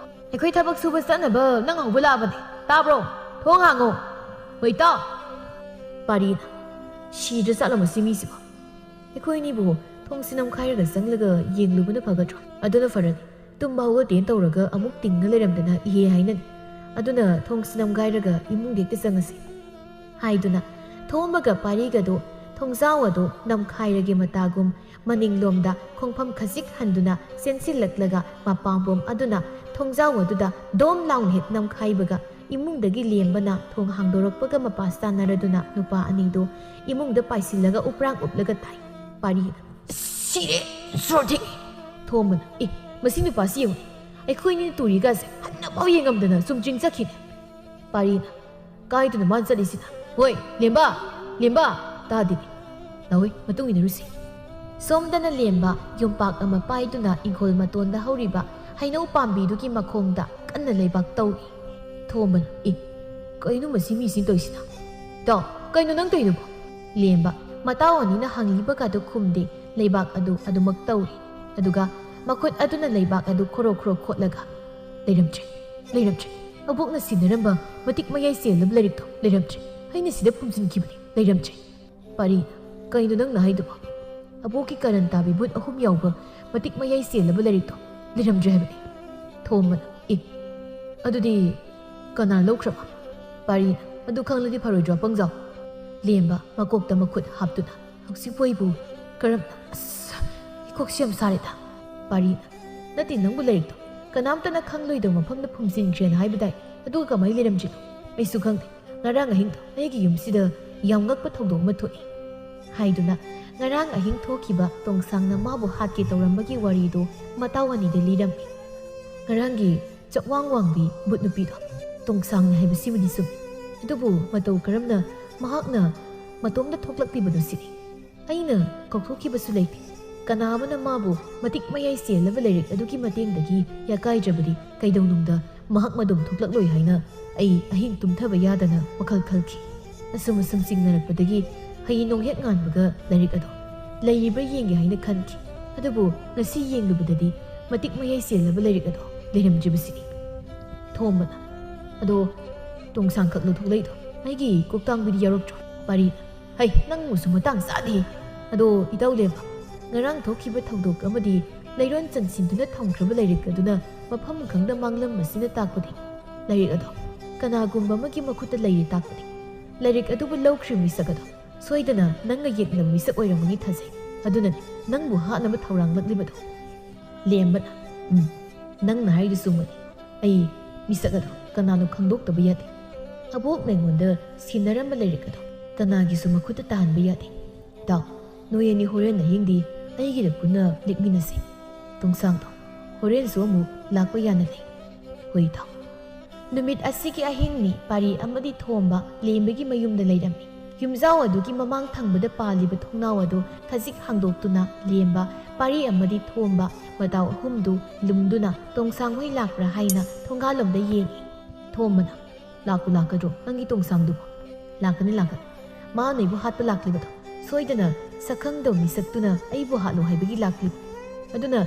ꯑꯩꯈꯣꯏ ꯊꯕꯛ ꯁꯨꯕ ꯆꯠꯅꯕ ꯅꯪ ꯍꯧꯕ ꯂꯥꯛꯑꯕꯅꯦ ꯇꯥꯕ꯭ꯔꯣ ꯊꯣꯡ ꯍꯥꯡꯉꯣ ꯍꯣꯏ ꯏꯇꯥꯎ ꯄꯥꯔꯤꯅ ꯁꯤꯗ꯭ꯔ ꯆꯠꯂꯣ ꯃꯁꯤ ꯃꯤꯁꯤꯕꯣ ꯑꯩꯈꯣꯏ ꯑꯅꯤꯕꯨ ꯊꯣꯡꯁꯤ ꯅꯝꯈꯥꯏꯔꯒ ꯆꯪꯂꯒ ꯌꯦꯡꯂꯨꯕꯅ ꯐꯒꯗ꯭ꯔꯣ ꯑꯗꯨꯅ ꯐꯔꯅꯤ ꯇꯨꯝꯕ ꯍꯧꯒꯠꯇꯦꯅ ꯇꯧꯔꯒ ꯑꯃꯨꯛ ꯇꯤꯡꯉ ꯂꯩꯔꯝꯗꯅ ꯏꯍꯦ ꯍꯥꯏꯅꯅꯤ ꯑꯗꯨꯅ ꯊꯣꯡꯁꯤ ꯅꯝꯈꯥꯏꯔꯒ ꯏꯃꯨꯡꯗ ꯍꯦꯛꯇ ꯆꯪꯉꯁꯤ ꯍꯥꯏꯗꯨꯅ ꯊꯣꯝꯕꯒ ꯄꯥꯔꯤꯒꯗꯣ ꯊꯣꯡꯖꯥꯎ ꯑꯗꯨ ꯅꯝꯈꯥꯏꯔꯒꯤ ꯃꯇꯥꯒꯨꯝ ꯃꯅꯤꯡꯂꯣꯝꯗ ꯈꯣꯡꯐꯝ ꯈꯖꯤꯛ ꯍꯟꯗꯨꯅ ꯆꯦꯟꯁꯤꯜꯂꯛꯂꯒ ꯃꯄꯥꯝꯕꯣꯝ ꯑꯗꯨꯅ ꯊꯣꯡꯖꯥꯎ ꯑꯗꯨꯗ ꯗꯣꯝ ꯂꯥꯎꯅ ꯍꯦꯛ ꯅꯝꯈꯥꯏꯕꯒ ꯏꯃꯨꯡꯗꯒꯤ ꯂꯦꯝꯕꯅ ꯊꯣꯡ ꯍꯥꯡꯗꯣꯔꯛꯄꯒ ꯃꯄꯥ ꯆꯥꯟꯅꯔꯗꯨꯅ ꯅꯨꯄꯥ ꯑꯅꯤꯗꯨ ꯏꯃꯨꯡꯗ ꯄꯥꯏꯁꯤꯜꯂꯒ ꯎꯞꯔꯥꯡ ꯎꯞꯂꯒ ꯊꯥꯏ ꯄꯥꯔꯤꯅ ꯁꯤꯔꯦ ꯁꯣꯔꯊꯦꯛ ꯊꯣꯝꯕꯅ ꯃꯁꯤ ꯅꯨꯄꯥꯁꯤ ꯌꯦꯡꯉꯨ ꯑꯩꯈꯣꯏꯅꯤꯅ ꯇꯨꯔꯤꯒꯁꯦ ꯍꯟꯅꯐꯥꯎ ꯌꯦꯡꯉꯝꯗꯅ ꯆꯨꯝꯗ꯭ꯔꯤꯡ ꯆꯠꯈꯤꯅꯦ ꯄꯥꯔꯤꯅ ꯀꯥꯏꯗꯅꯣ ꯃꯥꯅ ꯆꯠꯂꯤꯁꯤꯅ ꯍꯣꯏ ꯂꯦꯝꯕ ꯇꯥꯗꯦꯅꯦ ꯂꯥꯎꯏ ꯃꯇꯨꯡ ꯏꯟꯅꯔꯨꯁꯤ ꯁꯣꯝꯗꯅ ꯂꯦꯝꯕ ꯌꯨꯝꯄꯥꯛ ꯑꯃ ꯄꯥꯏꯗꯨꯅ ꯏꯪꯈꯣꯜ ꯃꯇꯣꯟꯗ ꯍꯧꯔꯤꯕ ꯍꯩꯅꯧ ꯄꯥꯝꯕꯤꯗꯨꯒꯤ ꯃꯈꯣꯡꯗ ꯀꯟꯅ ꯂꯩꯕꯥꯛ ꯇꯧꯔꯤ ꯊꯣꯝꯕꯅ ꯀꯩꯅꯣ ꯃꯁꯤ ꯃꯤꯁꯤꯅ ꯇꯧꯔꯤꯁꯤꯅ ꯏꯇꯥꯎ ꯀꯩꯅꯣ ꯅꯪ ꯇꯧꯔꯤꯗꯨꯕꯣ ꯂꯦꯝꯕ ꯃꯇꯥꯎ ꯑꯅꯤꯅ ꯍꯪꯂꯤꯕꯒꯗꯨ ꯈꯨꯝꯗꯦ ꯂꯩꯕꯥꯛ ꯑꯗꯨ ꯑꯗꯨꯃꯛ ꯇꯧꯔꯤ ꯑꯗꯨꯒ ꯃꯈꯨꯠ ꯑꯗꯨꯅ ꯂꯩꯕꯥꯛ ꯑꯗꯨ ꯈꯣꯔꯣ ꯈꯣꯠꯂꯒ ꯂꯩꯔꯝꯗ꯭ꯔꯦ ꯑꯕꯣꯛꯅ ꯁꯤꯟꯅꯔꯝꯕ ꯃꯇꯤꯛ ꯃꯌꯥꯏ ꯆꯦꯜꯂꯕ ꯂꯥꯏꯔꯤꯛꯇꯣ ꯂꯩꯔꯝꯗ꯭ꯔꯦ ꯑꯩꯅ ꯁꯤꯗ ꯐꯨꯝꯖꯤꯟꯈꯤꯕꯅꯤ ꯂꯩꯔꯝꯗ꯭ꯔꯦ ꯄꯥꯔꯤꯅ ꯀꯩꯅꯣ ꯅꯪꯅ ꯍꯥꯏꯗꯨꯕꯣ ꯑꯕꯣꯛꯀꯤ ꯀꯔꯟ ꯇꯥꯕꯤ ꯕꯨꯠ 3 ꯌꯥꯎꯕ ꯃꯇꯤꯛ ꯃꯌꯥꯏ ꯆꯦꯜꯂꯕ ꯂꯥꯏꯔꯤꯛꯇꯣ ꯂꯩꯔꯝꯗ꯭ꯔꯦ ꯍꯥꯏꯕꯅꯤ ꯊꯣꯝꯕꯅ ꯑꯗꯨꯗꯤ ꯀꯅꯥ ꯂꯧꯈ꯭ꯔꯕ ꯄꯥꯔꯤꯅ ꯑꯗꯨ ꯈꯪꯂꯗꯤ ꯐꯔꯣꯏꯗ꯭ꯔꯣ ꯄꯪꯖꯥꯎ ꯂꯦꯝꯕ ꯃꯀꯣꯛꯇ ꯃꯈꯨꯠ ꯍꯥꯞꯇꯨꯅ ꯍꯧꯖꯤꯛꯄꯨ ꯑꯩꯕꯨ ꯀꯔꯝꯅ ꯏꯀꯣꯛꯁꯤ ꯌꯥꯝ ꯁꯥꯔꯦꯗ ꯄꯥꯔꯤꯅ ꯅꯠꯇꯦ ꯅꯪꯕꯨ ꯂꯥꯏꯔꯤꯛꯇꯣ ꯀꯅꯥꯝꯇꯅ ꯈꯪꯂꯣꯏꯗꯕ ꯃꯐꯝꯗ ꯐꯨꯝꯖꯤꯟꯈ꯭ꯔꯦꯅ ꯍꯥꯏꯕꯗꯥꯏ ꯑꯗꯨꯒ ꯀꯃꯥꯏꯅ ꯂꯩꯔꯝꯗ꯭ꯔꯤꯅꯣ ꯑꯩꯁꯨ ꯈꯪꯗꯦ ꯉꯔꯥꯡ ꯑꯍꯤꯡꯗꯣ ꯑꯩꯒꯤ ꯌꯨꯝꯁꯤꯗ ꯌꯥꯝ ꯉꯛꯄ ꯊꯧꯗꯣꯛ ꯑꯃ ꯊꯣꯛꯏ ꯍꯥꯏꯗꯨꯅ ꯉꯔꯥꯡ ꯑꯍꯤꯡ ꯊꯣꯛꯈꯤꯕ ꯇꯣꯡꯁꯥꯡꯅ ꯃꯥꯕꯨ ꯍꯥꯠꯀꯦ ꯇꯧꯔꯝꯕꯒꯤ ꯋꯥꯔꯤꯗꯨ ꯃꯇꯥꯎ ꯑꯅꯤꯗ ꯂꯤꯔꯝꯃꯤ꯫ ꯉꯔꯥꯡꯒꯤ ꯆꯛꯋꯥꯡ ꯋꯥꯡꯕꯤ ꯕꯨꯠ ꯅꯨꯄꯤꯗꯣ ꯇꯣꯡꯁꯥꯡꯅꯤ ꯍꯥꯏꯕꯁꯤꯕꯨꯗꯤ ꯆꯨꯝꯃꯤ, ꯑꯗꯨꯕꯨ ꯃꯇꯧ ꯀꯔꯝꯅ ꯃꯍꯥꯛꯅ ꯃꯇꯣꯝꯗ ꯊꯣꯛꯂꯛꯂꯤꯕꯅꯣ ꯁꯤꯅꯤ꯫ ꯑꯩꯅ ꯀꯥꯎꯊꯣꯛꯈꯤꯕꯁꯨ ꯂꯩꯇꯦ꯫ ꯀꯅꯥ ꯑꯃꯅ ꯃꯥꯕꯨ ꯃꯇꯤꯛ ꯃꯌꯥꯏ ꯆꯦꯜꯂꯕ ꯂꯥꯏꯔꯤꯛ ꯑꯗꯨꯒꯤ ꯃꯇꯦꯡꯗꯒꯤ ꯌꯥꯀꯥꯏꯗ꯭ꯔꯕꯗꯤ ꯀꯩꯗꯧꯅꯨꯡꯗ ꯃꯍꯥꯛ ꯃꯗꯨꯝ ꯊꯣꯛꯂꯛꯂꯣꯏ ꯍꯥꯏꯅ ꯑꯩ ꯑꯍꯤꯡ ꯇꯨꯝꯊꯕ ꯌꯥꯗꯅ ꯋꯥꯈꯜ ꯈꯜꯈꯤ꯫ ꯑꯁꯨꯝ ꯆꯤꯡꯅꯔꯛꯄꯗꯒꯤ ꯍꯌꯦꯡ ꯅꯣꯡꯍꯦꯛ ꯉꯥꯟꯕꯒ ꯂꯥꯏꯔꯤꯛ ꯑꯗꯣ ꯂꯩꯔꯤꯕ꯭ꯔꯥ ꯌꯦꯡꯒꯦ ꯍꯥꯏꯅ ꯈꯟꯈꯤ꯫ ꯑꯗꯨꯕꯨ ꯉꯁꯤ ꯌꯦꯡꯂꯨꯕꯗꯗꯤ ꯃꯇꯤꯛ ꯃꯌꯥꯏ ꯆꯦꯜꯂꯕ ꯂꯥꯏꯔꯤꯛ ꯑꯗꯣ ꯂꯩꯔꯝꯗ꯭ꯔꯤꯕꯁꯤꯅꯤ꯫ ꯊꯣꯝꯕꯅ ꯑꯗꯣ ꯇꯣꯡꯁꯥꯡꯈꯛꯅ ꯊꯣꯛꯂꯛꯏꯗꯣ ꯑꯩꯒꯤ ꯀꯣꯛꯇꯥꯡꯕꯤꯗꯤ ꯌꯥꯎꯔꯛꯇ꯭ꯔꯣ? ꯄꯥꯔꯤꯅ ꯍꯩ ꯅꯪꯕꯨꯁꯨ ꯃꯇꯥꯡ ꯆꯥꯗꯦ꯫ ꯑꯗꯣ ꯏꯇꯥꯎ ꯂꯦꯝꯕ, ꯉꯔꯥꯡ ꯊꯣꯛꯈꯤꯕ ꯊꯧꯗꯣꯛ ꯑꯃꯗꯤ ꯂꯩꯔꯣꯟ ꯆꯟꯁꯤꯟꯗꯨꯅ ꯊꯝꯈ꯭ꯔꯕ ꯂꯥꯏꯔꯤꯛ ꯑꯗꯨꯅ ꯃꯐꯝ ꯈꯪꯗ ꯃꯥꯡꯂꯝꯕꯁꯤꯅ ꯇꯥꯛꯄꯗꯤ ꯂꯥꯏꯔꯤꯛ ꯑꯗꯣ ꯀꯅꯥꯒꯨꯝꯕ ꯑꯃꯒꯤ ꯃꯈꯨꯠꯇ ꯂꯩꯔꯤ ꯇꯥꯛꯄꯗꯤ ꯂꯥꯏꯔꯤꯛ ꯑꯗꯨꯕꯨ ꯂꯧꯈ꯭ꯔꯤꯕ ꯃꯤꯁꯛ ꯑꯗꯣ ꯁꯣꯏꯗꯅ ꯅꯪꯒ ꯌꯦꯛꯅꯕ ꯃꯤꯁꯛ ꯑꯣꯏꯔꯝꯒꯅꯤ ꯊꯥꯖꯩ꯫ ꯑꯗꯨꯅꯅꯤ ꯅꯪꯕꯨ ꯍꯥꯠꯅꯕ ꯊꯧꯔꯥꯡꯂꯛꯂꯤꯕꯗꯣ꯫ ꯂꯦꯝꯕꯅ ꯅꯪꯅ ꯍꯥꯏꯔꯤꯗꯨ ꯆꯨꯝꯕꯅꯤ꯫ ꯑꯩ ꯃꯤꯁꯛ ꯑꯗꯣ ꯀꯅꯥꯅꯣ ꯈꯪꯗꯣꯛꯇꯕ ꯌꯥꯗꯦ꯫ ꯑꯕꯣꯛꯅ ꯑꯩꯉꯣꯟꯗ ꯁꯤꯟꯅꯔꯝꯕ ꯂꯥꯏꯔꯤꯛ ꯑꯗꯣ ꯀꯅꯥꯒꯤꯁꯨ ꯃꯈꯨꯠꯇ ꯇꯥꯍꯟꯕ ꯌꯥꯗꯦ꯫ ꯏꯇꯥꯎ, ꯅꯣꯏ ꯑꯅꯤ ꯍꯣꯔꯦꯟ ꯑꯍꯤꯡꯗꯤ ꯑꯩꯒꯤꯗ ꯄꯨꯟꯅ ꯂꯦꯛꯃꯤꯟꯅꯁꯤ꯫ ꯇꯣꯡꯁꯥꯡꯗꯣ ꯍꯣꯔꯦꯟꯁꯨ ꯑꯃꯨꯛ ꯂꯥꯛꯄ ꯌꯥꯅ ꯂꯩ꯫ ꯍꯣꯏ ꯏꯇꯥꯎ꯫ ꯅꯨꯃꯤꯠ ꯑꯁꯤꯒꯤ ꯑꯍꯤꯡꯅꯤ ꯄꯥꯔꯤ ꯑꯃꯗꯤ ꯊꯣꯝꯕ ꯂꯦꯝꯕꯒꯤ ꯃꯌꯨꯝꯗ ꯂꯩꯔꯝꯃꯤ꯫ ꯌꯨꯝꯖꯥꯎ ꯑꯗꯨꯒꯤ ꯃꯃꯥꯡ ꯊꯪꯕꯗ ꯄꯥꯜꯂꯤꯕ ꯊꯣꯡꯅꯥꯎ ꯑꯗꯨ ꯈꯖꯤꯛ ꯍꯥꯡꯗꯣꯛꯇꯨꯅ ꯂꯦꯝꯕ, ꯄꯥꯔꯤ ꯑꯃꯗꯤ ꯊꯣꯝꯕ ꯃꯇꯥꯎ ꯑꯍꯨꯝꯗꯨ ꯂꯨꯝꯗꯨꯅ ꯇꯣꯡꯁꯥꯡ ꯍꯣꯏ ꯂꯥꯛꯄ꯭ꯔꯥ ꯍꯥꯏꯅ ꯊꯣꯡꯒꯥꯜꯂꯣꯝꯗ ꯌꯦꯡꯉꯤ꯫ ꯊꯣꯝꯕꯅ ꯂꯥꯛꯄꯨ ꯂꯥꯛꯀꯗ꯭ꯔꯣ ꯅꯪꯒꯤ ꯇꯣꯡꯁꯥꯡꯗꯨꯕꯨ? ꯂꯥꯛꯀꯅꯤ ꯂꯥꯛꯀꯅꯤ꯫ ꯃꯥꯅ ꯑꯩꯕꯨ ꯍꯥꯠꯄ ꯂꯥꯛꯂꯤꯕꯗꯣ ꯁꯣꯏꯗꯅ ꯁꯛꯈꯪꯗꯕ ꯃꯤꯁꯛꯇꯨꯅ ꯑꯩꯕꯨ ꯍꯥꯠꯂꯣ ꯍꯥꯏꯕꯒꯤ ꯂꯥꯛꯂꯤꯕ꯫ ꯑꯗꯨꯅ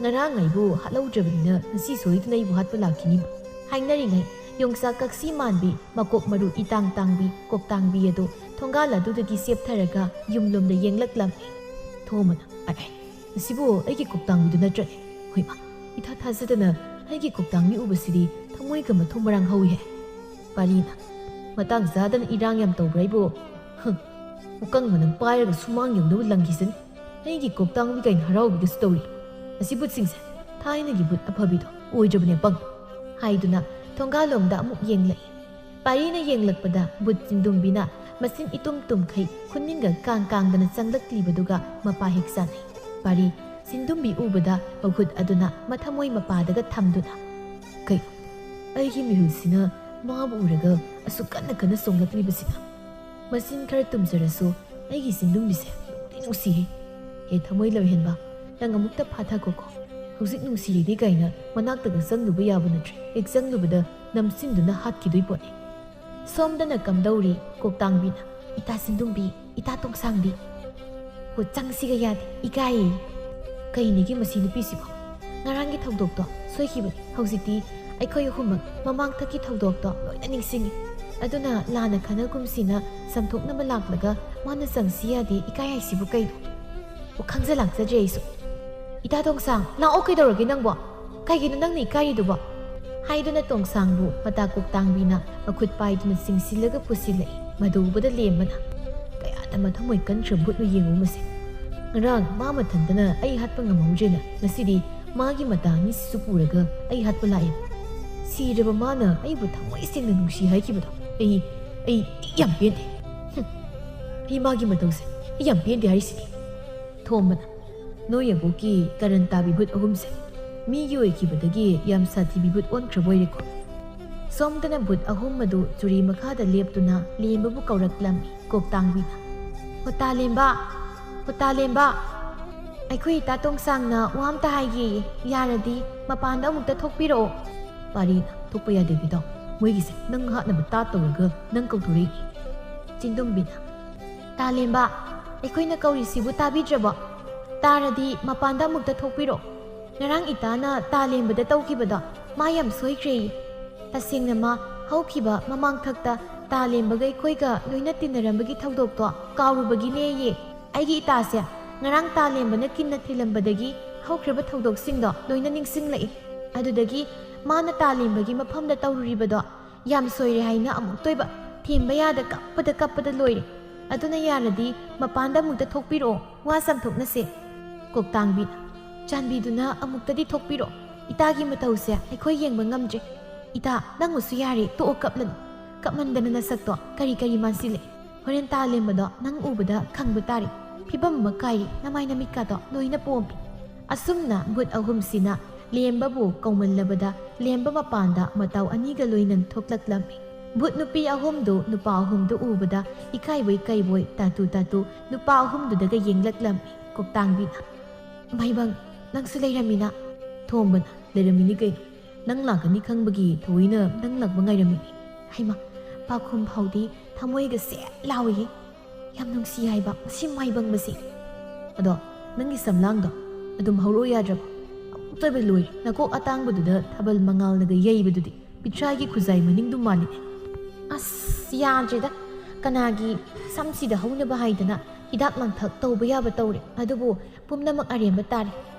ꯉꯔꯥꯡ ꯑꯩꯕꯨ ꯍꯥꯠꯍꯧꯗ꯭ꯔꯕꯅꯤꯅ ꯉꯁꯤ ꯁꯣꯏꯗꯅ ꯑꯩꯕꯨ ꯍꯥꯠꯄ ꯂꯥꯛꯈꯤꯅꯤꯕ꯫ ꯍꯥꯏꯅꯔꯤꯉꯩ ꯌꯣꯡꯆꯥꯛ ꯀꯛꯁꯤ ꯃꯥꯟꯕꯤ ꯃꯀꯣꯛ ꯃꯔꯨ ꯏꯇꯥꯡ ꯇꯥꯡꯕꯤ ꯀꯣꯛꯇꯥꯡꯕꯤ ꯑꯗꯨ ꯊꯣꯡꯒꯥꯜ ꯑꯗꯨꯗꯒꯤ ꯆꯦꯞꯊꯔꯒ ꯌꯨꯝꯂꯣꯝꯗ ꯌꯦꯡꯂꯛꯂꯝꯃꯤ꯫ ꯊꯣꯝꯕꯅ ꯃꯁꯤꯕꯨ ꯑꯩꯒꯤ ꯀꯣꯛꯇꯥꯡꯕꯤꯗꯨ ꯅꯠꯇ꯭ꯔꯅꯦ? ꯍꯣꯏꯃ, ꯏꯊꯥ ꯊꯥꯖꯗꯅ ꯑꯩꯒꯤ ꯀꯣꯛꯇꯥꯡꯕꯤ ꯎꯕꯁꯤꯗꯤ ꯊꯃꯣꯏꯒ ꯃꯊꯨꯝ ꯃꯔꯥꯡ ꯍꯧꯏꯍꯦ꯫ ꯄꯥꯔꯤꯅ ꯃꯇꯥꯡ ꯆꯥꯗꯅ ꯏꯔꯥꯡ ꯌꯥꯝ ꯇꯧꯕ꯭ꯔꯥ ꯑꯩꯕꯨ? ꯎꯀꯪ ꯃꯅꯝ ꯄꯥꯏꯔꯒ ꯁꯨꯃꯥꯡ ꯌꯧꯅꯕ ꯂꯪꯈꯤꯁꯅꯤ꯫ ꯑꯩꯒꯤ ꯀꯣꯛꯇꯥꯡꯕꯤ ꯀꯩꯅ ꯍꯔꯥꯎꯕꯤꯒꯁꯨ ꯇꯧꯔꯤ꯫ ꯑꯁꯤ ꯕꯨꯠꯁꯤꯡꯁꯦ ꯊꯥꯏꯅꯒꯤ ꯕꯨꯠ ꯑꯐꯕꯤꯗꯣ ꯑꯣꯏꯗ꯭ꯔꯕꯅꯦ ꯄꯪ ꯍꯥꯏꯗꯨꯅ ꯊꯣꯡꯒꯥꯜꯂꯣꯝꯗ ꯑꯃꯨꯛ ꯌꯦꯡꯂꯛꯏ꯫ ꯄꯥꯔꯤꯅ ꯌꯦꯡꯂꯛꯄꯗ ꯕꯨꯠ ꯆꯤꯟꯗꯨꯝꯕꯤꯅ ꯃꯆꯤꯟ ꯏꯇꯨꯝ ꯇꯨꯝꯈꯩ ꯈꯨꯅꯤꯡꯒ ꯀꯥꯡꯗꯅ ꯆꯪꯂꯛꯂꯤꯕꯗꯨꯒ ꯃꯄꯥ ꯍꯦꯛ ꯆꯥꯅꯩ꯫ ꯄꯥꯔꯤ ꯆꯤꯟꯗꯨꯝꯕꯤ ꯎꯕꯗ ꯃꯈꯨꯠ ꯑꯗꯨꯅ ꯃꯊꯃꯣꯏ ꯃꯄꯥꯗꯒ ꯊꯝꯗꯨꯅ ꯀꯩꯅꯣ ꯑꯩꯒꯤ ꯃꯤꯍꯨꯜꯁꯤꯅ ꯃꯥꯕꯨ ꯎꯔꯒ ꯑꯁꯨꯛ ꯀꯟꯅ ꯀꯟꯅ ꯆꯣꯡꯂꯛꯂꯤꯕꯁꯤꯅ? ꯃꯆꯤꯟ ꯈꯔ ꯇꯨꯝꯖꯔꯁꯨ ꯑꯩꯒꯤ ꯆꯤꯟꯗꯨꯝꯕꯤꯁꯦ ꯅꯨꯡꯗꯤ ꯅꯨꯡꯁꯤꯍꯦ꯫ ꯍꯦ ꯊꯃꯣꯏ ꯂꯝꯍꯦꯟꯕ, ꯅꯪ ꯑꯃꯨꯛꯇ ꯐꯥꯊꯈꯣꯀꯣ꯫ ꯍꯧꯖꯤꯛ ꯅꯨꯡꯁꯤꯔꯤꯗꯤ ꯀꯥꯏꯅ ꯃꯅꯥꯛꯇꯒ ꯆꯪꯂꯨꯕ ꯌꯥꯕ ꯅꯠꯇ꯭ꯔꯦ꯫ ꯍꯦꯛ ꯆꯪꯂꯨꯕꯗ ꯅꯝꯁꯤꯟꯗꯨꯅ ꯍꯥꯠꯈꯤꯗꯣꯏ ꯄꯣꯠꯅꯤ꯫ ꯁꯣꯝꯗꯅ ꯀꯝꯗꯧꯔꯤ ꯀꯣꯛꯇꯥꯡꯕꯤꯅ ꯏꯇꯥ ꯆꯤꯟꯗꯨꯝꯕꯤ, ꯏꯇꯥ ꯇꯣꯡꯁꯥꯡꯕꯤ, ꯍꯣ ꯆꯪꯁꯤꯒ ꯌꯥꯗꯦ, ꯏꯀꯥꯏꯌꯦ꯫ ꯀꯩꯅꯤꯒꯤ ꯃꯁꯤ ꯅꯨꯄꯤꯁꯤꯕꯣ? ꯉꯔꯥꯡꯒꯤ ꯊꯧꯗꯣꯛꯇꯣ ꯁꯣꯏꯈꯤꯕꯅꯤ꯫ ꯍꯧꯖꯤꯛꯇꯤ ꯑꯩꯈꯣꯏ ꯑꯍꯨꯝꯃꯛ ꯃꯃꯥꯡꯊꯛꯀꯤ ꯊꯧꯗꯣꯛꯇꯣ ꯂꯣꯏꯅ ꯅꯤꯡꯁꯤꯡꯉꯤ꯫ ꯑꯗꯨꯅ ꯂꯥꯟꯅ ꯈꯟꯅꯒꯨꯝꯁꯤꯅ ꯆꯝꯊꯣꯛꯅꯕ ꯂꯥꯛꯂꯒ ꯃꯥꯅ ꯆꯪꯁꯤ ꯌꯥꯗꯦ ꯏꯀꯥꯏ ꯍꯥꯏꯁꯤꯕꯨ ꯀꯩꯅꯣ? ꯈꯪꯖ ꯂꯥꯛꯆꯗ꯭ꯔꯦ ꯑꯩꯁꯨ꯫ ꯏꯇꯥ ꯇꯣꯡꯁꯥꯡ ꯂꯥꯛꯑꯣ, ꯀꯩꯗꯧꯔꯒꯦ ꯅꯪꯕꯣ? ꯀꯩꯒꯤꯅꯣ ꯅꯪꯅ ꯏꯀꯥꯏꯔꯤꯗꯨꯕꯣ? ꯍꯥꯏꯗꯨꯅ ꯇꯣꯡꯁꯥꯡꯕꯨ ꯃꯇꯥ ꯀꯣꯛꯇꯥꯡꯕꯤꯅ ꯃꯈꯨꯠ ꯄꯥꯏꯗꯨꯅ ꯆꯤꯡꯁꯤꯜꯂꯒ ꯄꯨꯁꯤꯜꯂꯛꯏ꯫ ꯃꯗꯨ ꯎꯕꯗ ꯂꯦꯝꯕꯅ ꯀꯌꯥꯗ ꯃꯊꯃꯣꯏ ꯀꯟꯈ꯭ꯔ ꯕꯨꯠꯅꯣ ꯌꯦꯡꯉꯨ ꯃꯁꯦ꯫ ꯉꯔꯥꯡ ꯃꯥ ꯃꯊꯟꯇꯅ ꯑꯩ ꯍꯥꯠꯄ ꯉꯝꯍꯧꯗ꯭ꯔꯦꯅ ꯉꯁꯤꯗꯤ ꯃꯥꯒꯤ ꯃꯇꯥ ꯑꯅꯤꯁꯤꯁꯨ ꯄꯨꯔꯒ ꯑꯩ ꯍꯥꯠꯄ ꯂꯥꯛꯑꯦ꯫ ꯁꯤꯔꯕ ꯃꯥꯅ ꯑꯩꯕꯨ ꯊꯃꯣꯏ ꯁꯦꯡꯅ ꯅꯨꯡꯁꯤ ꯍꯥꯏꯈꯤꯕꯗꯣ ꯑꯩ ꯌꯥꯝ ꯄꯦꯟꯗꯦ꯫ ꯑꯩ ꯃꯥꯒꯤ ꯃꯇꯧꯁꯦ ꯑꯩ ꯌꯥꯝ ꯄꯦꯟꯗꯦ ꯍꯥꯏꯔꯤꯁꯤꯅꯤ꯫ ꯊꯣꯝꯕꯅ ꯅꯣꯏ ꯑꯕꯣꯛꯀꯤ ꯀꯔꯟ ꯇꯥꯕꯤ ꯕꯨꯠ ꯑꯍꯨꯝꯁꯦ ꯃꯤꯒꯤ ꯑꯣꯏꯈꯤꯕꯗꯒꯤ ꯌꯥꯝ ꯁꯥꯊꯤꯕꯤ ꯕꯨꯠ ꯑꯣꯟꯈ꯭ꯔꯕ ꯑꯣꯏꯔꯦꯀꯣ꯫ ꯁꯣꯝꯗꯅ ꯕꯨꯠ ꯑꯍꯨꯝ ꯑꯗꯨ ꯆꯨꯔꯤ ꯃꯈꯥꯗ ꯂꯦꯞꯇꯨꯅ ꯂꯦꯝꯕꯕꯨ ꯀꯧꯔꯛꯂꯝꯃꯤ꯫ ꯀꯣꯛꯇꯥꯡꯕꯤꯅ ꯍꯣꯇꯥ ꯂꯦꯝꯕ, ꯍꯣꯇꯥ ꯂꯦꯝꯕ, ꯑꯩꯈꯣꯏ ꯏꯇꯥ ꯇꯣꯡꯁꯥꯡꯅ ꯋꯥ ꯑꯝꯇ ꯍꯥꯏꯒꯦꯌꯦ, ꯌꯥꯔꯗꯤ ꯃꯄꯥꯟꯗ ꯑꯃꯨꯛꯇ ꯊꯣꯛꯄꯤꯔꯛꯑꯣ꯫ ꯄꯥꯔꯤꯅ ꯊꯣꯛꯄ ꯌꯥꯗꯦ ꯏꯇꯥꯎ, ꯃꯣꯏꯒꯤꯁꯦ ꯅꯪ ꯍꯥꯠꯅꯕ ꯇꯥ ꯇꯧꯔꯒ ꯅꯪ ꯀꯧꯊꯣꯔꯛꯏ꯫ ꯆꯤꯟꯗꯨꯝꯕꯤꯅ ꯇꯥ ꯂꯦꯝꯕ, ꯑꯩꯈꯣꯏꯅ ꯀꯧꯔꯤꯁꯤꯕꯨ ꯇꯥꯕꯤꯗ꯭ꯔꯕꯣ? ꯇꯥꯔꯗꯤ ꯃꯄꯥꯟꯗ ꯑꯃꯨꯛꯇ ꯊꯣꯛꯄꯤꯔꯛꯑꯣ꯫ ꯉꯔꯥꯡ ꯏꯇꯥꯅ ꯇꯥ ꯂꯦꯝꯕꯗ ꯇꯧꯈꯤꯕꯗꯣ ꯃꯥ ꯌꯥꯝ ꯁꯣꯏꯈ꯭ꯔꯦꯌꯦ꯫ ꯇꯁꯦꯡꯅ ꯃꯥ ꯍꯧꯈꯤꯕ ꯃꯃꯥꯡꯊꯛꯇ ꯇꯥ ꯂꯦꯝꯕꯒ ꯑꯩꯈꯣꯏꯒ ꯂꯣꯏꯅ ꯇꯤꯟꯅꯔꯝꯕꯒꯤ ꯊꯧꯗꯣꯛꯇꯣ ꯀꯥꯎꯔꯨꯕꯒꯤꯅꯦꯌꯦ꯫ ꯑꯩꯒꯤ ꯏꯇꯥꯁꯦ ꯉꯔꯥꯡ ꯇꯥ ꯂꯦꯝꯕꯅ ꯀꯤꯟꯅ ꯊꯤꯜꯂꯝꯕꯗꯒꯤ ꯍꯧꯈ꯭ꯔꯕ ꯊꯧꯗꯣꯛꯁꯤꯡꯗꯣ ꯂꯣꯏꯅ ꯅꯤꯡꯁꯤꯡꯂꯛꯏ꯫ ꯑꯗꯨꯗꯒꯤ ꯃꯥꯅ ꯇꯥ ꯂꯦꯝꯕꯒꯤ ꯃꯐꯝꯗ ꯇꯧꯔꯨꯔꯤꯕꯗꯣ ꯌꯥꯝ ꯁꯣꯏꯔꯦ ꯍꯥꯏꯅ ꯑꯃꯨꯛꯇꯣꯏꯕ ꯊꯦꯝꯕ ꯌꯥꯗ ꯀꯞꯄꯗ ꯂꯣꯏꯔꯦ꯫ ꯑꯗꯨꯅ ꯌꯥꯔꯗꯤ ꯃꯄꯥꯟꯗ ꯑꯃꯨꯛꯇ ꯊꯣꯛꯄꯤꯔꯛꯑꯣ, ꯋꯥ ꯆꯥꯝꯊꯣꯛꯅꯁꯦ꯫ ꯀꯣꯛꯇꯥꯡꯕꯤꯅ ꯆꯥꯟꯕꯤꯗꯨꯅ ꯑꯃꯨꯛꯇꯗꯤ ꯊꯣꯛꯄꯤꯔꯛꯑꯣ, ꯏꯇꯥꯒꯤ ꯃꯇꯧꯁꯦ ꯑꯩꯈꯣꯏ ꯌꯦꯡꯕ ꯉꯝꯗ꯭ꯔꯦ꯫ ꯏꯇꯥ ꯅꯪꯕꯨꯁꯨ ꯌꯥꯔꯦ ꯇꯣꯛꯑꯣ ꯀꯞꯂꯅꯨ, ꯀꯞꯃꯟꯗꯅ ꯅꯁꯛꯇꯣ ꯀꯔꯤ ꯃꯥꯟꯁꯤꯜꯂꯦ꯫ ꯍꯣꯔꯦꯟ ꯇꯥ ꯂꯦꯝꯕꯗꯣ ꯅꯪ ꯎꯕꯗ ꯈꯪꯕ ꯇꯥꯔꯦ ꯐꯤꯕꯝ ꯑꯃ ꯀꯥꯏꯔꯤ ꯅꯃꯥꯏ ꯅꯃꯤꯠꯀꯗꯣ ꯂꯣꯏꯅ ꯄꯣꯝꯃꯤ ꯑꯁꯨꯝꯅ ꯚꯨꯠ ꯑꯍꯨꯝꯁꯤꯅ ꯂꯦꯝꯕꯕꯨ ꯀꯧꯃꯜꯂꯕꯗ ꯂꯦꯝꯕ ꯃꯄꯥꯟꯗ ꯃꯇꯥꯎ ꯑꯅꯤꯒ ꯂꯣꯏꯅ ꯊꯣꯛꯂꯛꯂꯝꯃꯤ ꯚꯨꯠ ꯅꯨꯄꯤ ꯑꯍꯨꯝꯗꯨ ꯅꯨꯄꯥ ꯑꯍꯨꯝꯗꯨ ꯎꯕꯗ ꯏꯀꯥꯏꯕꯣꯏ ꯀꯩꯕꯣꯏ ꯇꯥꯇꯨ ꯅꯨꯄꯥ ꯑꯍꯨꯝꯗꯨꯗꯒ ꯌꯦꯡꯂꯛꯂꯝꯃꯤ ꯀꯣꯛꯇꯥꯡꯕꯤꯅ ꯃꯥꯏꯕꯪ ꯅꯪꯁꯨ ꯂꯩꯔꯝꯃꯤꯅ ꯊꯣꯝꯕꯅ ꯂꯩꯔꯝꯃꯤꯅꯤ ꯀꯩꯅꯣ ꯅꯪ ꯂꯥꯛꯀꯅꯤ ꯈꯪꯕꯒꯤ ꯊꯑꯣꯏꯅ ꯅꯪ ꯂꯥꯛꯄ ꯉꯥꯏꯔꯝꯃꯤꯅꯤ ꯍꯩꯃ ꯄꯥꯈꯨꯝ ꯐꯥꯎꯗꯤ ꯊꯃꯣꯏꯒ ꯁꯦꯠ ꯂꯥꯎꯏ ꯌꯥꯝ ꯅꯨꯡꯁꯤ ꯍꯥꯏꯕ ꯃꯁꯤ ꯃꯥꯏꯕꯪꯕꯁꯤ ꯑꯗꯣ ꯅꯪꯒꯤ ꯁꯝꯂꯥꯡꯗꯣ ꯑꯗꯨꯝ ꯍꯧꯔꯛꯑꯣ ꯌꯥꯗ꯭ꯔꯕ ꯑꯃꯨꯛꯇꯕ ꯂꯣꯏꯔꯦ ꯅꯀꯣꯛ ꯑꯇꯥꯡꯕꯗꯨꯗ ꯊꯥꯕꯜ ꯃꯉꯥꯜꯅꯒ ꯌꯩꯕꯗꯨꯗꯤ ꯄꯤꯊ꯭ꯔꯥꯏꯒꯤ ꯈꯨꯖꯥꯏ ꯃꯅꯤꯡꯗꯨ ꯃꯥꯜꯂꯤꯅꯦ ꯑꯁ ꯌꯥꯗ꯭ꯔꯦꯗ ꯀꯅꯥꯒꯤ ꯁꯝꯁꯤꯗ ꯍꯧꯅꯕ ꯍꯥꯏꯗꯅ ꯍꯤꯗꯥꯛ ꯂꯥꯡꯊꯛ ꯇꯧꯕ ꯌꯥꯕ ꯇꯧꯔꯦ ꯑꯗꯨꯕꯨ ꯄꯨꯝꯅꯃꯛ ꯑꯔꯦꯝꯕ ꯇꯥꯔꯦ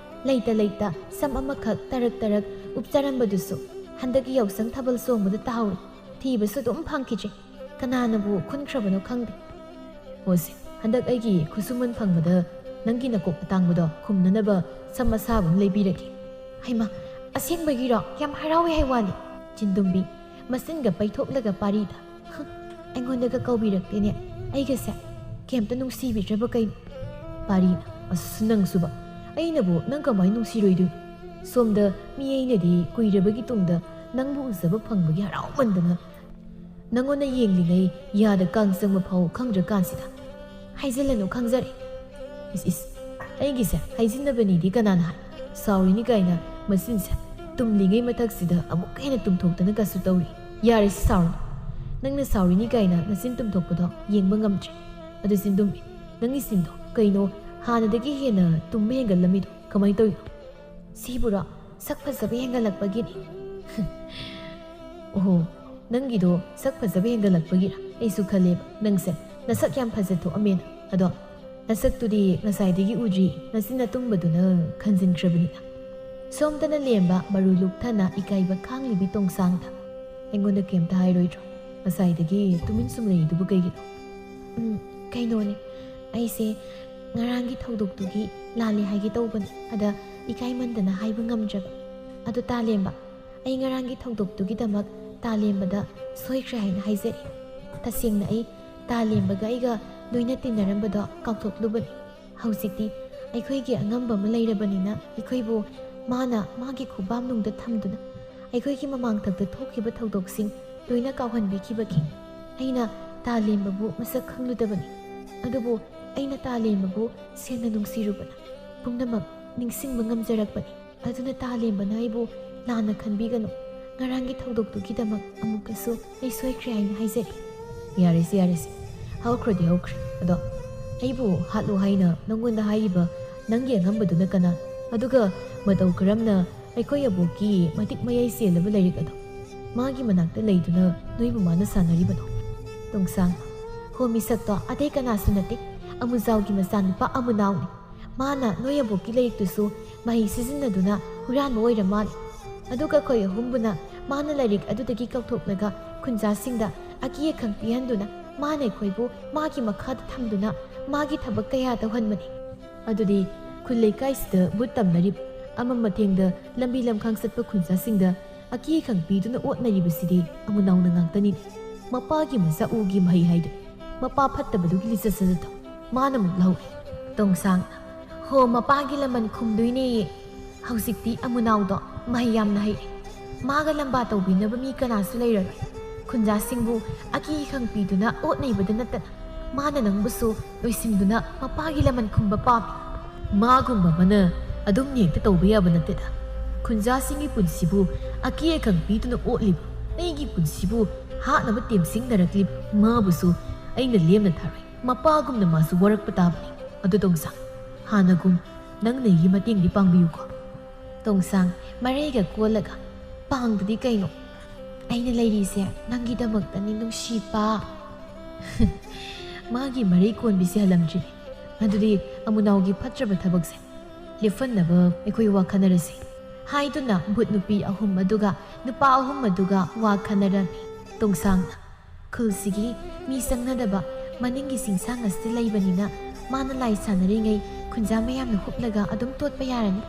ꯂꯩꯇ ꯁꯝ ꯑꯃꯈꯛ ꯇꯔꯛ ꯎꯞꯆꯔꯝꯕꯗꯨꯁꯨ ꯍꯟꯗꯛꯀꯤ ꯌꯥꯎꯁꯪ ꯊꯥꯕꯜ ꯆꯣꯡꯕꯗ ꯇꯥꯍꯧꯔꯦ ꯊꯤꯕꯁꯨ ꯑꯗꯨꯝ ꯐꯪꯈꯤꯗ꯭ꯔꯦ ꯀꯅꯥꯅꯕꯨ ꯈꯨꯟꯈ꯭ꯔꯕꯅꯣ ꯈꯪꯗꯦ ꯑꯣꯁꯦ ꯍꯟꯗꯛ ꯑꯩꯒꯤ ꯈꯨꯠꯁꯨꯃꯟ ꯐꯪꯕꯗ ꯅꯪꯒꯤ ꯅꯀꯣꯛ ꯑꯇꯥꯡꯕꯗꯣ ꯈꯨꯝꯅꯅꯕ ꯁꯝ ꯑꯁꯥꯕ ꯑꯃ ꯂꯩꯕꯤꯔꯒꯦ ꯍꯩꯃ ꯑꯁꯦꯡꯕꯒꯤꯔꯣ ꯌꯥꯝ ꯍꯔꯥꯎꯋꯦ ꯍꯥꯏꯋꯥꯅꯤ ꯆꯤꯟꯗꯨꯝꯕꯤ ꯃꯆꯤꯟꯒ ꯄꯩꯊꯣꯛꯂꯒ ꯄꯥꯔꯤꯗ ꯑꯩꯉꯣꯟꯗꯒ ꯀꯧꯕꯤꯔꯛꯇꯦꯅꯦ ꯑꯩꯒꯁꯦ ꯀꯩꯝꯇ ꯅꯨꯡꯁꯤꯕꯤꯗ꯭ꯔꯕ ꯀꯩꯅꯣ ꯄꯥꯔꯤꯅ ꯑꯁ ꯅꯪꯁꯨꯕ ꯑꯩꯅꯕꯨ ꯅꯪ ꯀꯃꯥꯏꯅ ꯅꯨꯡꯁꯤꯔꯣꯏꯗꯣꯏꯅꯣ ꯁꯣꯝꯗ ꯃꯤ ꯑꯩꯅꯗꯤ ꯀꯨꯏꯔꯕꯒꯤ ꯇꯨꯡꯗ ꯅꯪꯕꯨ ꯎꯖꯕ ꯐꯪꯕꯒꯤ ꯍꯔꯥꯎꯃꯟꯗꯅ ꯅꯪꯉꯣꯟꯗ ꯌꯦꯡꯂꯤꯉꯩ ꯌꯥꯗ ꯀꯥꯡ ꯆꯪꯕ ꯐꯥꯎ ꯈꯪꯗ꯭ꯔꯀꯥꯟꯁꯤꯗ ꯍꯥꯏꯖꯤꯜꯂꯅꯨ ꯈꯪꯖꯔꯦ ꯏꯁ ꯑꯩꯒꯤꯁꯦ ꯍꯥꯏꯖꯤꯟꯅꯕꯅꯤꯗꯤ ꯀꯅꯥꯅ ꯍꯥꯏ ꯁꯥꯎꯔꯤꯅꯤ ꯀꯥꯏꯅ ꯃꯆꯤꯟꯁꯦ ꯇꯨꯝꯂꯤꯉꯩ ꯃꯊꯛꯁꯤꯗ ꯑꯃꯨꯛ ꯍꯦꯟꯅ ꯇꯨꯝꯊꯣꯛꯇꯅꯒꯁꯨ ꯇꯧꯔꯤ ꯌꯥꯔꯦ ꯁꯥꯎꯔꯅꯨ ꯅꯪꯅ ꯁꯥꯎꯔꯤꯅꯤ ꯀꯥꯏꯅ ꯅꯆꯤꯟ ꯇꯨꯝꯊꯣꯛꯄꯗꯣ ꯌꯦꯡꯕ ꯉꯝꯗ꯭ꯔꯦ ꯑꯗꯨ ꯆꯤꯟꯗꯨꯝꯕꯤ ꯅꯪꯒꯤ ꯆꯤꯟꯗꯣ ꯀꯩꯅꯣ ꯍꯥꯟꯅꯗꯒꯤ ꯍꯦꯟꯅ ꯇꯨꯝꯕ ꯍꯦꯟꯒꯠꯂꯝꯃꯤꯗꯣ ꯀꯃꯥꯏꯅ ꯇꯧꯔꯤꯅꯣ ꯁꯤꯕꯨꯔꯣ ꯁꯛ ꯐꯖꯕ ꯍꯦꯟꯒꯠꯂꯛꯄꯒꯤꯅꯤ ꯑꯣꯍꯣ ꯅꯪꯒꯤꯗꯣ ꯁꯛ ꯐꯖꯕ ꯍꯦꯟꯒꯠꯂꯛꯄꯒꯤꯔ ꯑꯩꯁꯨ ꯈꯜꯂꯦꯕ ꯅꯪꯁꯦ ꯅꯁꯛ ꯌꯥꯝ ꯐꯖꯊꯣꯛꯑꯝꯃꯦꯅ ꯑꯗꯣ ꯅꯁꯛꯇꯨꯗꯤ ꯉꯁꯥꯏꯗꯒꯤ ꯎꯗ꯭ꯔꯤ ꯅꯆꯤꯟ ꯑꯇꯨꯝꯕꯗꯨꯅ ꯈꯟꯖꯤꯟꯈ꯭ꯔꯕꯅꯤꯅ ꯁꯣꯝꯗꯅ ꯂꯦꯝꯕ ꯃꯔꯨ ꯂꯨꯞꯊꯅ ꯏꯀꯥꯏꯕ ꯈꯥꯡꯂꯤꯕꯤ ꯇꯣꯡꯁꯥꯡꯗ ꯑꯩꯉꯣꯟꯗ ꯀꯩꯝꯇ ꯍꯥꯏꯔꯣꯏꯗ꯭ꯔꯣ ꯉꯁꯥꯏꯗꯒꯤ ꯇꯨꯃꯤꯟ ꯁꯨꯝ ꯂꯩꯔꯤꯗꯨꯕꯨ ꯀꯩꯒꯤꯅꯣ ꯀꯩꯅꯣꯅꯦ ꯑꯩꯁꯦ ꯉꯔꯥꯡꯒꯤ ꯊꯧꯗꯣꯛꯇꯨꯒꯤ ꯂꯥꯜꯂꯦ ꯍꯥꯏꯒꯦ ꯇꯧꯕꯅꯤ ꯑꯗ ꯏꯀꯥꯏꯃꯟꯗꯅ ꯍꯥꯏꯕ ꯉꯝꯗ꯭ꯔꯕ ꯑꯗꯨ ꯇꯥꯂꯦꯝꯕ ꯑꯩ ꯉꯔꯥꯡꯒꯤ ꯊꯧꯗꯣꯛꯇꯨꯒꯤꯗꯃꯛ ꯇꯥꯂꯦꯝꯕꯗ ꯁꯣꯏꯈ꯭ꯔꯦ ꯍꯥꯏꯅ ꯍꯥꯏꯖꯔꯤ ꯇꯁꯦꯡꯅ ꯑꯩ ꯇꯥꯂꯦꯝꯕꯒ ꯑꯩꯒ ꯂꯣꯏꯅ ꯇꯤꯟꯅꯔꯝꯕꯗꯣ ꯀꯥꯎꯊꯣꯛꯂꯨꯕꯅꯤ ꯍꯧꯖꯤꯛꯇꯤ ꯑꯩꯈꯣꯏꯒꯤ ꯑꯉꯝꯕ ꯑꯃ ꯂꯩꯔꯕꯅꯤꯅ ꯑꯩꯈꯣꯏꯕꯨ ꯃꯥꯅ ꯃꯥꯒꯤ ꯈꯨꯕꯥꯝꯅꯨꯡꯗ ꯊꯝꯗꯨꯅ ꯑꯩꯈꯣꯏꯒꯤ ꯃꯃꯥꯡꯊꯛꯇ ꯊꯣꯛꯈꯤꯕ ꯊꯧꯗꯣꯛꯁꯤꯡ ꯂꯣꯏꯅ ꯀꯥꯎꯍꯟꯕꯤꯈꯤꯕꯒꯤ ꯑꯩꯅ ꯇꯥꯂꯦꯝꯕꯕꯨ ꯃꯁꯛ ꯈꯪꯂꯨꯗꯕꯅꯤ ꯑꯗꯨꯕꯨ ꯑꯩꯅ ꯇꯥꯂꯦꯝꯕꯕꯨ ꯁꯦꯡꯅ ꯅꯨꯡꯁꯤꯔꯨꯕꯅ ꯄꯨꯝꯅꯃꯛ ꯅꯤꯡꯁꯤꯡꯕ ꯉꯝꯖꯔꯛꯄꯅꯤ ꯑꯗꯨꯅ ꯇꯥꯂꯦꯝꯕꯅ ꯑꯩꯕు ꯂꯥꯟꯅ ꯈꯟꯕꯤꯒꯅꯨ ꯉꯔꯥꯡꯒꯤ ꯊꯧꯗꯣꯛꯇꯨꯒꯤꯗꯃꯛ ꯑꯃꯨꯛꯀꯁꯨ ꯑꯩ ꯁꯣꯏꯈ꯭ꯔꯦ ꯍꯥꯏꯅ ꯍꯥꯏꯖꯔꯤ ꯌꯥꯔꯦꯁꯦ ꯍꯧꯈ꯭ꯔꯗꯤ ꯍꯧꯈ꯭ꯔꯦ ꯑꯗꯣ ꯑꯩꯕꯨ ꯍꯥꯠꯂꯨ ꯍꯥꯏꯅ ꯅꯪꯉꯣꯟꯗ ꯍꯥꯏꯔꯤꯕ ꯅꯪꯒꯤ ꯑꯉꯝꯕꯗꯨꯅ ꯀꯅꯥ ꯑꯗꯨꯒ ꯃꯇꯧ ꯀꯔꯝꯅ ꯑꯩꯈꯣꯏ ꯑꯕꯣꯛꯀꯤ ꯃꯇꯤꯛ ꯃꯌꯥꯏ ꯆꯦꯜꯂꯕ ꯂꯥꯏꯔꯤꯛ ꯑꯗꯣ ꯃꯥꯒꯤ ꯃꯅꯥꯛꯇ ꯂꯩꯗꯨꯅ ꯅꯣꯏꯕꯨ ꯃꯥꯅ ꯁꯥꯟꯅꯔꯤꯕꯅꯣ ꯇꯣꯡꯁꯥꯡ ꯍꯣ ꯃꯤꯁꯛꯇꯣ ꯑꯇꯩ ꯀꯅꯥꯁꯨ ꯅꯠꯇꯦ ꯑꯃꯨꯖꯥꯎꯒꯤ ꯃꯆꯥꯅꯨꯄꯥ ꯑꯃꯨꯅꯥꯎꯅꯤ ꯃꯥꯅ ꯅꯣꯏ ꯑꯕꯣꯛꯀꯤ ꯂꯥꯏꯔꯤꯛꯇꯨꯁꯨ ꯃꯍꯩ ꯁꯤꯖꯤꯟꯅꯗꯨꯅ ꯍꯨꯔꯥꯟꯕ ꯑꯣꯏꯔ ꯃꯥꯜꯂꯤ ꯑꯗꯨꯒ ꯑꯩꯈꯣꯏ ꯑꯍꯨꯝꯕꯨꯅ ꯃꯥꯅ ꯂꯥꯏꯔꯤꯛ ꯑꯗꯨꯗꯒꯤ ꯀꯧꯊꯣꯛꯂꯒ ꯈꯨꯟꯖꯥꯁꯤꯡꯗ ꯑꯀꯤ ꯑꯈꯪ ꯄꯤꯍꯟꯗꯨꯅ ꯃꯥꯅ ꯑꯩꯈꯣꯏꯕꯨ ꯃꯥꯒꯤ ꯃꯈꯥꯗ ꯊꯝꯗꯨꯅ ꯃꯥꯒꯤ ꯊꯕꯛ ꯀꯌꯥ ꯇꯧꯍꯟꯕꯅꯤ ꯑꯗꯨꯗꯤ ꯈꯨꯜ ꯂꯩꯀꯥꯏꯁꯤꯗ ꯕꯨꯠ ꯇꯝꯅꯔꯤꯕ ꯑꯃꯝ ꯃꯊꯦꯡꯗ ꯂꯝꯕꯤ ꯂꯝꯈꯥꯡ ꯆꯠꯄ ꯈꯨꯟꯖꯥꯁꯤꯡꯗ ꯑꯀꯤ ꯑꯈꯪ ꯄꯤꯗꯨꯅ ꯑꯣꯠꯅꯔꯤꯕꯁꯤꯗꯤ ꯑꯃꯨꯅꯥꯎꯅ ꯉꯥꯛꯇꯅꯤꯅꯤ ꯃꯄꯥꯒꯤ ꯃꯆꯥ ꯎꯒꯤ ꯃꯍꯩ ꯍꯥꯏꯗꯨꯅꯤ ꯃꯄꯥ ꯐꯠꯇꯕꯗꯨꯒꯤ ꯂꯤꯆꯠ ꯁꯥꯖꯠꯇꯣ ꯃꯥꯅ ꯑꯃꯨꯛ ꯂꯧꯏ ꯇꯣꯡꯁꯥꯡꯅ ꯍꯣ ꯃꯄꯥꯒꯤ ꯂꯃꯟ ꯈꯨꯝꯗꯣꯏꯅꯦꯌꯦ ꯍꯧꯖꯤꯛꯇꯤ ꯑꯃꯨꯅꯥꯎꯗꯣ ꯃꯍꯩ ꯌꯥꯝꯅ ꯍꯩꯔꯦ ꯃꯥꯒ ꯂꯝꯕꯥ ꯇꯧꯕꯤꯅꯕ ꯃꯤ ꯀꯅꯥꯁꯨ ꯂꯩꯔꯔꯣꯏ ꯈꯨꯟꯖꯥꯁꯤꯡꯕꯨ ꯑꯀꯤ ꯑꯈꯪ ꯄꯤꯗꯨꯅ ꯑꯣꯠꯅꯩꯕꯗ ꯅꯠꯇꯅ ꯃꯥꯅ ꯅꯪꯕꯨꯁꯨ ꯂꯣꯏꯁꯤꯟꯗꯨꯅ ꯃꯄꯥꯒꯤ ꯂꯃꯟ ꯈꯨꯝꯕ ꯄꯥꯝꯃꯤ ꯃꯥꯒꯨꯝꯕ ꯑꯃꯅ ꯑꯗꯨꯝ ꯍꯦꯛꯇ ꯇꯧꯕ ꯌꯥꯕ ꯅꯠꯇꯦꯗ ꯈꯨꯟꯖꯥꯁꯤꯡꯒꯤ ꯄꯨꯟꯁꯤꯕꯨ ꯑꯀꯤ ꯑꯈꯪ ꯄꯤꯗꯨꯅ ꯑꯣꯠꯂꯤꯕ ꯑꯩꯒꯤ ꯄꯨꯟꯁꯤꯕꯨ ꯍꯥꯠꯅꯕ ꯇꯦꯝꯁꯤꯡꯅꯔꯛꯂꯤꯕ ꯃꯥꯕꯨꯁꯨ ꯑꯩꯅ ꯂꯦꯝꯅ ꯊꯥꯔꯣꯏ ꯃꯄꯥꯒꯨꯝꯅ ꯃꯥꯁꯨ ꯋꯥꯔꯛꯄ ꯇꯥꯕꯅꯤ ꯑꯗꯨ ꯇꯣꯡꯁꯥꯡ ꯍꯥꯟꯅꯒꯨꯝ ꯅꯪꯅ ꯑꯩꯒꯤ ꯃꯇꯦꯡꯗꯤ ꯄꯥꯡꯕꯤꯌꯨꯀꯣ ꯇꯣꯡꯁꯥꯡ ꯃꯔꯩꯒ ꯀꯣꯜꯂꯒ ꯄꯥꯡꯗꯗꯤ ꯀꯩꯅꯣ ꯑꯩꯅ ꯂꯩꯔꯤꯁꯦ ꯅꯪꯒꯤꯗꯃꯛꯇꯅꯤ ꯅꯨꯡꯁꯤꯕ ꯃꯥꯒꯤ ꯃꯔꯩ ꯀꯣꯟꯕꯤꯁꯦ ꯍꯜꯂꯝꯗ꯭ꯔꯤꯅꯤ ꯑꯗꯨꯗꯤ ꯑꯃꯨꯅꯥꯎꯒꯤ ꯐꯠꯇ꯭ꯔꯕ ꯊꯕꯛꯁꯦ ꯂꯦꯞꯍꯟꯅꯕ ꯑꯩꯈꯣꯏ ꯋꯥ ꯈꯟꯅꯔꯁꯤ ꯍꯥꯏꯗꯨꯅ ꯚꯨꯠ ꯅꯨꯄꯤ ꯑꯍꯨꯝ ꯑꯗꯨꯒ ꯅꯨꯄꯥ ꯑꯍꯨꯝ ꯑꯗꯨꯒ ꯋꯥ ꯈꯟꯅꯔꯝꯃꯤ ꯇꯣꯡꯁꯥꯡꯅ ꯈꯨꯜꯁꯤꯒꯤ ꯃꯤ ꯆꯪꯅꯗꯕ ꯃꯅꯤꯡꯒꯤ ꯆꯤꯡꯁꯥꯡ ꯑꯁꯤ ꯂꯩꯕꯅꯤꯅ ꯃꯥꯅ ꯂꯥꯏ ꯁꯥꯟꯅꯔꯤꯉꯩ ꯈꯨꯟꯖꯥ ꯃꯌꯥꯝꯅ ꯍꯨꯞꯂꯒ ꯑꯗꯨꯝ ꯇꯣꯠꯄ ꯌꯥꯔꯅꯤ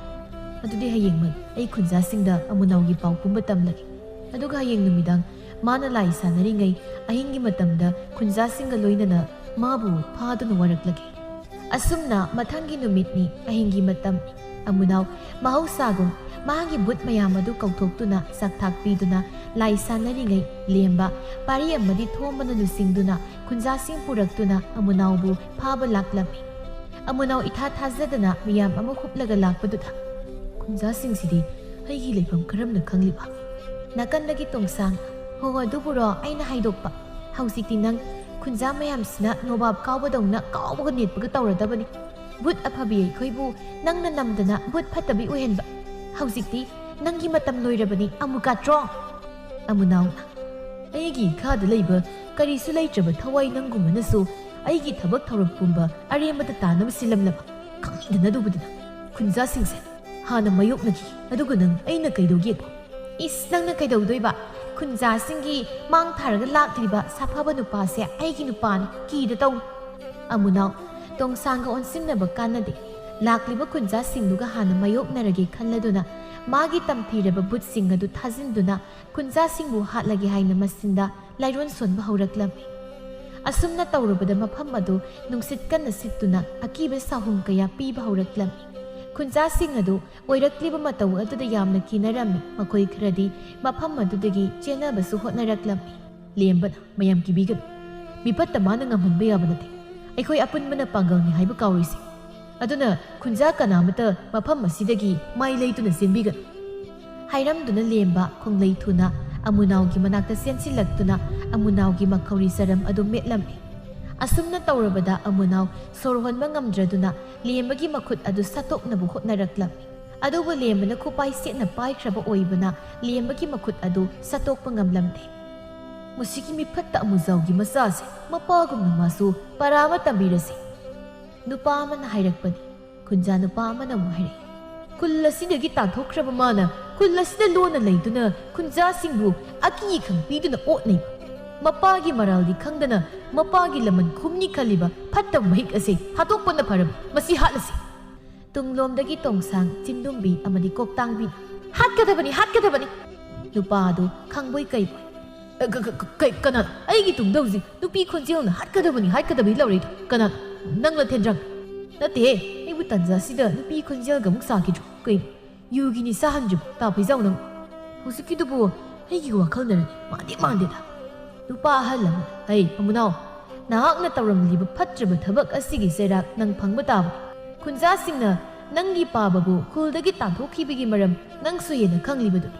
ꯑꯗꯨꯗꯤ ꯍꯌꯦꯡꯃꯛ ꯑꯩ ꯈꯨꯟꯖꯥꯁꯤꯡꯗ ꯑꯃꯨꯅꯥꯎꯒꯤ ꯄꯥꯎ ꯄꯨꯝꯕ ꯇꯝꯂꯒꯦ ꯑꯗꯨꯒ ꯍꯌꯦꯡ ꯅꯨꯃꯤꯗꯥꯡ ꯃꯥꯅ ꯂꯥꯏ ꯁꯥꯟꯅꯔꯤꯉꯩ ꯑꯍꯤꯡꯒꯤ ꯃꯇꯝꯗ ꯈꯨꯟꯖꯥꯁꯤꯡꯒ ꯂꯣꯏꯅꯅ mabu phaduna waraklagi asumna mathangi numitni ahingi matam amunau mahausagum mahagi but mayam adu kauthokduna sakthak piduna lai sanarigai lemba pari amadi thomana nusingduna khunjasing puraktuna amunaubu phaba laklami amunau itha thazadana miyam ama khuplaga lakpaduda khunjasing sidi aigi leifam karamna khangliba nakandagi tongsang ho aduburo aina haidokpa hausikti nang khunja mayamsina nobab kaubadongna kaubaga netbaga tawradabani but aphabi khoibu nangna namdana but phatabi uhenba hausikti nangi matam loirabani amuka tro amunau aigi khada leiba karisu leitraba thawai nangumanasu aigi thabak thawrap pumba aremata tanam silamlaba khangidana dubudina khunja singse hana mayoknagi aduga nang aina kaidogi is nangna kaidodoi ba khunja singi mang tharaga lakliba saphaba nupase aigi nupani kida taw amunau tongsanga onsinaba kanade lakliba khunja singduga hana mayoknarage khalladuna magi tamthiraba but singadu thazinduna khunja singbu hatlagi haina masinda lairon sonba hauraklammi asumna tawrubada mafam adu nungsit kanna sittuna akiba sahum kaya piba hauraklammi khunja singadu oirakliba mataw aduda yamna kinarami makoi khradi mafam adudagi chenabasu hotnaraklammi lembana mayam kibiga mipatta mana ngamhanba yabanate aikoi apunbana pangalni haiba kaurisi aduna khunja kanamata mafam asidagi mai leituna senbiga hairamduna lemba khonglei thuna amunaugi manakta sensilaktuna amunaugi makhauri saram adu metlammi asumna tawrabada amunau sorhonba ngamdraduna lembagi makhut adu satoknabu hotnaraklammi aduba lembana khupai setna paikraba oibana lembagi makhut adu satokpa ngamlamde musiki mipatta amuzaugi masase mapagumna masu parama tambirasi nupa amana hairakpani khunja nupa amana mu haire kullasidagi tanthokraba mana kullasida lona leiduna khunja singbu aki khangpiduna otnei mapagi maraldi khangdana mapagi laman khumni khaliba phatta mahik ase hatokpana pharam masi hatlasi tunglomdagi tongsang chindumbi amadi koktangbi hatkadabani nupa adu khangboi kaiboi kai kana aigi tungdauji nupi khonjelna hatkadabi lauri kana nangla thendrang nate aibu tanja sida nupi khonjel gamuk sakidru kai yugini sahanju ta pizau nang husiki dubu aigi wakhal mande da nupa halam ai amunau nahakna tawramliba phatraba thabak asigi serak nang phangba tab khunja singna nangi pababu khuldagi tanthokkhibigi maram nang suyena khanglibadu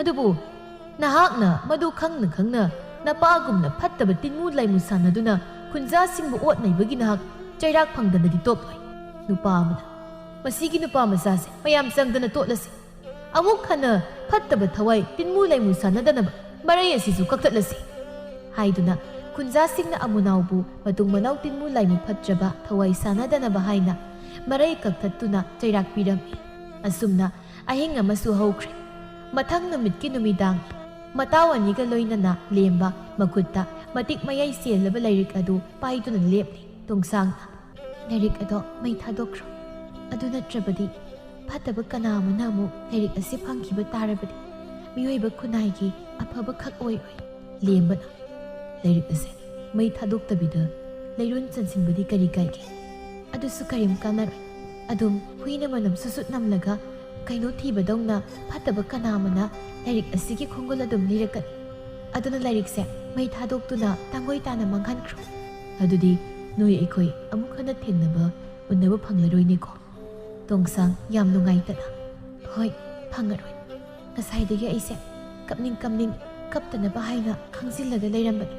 adubu nahakna madu khangna napagumna phattaba tinmu laimu sanaduna khunja singbu otnaibagi nahak chairak phangdanadi toploi nupa amada masigi nupa masase mayam sangdana totlasi amuk khana phattaba thawai tinmu laimu sanadanaba marai asisu kaktatlasi haiduna khunja singna amunaubu matung manau tinmu laimu phatraba thawai sanadanaba haina marai kaktattuna chairak pirami asumna ahinga masu haukhre mathang namitki numidang matawaniga loinana lemba makutta matik mayai selaba lairik adu paiduna lepni tongsang lairik ado mai thadokro adu natrabadi phataba kanamana mu lairik ase phangkiba tarabadi miyoiba khunai afaba khak oi lembana lairik ase mai thadoktabida leirun chansinbadi kari kaige adu su karim kanar adum huina manam susut namlaga kaino thibadongna phataba kanamana lairik asigi khongol adum lirakani aduna lairik se mai thadokduna tangoi tana manghankhro adudi noi aikoi amukhana thenaba unnaba phanglaroine ko tongsang yam nungai tana hoi phangaroi ngasai degi aise kapning kaptana ba haina khangsillaga leiramani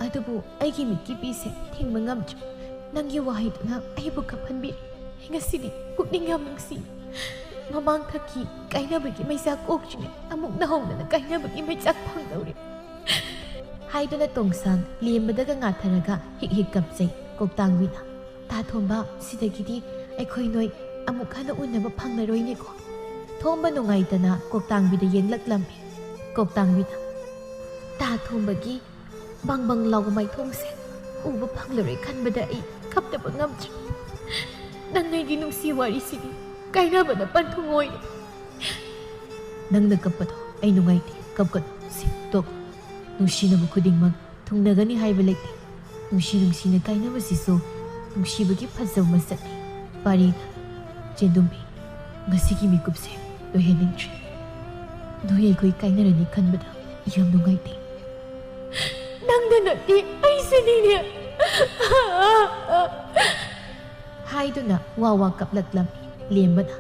adubu aigi mikki pise thingma ngamchu nangi wahiduna aibu kaphanbi ngasidi pukning yam nungsi mamang thaki kainabagi maisa kokchine amuk nahongna kainabagi maichak phangdauri haiduna tongsang lembadaga ngatharaga hik kapsai koktangwina ta thomba sidagidi aikhoi noi amuk khana unaba phangnaroine ko thomba nungaitana koktangbida yenglaklammi koktangwina ta thombagi bangbang law mai thongse uba phanglaroi khanbada ai kaptaba ngamchu nangai nungsi wari sidi kainabada panthungoi nangna kapado ai nungaiti kapkat si tok nungsinaba khudingmak thungnagani haiba lekte ꯅꯨꯡꯁꯤꯅ ꯀꯥꯏꯅꯕꯁꯤꯁꯨ ꯅꯨꯡꯁꯤꯕꯒꯤ ꯐꯖꯕ ꯃꯁꯛꯅꯤ ꯄꯥꯔꯤꯅ ꯆꯦꯟꯗꯨꯝꯕꯤ ꯉꯁꯤꯒꯤ ꯃꯤꯀꯨꯞꯁꯦ ꯂꯣꯏꯍꯟꯅꯤꯡꯗ꯭ꯔꯤ ꯅꯣꯏ ꯑꯩꯈꯣꯏ ꯀꯥꯏꯅꯔꯅꯤ ꯈꯟꯕꯗ ꯌꯥꯝ ꯅꯨꯡꯉꯥꯏꯇꯦ ꯅꯪꯗ ꯅꯠꯇꯦ ꯑꯩꯁꯨꯅꯤꯅꯦ ꯍꯥꯏꯗꯨꯅ ꯋꯥ ꯀꯞꯂꯛꯂꯝꯃꯤ ꯂꯦꯝꯕꯅ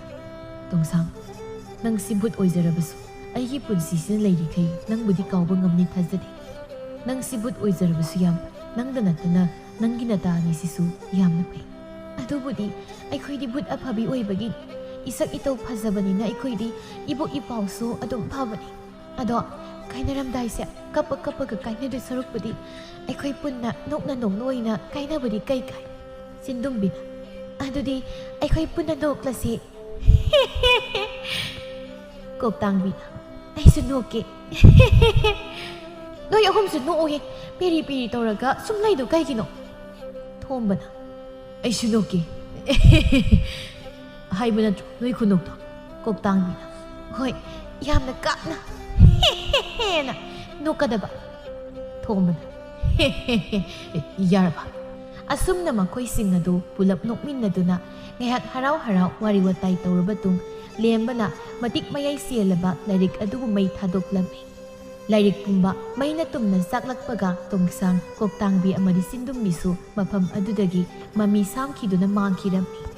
ꯇꯣꯡꯁꯥꯡ ꯅꯪꯁꯤ ꯚꯨꯠ ꯑꯣꯏꯖꯔꯕꯁꯨ ꯑꯩꯒꯤ ꯄꯨꯟꯁꯤꯁꯤꯅ ꯂꯩꯔꯤꯈꯩ ꯅꯪꯕꯨꯗꯤ ꯀꯥꯎꯕ ꯉꯝꯅꯤ ꯊꯥꯖꯗꯦ ꯅꯪꯁꯤ ꯚꯨꯠ ꯑꯣꯏꯖꯔꯕꯁꯨ ꯌꯥꯝ ꯅꯪꯗ ꯅꯠꯇꯅ ꯅꯪꯒꯤ ꯅꯇꯥ ꯑꯅꯤꯁꯤꯁꯨ ꯌꯥꯝꯅ ꯐꯩ ꯑꯗꯨꯕꯨꯗꯤ ꯑꯩꯈꯣꯏꯗꯤ ꯚꯨꯠ ꯑꯐꯕꯤ ꯑꯣꯏꯕꯒꯤꯅꯤ 이삭 이tou 파자바니나 이코이디 이보 이파우수 아동 파바니 아도 카이나람다이세 까빠까빠가 카이나들 서럽부디 아이코이 뿐나 녹나 녹노이나 카이나부디 까이까이 신동비나 아두디 아이코이 뿐나 녹라시 꼭땅비나 아이수 녹게 너 여홈수 노오해 삐리삐리 떠라가 숨라이도 까이기노 톰바나 아이수 녹게 하이브 ꯅꯠꯇ꯭ꯔꯣ ꯅꯣꯏ ꯈꯨꯅꯣꯛꯇꯣ ꯀꯣꯛꯇꯥꯡꯕꯤꯅ ꯍꯣꯏ ꯌꯥꯝꯅ ꯀꯥꯞꯅ ꯍꯦꯍꯦꯍꯦꯅ ꯅꯣꯛꯀꯗꯕ ꯊꯣꯝꯕꯅ ꯍꯦꯍꯦꯍꯦ ꯌꯥꯔꯕ ꯑꯁꯨꯝꯅ ꯃꯈꯣꯏꯁꯤꯡ ꯑꯗꯨ ꯄꯨꯂꯞ ꯅꯣꯛꯃꯤꯟꯅꯗꯨꯅ ꯉꯥꯏꯍꯥꯛ ꯍꯔꯥꯎ ꯋꯥꯔꯤ ꯋꯥꯇꯥꯏ ꯇꯧꯔꯕ ꯃꯇꯨꯡ ꯂꯦꯝꯕꯅ ꯃꯇꯤꯛ ꯃꯌꯥꯏ ꯆꯦꯜꯂꯕ ꯂꯥꯏꯔꯤꯛ ꯑꯗꯨꯕꯨ ꯃꯩ ꯊꯥꯗꯣꯛꯂꯝꯃꯤ ꯂꯥꯏꯔꯤꯛ ꯄꯨꯝꯕ ꯃꯩꯅ ꯇꯨꯝꯅ ꯆꯥꯛꯂꯛꯄꯒ ꯇꯣꯡꯁꯥꯡ ꯀꯣꯛꯇꯥꯡꯕꯤ ꯑꯃꯗꯤ ꯆꯤꯟꯗꯨꯝꯕꯤꯁꯨ ꯃꯐꯝ ꯑꯗꯨꯗꯒꯤ ꯃꯃꯤ ꯁꯥꯝꯈꯤꯗꯨꯅ ꯃꯥꯡꯈꯤꯔꯝꯃꯤ